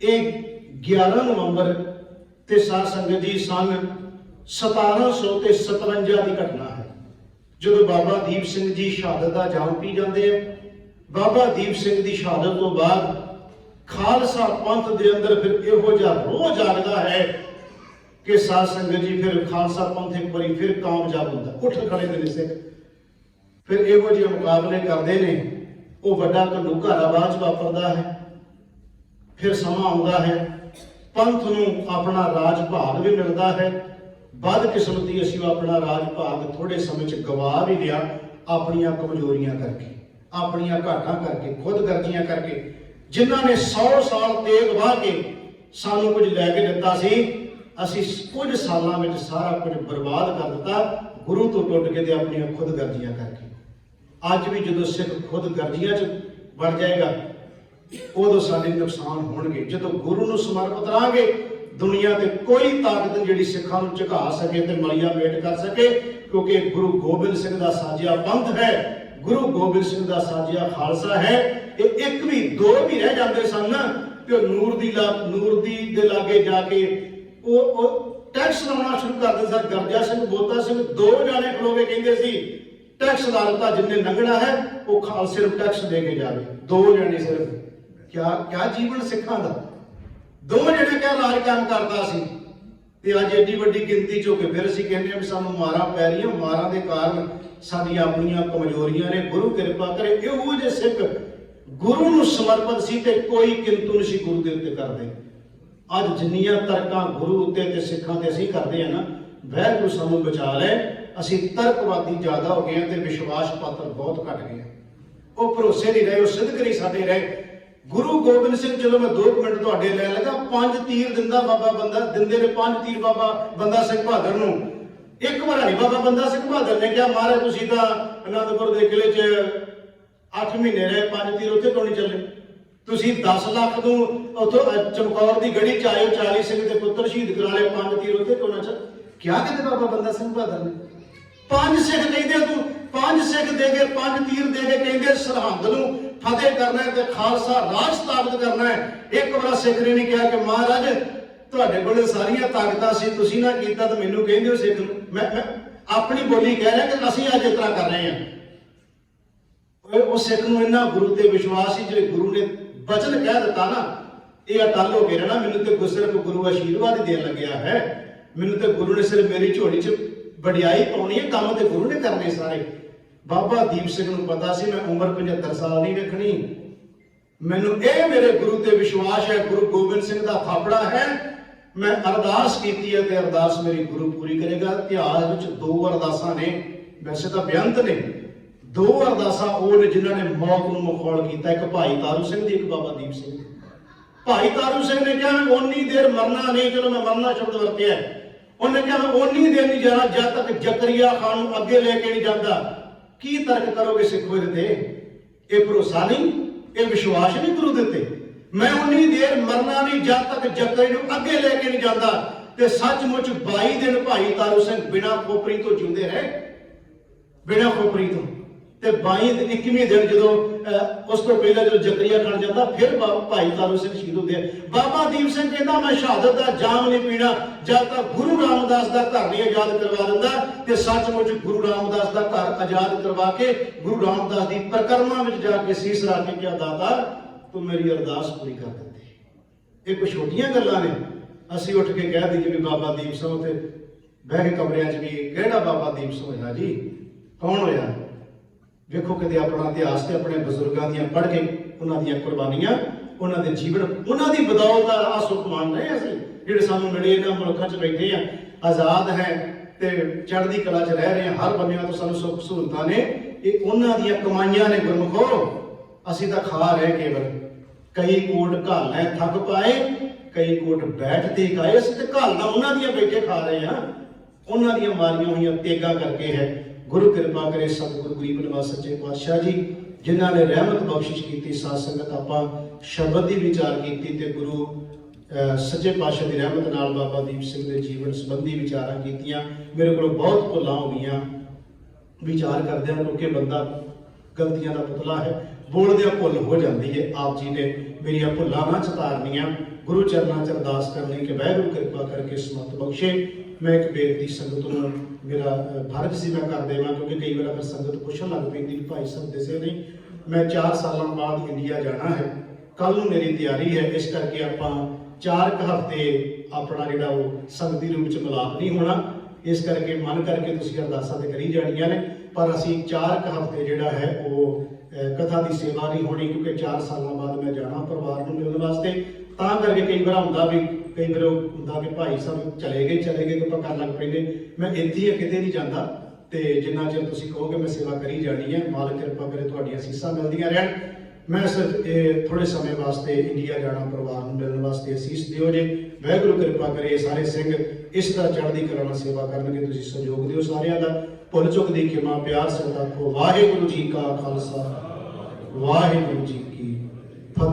ये 11 नवंबर ते साध संगत जी सन 1757 की घटना है, जो बाबा दीप सिंह जी शहादत का जाम पी जाते हैं। बाबा दीप सिंह की शहादत तो बाद खालसा पंथ के अंदर फिर इहो जिहा रोह जागदा है कि साध संगत जी फिर खालसा पंथ एक बार फिर कामयाब होता, उठ खड़े ने सिख, फिर इहो जिहे मुकाबले करते हैं। वो बड़ा घंडूका आवाज वापरता है। फिर समा आता है पंथ नूं अपना राज भाग भी मिलता है। बदकिस्मती असीं अपना राज भाग थोड़े समय च गवा भी लिया, अपनियां कमजोरियां करके, अपनियां घाटां करके, खुद गर्जियां करके। ਜਿਨ੍ਹਾਂ ਨੇ 100 ਸਾਲ ਤੇਗ ਵਾਹ ਕੇ ਸਾਨੂੰ ਕੁਝ ਲੈ ਕੇ ਦਿੱਤਾ ਸੀ, ਅਸੀਂ ਕੁਝ ਸਾਲਾਂ ਵਿੱਚ ਸਾਰਾ ਕੁਝ ਬਰਬਾਦ ਕਰ ਦਿੱਤਾ, ਗੁਰੂ ਤੋਂ ਟੁੱਟ ਕੇ ਤੇ ਆਪਣੀਆਂ ਖੁਦਗਰਜ਼ੀਆਂ ਕਰਕੇ। ਅੱਜ ਵੀ ਜਦੋਂ ਸਿੱਖ ਖੁਦਗਰਜ਼ੀਆਂ 'ਚ ਬਣ ਜਾਏਗਾ, ਉਦੋਂ ਸਾਡੇ ਨੁਕਸਾਨ ਹੋਣਗੇ। ਜਦੋਂ ਗੁਰੂ ਨੂੰ ਸਮਰਪਿਤ ਰਹਾਂਗੇ, ਦੁਨੀਆ ਤੇ ਕੋਈ ਤਾਕਤ ਜਿਹੜੀ ਸਿੱਖਾਂ ਨੂੰ ਝੁਕਾ ਸਕੇ ਤੇ ਮਲੀਆ ਮੇਟ ਕਰ ਸਕੇ, ਕਿਉਂਕਿ ਗੁਰੂ ਗੋਬਿੰਦ ਸਿੰਘ ਦਾ ਸਾਜਿਆ ਪੰਥ ਹੈ, ਗੁਰੂ ਗੋਬਿੰਦ ਸਿੰਘ ਦਾ ਸਾਜਿਆ ਖਾਲਸਾ ਹੈ। ਇਹ ਇੱਕ ਵੀ ਦੋ ਵੀ ਰਹਿ ਜਾਂਦੇ ਸਨ ਨਾ, ਕਿ ਨੂਰ ਦੀ ਦੇ ਲਾਗੇ ਜਾ ਕੇ ਉਹ ਟੈਕਸ ਲਾਉਣਾ ਸ਼ੁਰੂ ਕਰ ਦਿੰਦਾ। ਗਰਜਾ ਸਿੰਘ, ਬੋਤਾ ਸਿੰਘ, ਦੋ ਜਾਣੇ ਖਲੋਗੇ ਕਹਿੰਦੇ ਸੀ ਟੈਕਸ ਲਾ ਦਿੱਤਾ, ਜਿੰਨੇ ਲੰਘਣਾ ਹੈ ਉਹ ਖਾਲਸੇ ਨੂੰ ਟੈਕਸ ਦੇ ਕੇ ਜਾਵੇ। ਦੋ ਜਾਣੇ ਸਿਰਫ, ਕਿਆ ਜੀਵਨ ਸਿੱਖਾਂ ਦਾ। ਦੋ ਜਣੇ ਕਿਆ ਰਾਜ ਕੰਮ ਕਰਦਾ ਸੀ। ਤੇ ਅੱਜ ਏਡੀ ਵੱਡੀ ਗਿਣਤੀ ਚੋਂ ਕੇ ਫਿਰ ਅਸੀਂ ਕਹਿੰਦੇ ਆ ਵੀ ਸਾਨੂੰ ਮਾਰਾਂ ਪੈ ਰਹੀਆਂ, ਮਾਰਾਂ ਦੇ ਕਾਰਨ ਸਾਡੀਆਂ ਆਪਣੀਆਂ ਕਮਜ਼ੋਰੀਆਂ ਨੇ। ਗੁਰੂ ਕਿਰਪਾ ਕਰੇ ਇਹੋ ਜਿਹੇ ਸਿੱਖ ਗੁਰੂ ਨੂੰ ਸਮਰਪਿਤ ਸੀ ਤੇ ਕੋਈ ਕਿੰਤੂ ਨਹੀਂ ਸੀ ਗੁਰੂ ਦੇ ਉੱਤੇ ਕਰਦੇ। ਅੱਜ ਜਿੰਨੀਆਂ ਤਰਕਾਂ ਗੁਰੂ ਉੱਤੇ ਤੇ ਸਿੱਖਾਂ ਤੇ ਅਸੀਂ ਕਰਦੇ ਆ ਨਾ, ਵਾਹਿਗੁਰੂ ਸਾਨੂੰ ਬਚਾ ਲੈ, ਅਸੀਂ ਤਰਕਵਾਦੀ ਜ਼ਿਆਦਾ ਹੋ ਗਏ ਤੇ ਵਿਸ਼ਵਾਸ ਪਾਤਰ ਬਹੁਤ ਘਟ ਗਏ। ਉਹ ਭਰੋਸੇ ਨਹੀਂ ਰਹੇ, ਉਹ ਸਿੱਧਕ ਨਹੀਂ ਸਾਡੇ ਰਹੇ। ਗੁਰੂ ਗੋਬਿੰਦ ਸਿੰਘ, ਚਲੋ ਮੈਂ 2 ਮਿੰਟ ਤੁਹਾਡੇ ਲੈ ਲਗਾ, 5 ਤੀਰ ਦਿੰਦਾ ਬਾਬਾ ਬੰਦਾ, ਦਿੰਦੇ ਨੇ 5 ਤੀਰ ਬਾਬਾ ਬੰਦਾ ਸਿੰਘ ਬਹਾਦਰ ਨੂੰ। ਇੱਕ ਵਾਰ ਨਹੀਂ ਬਾਬਾ ਬੰਦਾ ਸਿੰਘ ਬਹਾਦਰ ਨੇ ਕਿਹਾ ਮਹਾਰਾਜ ਤੁਸੀਂ ਤਾਂ ਅਨੰਦਪੁਰ ਦੇ ਕਿਲੇ 'ਚ 8 ਮਹੀਨੇ ਰਹੇ, 5 ਤੀਰ ਉੱਥੇ ਕਿਉਂ ਨਹੀਂ ਚੱਲੇ? ਤੁਸੀਂ 10 ਲੱਖ ਨੂੰ ਉੱਥੋਂ ਚਮਕੌਰ ਦੀ ਗੜੀ 'ਚ ਆਏ, 40 ਸਿੰਘ ਦੇ ਪੁੱਤਰ ਸ਼ਹੀਦ ਕਰਾ ਲਏ, 5 ਤੀਰ ਉੱਥੇ ਕਿਉਂ ਨਾ ਚੱਲ? ਕਿਆ ਕਹਿੰਦੇ ਬਾਬਾ ਬੰਦਾ ਸਿੰਘ ਬਹਾਦਰ ਨੇ? 5 ਸਿੱਖ ਕਹਿੰਦੇ ਤੂੰ 5 ਸਿੱਖ ਦੇ ਕੇ 5 ਤੀਰ ਦੇ ਕੇ ਕਹਿੰਦੇ ਸਰਹੰਦ ਨੂੰ ਫਤਿਹ ਕਰਨਾ ਤੇ ਖਾਲਸਾ ਰਾਜ ਸਥਾਪਿਤ ਕਰਨਾ ਹੈ। ਇੱਕ ਵਾਰ ਸਿੱਖ ਨੇ ਨਹੀਂ ਕਿਹਾ ਕਿ ਮਹਾਰਾਜ ਤੁਹਾਡੇ ਕੋਲ ਸਾਰੀਆਂ ਤਾਕਤਾਂ ਸੀ, ਤੁਸੀਂ ਨਾ ਕੀਤਾ ਤਾਂ ਮੈਨੂੰ ਕਹਿੰਦੇ ਹੋ ਸਿੱਖ ਨੂੰ। ਮੈਂ ਆਪਣੀ ਬੋਲੀ ਕਹਿ ਰਿਹਾ ਕਿ ਅਸੀਂ ਅੱਜ ਇਸ ਤਰ੍ਹਾਂ ਕਰ ਰਹੇ ਹਾਂ। ਉਹ ਸਿੱਖ ਨੂੰ ਇੰਨਾ ਗੁਰੂ ਤੇ ਵਿਸ਼ਵਾਸ ਸੀ, ਜਿਹੜੇ ਗੁਰੂ ਨੇ ਬਚਨ ਕਹਿ ਦਿੱਤਾ ਨਾ, ਇਹ ਅਟਲ ਹੋ ਕੇ ਰਹਿਣਾ। ਮੈਨੂੰ ਤੇ ਸਿਰਫ ਗੁਰੂ ਆਸ਼ੀਰਵਾਦ ਹੀ ਦੇਣ ਲੱਗਿਆ ਹੈ, ਮੈਨੂੰ ਤੇ ਗੁਰੂ ਨੇ ਸਿਰਫ ਮੇਰੀ ਝੋਲੀ 'ਚ ਵਡਿਆਈ ਪਾਉਣੀ ਹੈ, ਕੰਮ ਤੇ ਗੁਰੂ ਨੇ ਕਰਨੇ ਸਾਰੇ। ਬਾਬਾ ਦੀਪ ਸਿੰਘ ਨੂੰ ਪਤਾ ਸੀ ਮੈਂ ਉਮਰ 75 ਸਾਲ ਨਹੀਂ ਵੇਖਣੀ, ਮੈਨੂੰ ਇਹ ਮੇਰੇ ਗੁਰੂ ਤੇ ਵਿਸ਼ਵਾਸ ਹੈ, ਗੁਰੂ ਗੋਬਿੰਦ ਸਿੰਘ ਦਾ ਥਾਪੜਾ ਹੈ। ਮੈਂ ਅਰਦਾਸ ਕੀਤੀ ਹੈ ਤੇ ਅਰਦਾਸ ਮੇਰੀ ਗੁਰੂ ਪੂਰੀ ਕਰੇਗਾ। ਇਤਿਹਾਸ ਵਿੱਚ 2 ਅਰਦਾਸਾਂ ਨੇ, ਵੈਸੇ ਤਾਂ ਬੇਅੰਤ ਨੇ। 2 ਅਰਦਾਸਾਂ ਉਹ ਨੇ ਜਿਨ੍ਹਾਂ ਨੇ ਮੌਤ ਨੂੰ ਮਖੌਲ ਕੀਤਾ, ਇੱਕ ਭਾਈ ਤਾਰੂ ਸਿੰਘ ਦੀ, ਇੱਕ ਬਾਬਾ ਦੀਪ ਸਿੰਘ ਦੀ। ਭਾਈ ਤਾਰੂ ਸਿੰਘ ਨੇ ਕਿਹਾ ਮੈਂ ਓਨੀ ਦੇਰ ਮਰਨਾ ਨਹੀਂ, ਚਲੋ ਮੈਂ ਮਰਨਾ ਸ਼ਬਦ ਵਰਤਿਆ। ਉਹਨੇ ਕਿਹਾ ਮੈਂ ਓਨੀ ਦੇਰ ਨਹੀਂ ਜਾਣਾ ਜਦ ਤੱਕ ਜ਼ਕਰੀਆ ਖਾਨ ਨੂੰ ਅੱਗੇ ਲੈ ਕੇ ਨਹੀਂ ਜਾਂਦਾ। ਕੀ ਤਰਕ ਕਰੋਗੇ ਸਿੱਖੋ ਇਹਦੇ ਤੇ? ਇਹ ਭਰੋਸਾ ਨਹੀਂ, ਇਹ ਵਿਸ਼ਵਾਸ ਨਹੀਂ ਗੁਰੂ ਦੇ ਉੱਤੇ। ਮੈਂ ਉਨੀ ਦੇਰ ਮਰਨਾ ਨਹੀਂ ਜਦ ਤੱਕ ਜ਼ਕਰੀ ਨੂੰ ਅੱਗੇ ਲੈ ਕੇ ਨਹੀਂ ਜਾਂਦਾ। ਤੇ ਸੱਚਮੁੱਚ 22 ਦਿਨ ਭਾਈ ਤਾਰੂ ਸਿੰਘ ਬਿਨਾਂ ਖੋਪਰੀ ਤੋਂ ਜਿਉਂਦੇ ਰਹੇ, ਬਿਨਾਂ ਖੋਪਰੀ ਤੋਂ। ਤੇ 21ਵੇਂ ਦਿਨ ਜਦੋਂ ਉਸ ਤੋਂ ਪਹਿਲਾਂ ਜਦੋਂ ਜ਼ਕਰੀਆ ਖਾਨ ਜਾਂਦਾ, ਫਿਰ ਭਾਈ ਤਾਰੂ ਸਿੰਘ ਸ਼ਹੀਦ ਹੁੰਦੇ ਆ। ਬਾਬਾ ਦੀਪ ਸਿੰਘ ਕਹਿੰਦਾ ਮੈਂ ਸ਼ਹਾਦਤ ਦਾ ਜਾਮ ਨਹੀਂ ਪੀਣਾ ਜਦ ਤੱਕ ਗੁਰੂ ਰਾਮਦਾਸ ਦਾ ਘਰ ਨਹੀਂ ਆਜ਼ਾਦ ਕਰਵਾ ਦਿੰਦਾ। ਤੇ ਸੱਚਮੁੱਚ ਗੁਰੂ ਰਾਮਦਾਸ ਦਾ ਘਰ ਆਜ਼ਾਦ ਕਰਵਾ ਕੇ ਗੁਰੂ ਰਾਮਦਾਸ ਦੀ ਪਰਿਕਰਮਾ ਵਿੱਚ ਜਾ ਕੇ ਸੀਸ ਰੱਖ ਕੇ ਕਿਹਾ ਦਾਤਾ ਤੂੰ ਮੇਰੀ ਅਰਦਾਸ ਪੂਰੀ ਕਰ ਦਿੱਤੀ। ਇਹ ਕੋਈ ਛੋਟੀਆਂ ਗੱਲਾਂ ਨੇ। ਅਸੀਂ ਉੱਠ ਕੇ ਕਹਿ ਦਈਏ ਵੀ ਬਾਬਾ ਦੀਪ ਸਿੰਘ ਤੇ ਬਹਿ ਕੇ ਕਮਰਿਆਂ 'ਚ ਵੀ ਕਿਹੜਾ ਬਾਬਾ ਦੀਪ ਸਿੰਘ ਹੋਇਆ ਜੀ, ਕੌਣ ਹੋਇਆ? ਵੇਖੋ ਕਿਤੇ ਆਪਣਾ ਇਤਿਹਾਸ ਤੇ ਆਪਣੇ ਬਜ਼ੁਰਗਾਂ ਦੀਆਂ ਪੜ੍ਹ ਕੇ, ਉਹਨਾਂ ਦੀਆਂ ਕੁਰਬਾਨੀਆਂ, ਉਹਨਾਂ ਦੇ ਜੀਵਨ, ਉਹਨਾਂ ਦੀ ਬਦੌਲਤ ਆ ਸੁਖ ਮੰਨ ਰਹੇ ਅਸੀਂ ਜਿਹੜੇ ਸਾਨੂੰ ਮਿਲੇ। ਇਹਨਾਂ ਮੁਲਕਾਂ 'ਚ ਬੈਠੇ ਆ, ਆਜ਼ਾਦ ਹੈ ਤੇ ਚੜ੍ਹਦੀ ਕਲਾ 'ਚ ਰਹਿ ਰਹੇ ਆ, ਹਰ ਬੰਨਿਆਂ ਤੋਂ ਸਾਨੂੰ ਸੁੱਖ ਸਹੂਲਤਾਂ ਨੇ। ਇਹ ਉਹਨਾਂ ਦੀਆਂ ਕਮਾਈਆਂ ਨੇ ਗੁਰਮੁਖੋ। ਅਸੀਂ ਤਾਂ ਖਾ ਰਹੇ ਕੇਵਲ। ਕਈ ਕੋਟ ਘਾਲਾਂ ਥੱਕ ਪਾਏ, ਕਈ ਕੋਟ ਬੈਠਦੇ ਖਾਏ। ਅਸੀਂ ਤੇ ਘਾਲਾਂ ਉਹਨਾਂ ਦੀਆਂ ਬੈਠੇ ਖਾ ਰਹੇ ਹਾਂ, ਉਹਨਾਂ ਦੀਆਂ ਮਾਰੀਆਂ ਹੋਈਆਂ ਤੇਗਾਂ ਕਰਕੇ ਹੈ। ਗੁਰੂ ਕਿਰਪਾ ਕਰੇ ਸਤਿਗੁਰੂ ਗਰੀਬ ਨਿਵਾਸ ਸੱਚੇ ਪਾਤਸ਼ਾਹ ਜੀ, ਜਿਨ੍ਹਾਂ ਨੇ ਰਹਿਮਤ ਬਖਸ਼ਿਸ਼ ਕੀਤੀ। ਸਾਧ ਸੰਗਤ ਆਪਾਂ ਸ਼ਬਦ ਦੀ ਵਿਚਾਰ ਕੀਤੀ ਤੇ ਗੁਰੂ ਸੱਚੇ ਪਾਤਸ਼ਾਹ ਦੀ ਰਹਿਮਤ ਨਾਲ ਬਾਬਾ ਦੀਪ ਸਿੰਘ ਦੇ ਜੀਵਨ ਸੰਬੰਧੀ ਵਿਚਾਰਾਂ ਕੀਤੀਆਂ। ਮੇਰੇ ਕੋਲ ਬਹੁਤ ਭੁੱਲਾਂ ਹੋ ਗਈਆਂ ਵਿਚਾਰ ਕਰਦਿਆਂ, ਕਿਉਂਕਿ ਬੰਦਾ ਗਲਤੀਆਂ ਦਾ ਪੁਤਲਾ ਹੈ, ਬੋਲਦਿਆਂ ਭੁੱਲ ਹੋ ਜਾਂਦੀ ਹੈ। ਆਪ ਜੀ ਨੇ ਮੇਰੀਆਂ ਭੁੱਲਾਂ ਨਾ ਚਤਾਰਨੀਆਂ, ਗੁਰੂ ਚਰਨਾਂ 'ਚ ਅਰਦਾਸ ਕਰਨੀ ਕਿ ਵਾਹਿਗੁਰੂ ਕਿਰਪਾ ਕਰਕੇ ਸਮਤ ਬਖਸ਼ੇ। ਮੈਂ ਇੱਕ ਬੇਨਤੀ ਸੰਗਤ ਨੂੰ, ਮੇਰਾ ਫਰਜ਼ ਸੀ ਮੈਂ ਕਰ ਦੇਵਾਂ, ਕਿਉਂਕਿ ਕਈ ਵਾਰ ਅਗਰ ਸੰਗਤ ਪੁੱਛਣ ਲੱਗ ਪੈਂਦੀ ਵੀ ਭਾਈ ਸਾਹਿਬ ਦੱਸੇ ਨਹੀਂ। ਮੈਂ 4 ਸਾਲਾਂ ਬਾਅਦ ਇੰਡੀਆ ਜਾਣਾ ਹੈ, ਕੱਲ ਨੂੰ ਮੇਰੀ ਤਿਆਰੀ ਹੈ। ਇਸ ਕਰਕੇ ਆਪਾਂ 4 ਹਫ਼ਤੇ ਆਪਣਾ ਜਿਹੜਾ ਉਹ ਸੰਗਤੀ ਰੂਪ 'ਚ ਮਿਲਾਪ ਨਹੀਂ ਹੋਣਾ। ਇਸ ਕਰਕੇ ਮਨ ਕਰਕੇ ਤੁਸੀਂ ਅਰਦਾਸਾਂ ਤੇ ਕਰੀ ਜਾਣੀਆਂ ਨੇ, ਪਰ ਅਸੀਂ 4 ਹਫ਼ਤੇ ਜਿਹੜਾ ਹੈ ਉਹ ਕਥਾ ਦੀ ਸੇਵਾ ਨਹੀਂ ਹੋਣੀ, ਕਿਉਂਕਿ 4 ਸਾਲਾਂ ਬਾਅਦ ਮੈਂ ਜਾਣਾ ਪਰਿਵਾਰ ਨੂੰ ਮਿਲਣ ਵਾਸਤੇ। ਤਾਂ ਕਰਕੇ ਕਈ ਵਾਰ ਹੁੰਦਾ ਵੀ, ਕਈ ਵਾਰ ਹੁੰਦਾ ਕਿ ਭਾਈ ਸਾਹਿਬ ਚਲੇ ਗਏ ਕਿ ਆਪਾਂ ਕਰਨ ਲੱਗ ਪੈਂਦੇ। ਮੈਂ ਇੱਥੇ ਆ, ਕਿਤੇ ਨਹੀਂ ਜਾਂਦਾ। ਤੇ ਜਿੰਨਾ ਚਿਰ ਤੁਸੀਂ ਕਹੋਗੇ ਮੈਂ ਸੇਵਾ ਕਰੀ ਜਾਣੀ ਹੈ। ਮਾਲਕ ਕਿਰਪਾ ਕਰੇ ਤੁਹਾਡੀਆਂ ਅਸੀਸਾਂ ਮਿਲਦੀਆਂ ਰਹਿਣ। मैं सिर्फ थोड़े समय वास्ते इंडिया जाना, परिवार को मिलने वास्ते असीस दिओ जे। वाहिगुरू कृपा करे सारे सिंह इस तरह चढ़दी कला नाल सेवा करनगे, तुसीं सहयोग दिओ सारिਆਂ ਦਾ। भुल चुक दी खिमा प्यार सदा को। वाहिगुरू जी का खालसा, वाहिगुरू जी की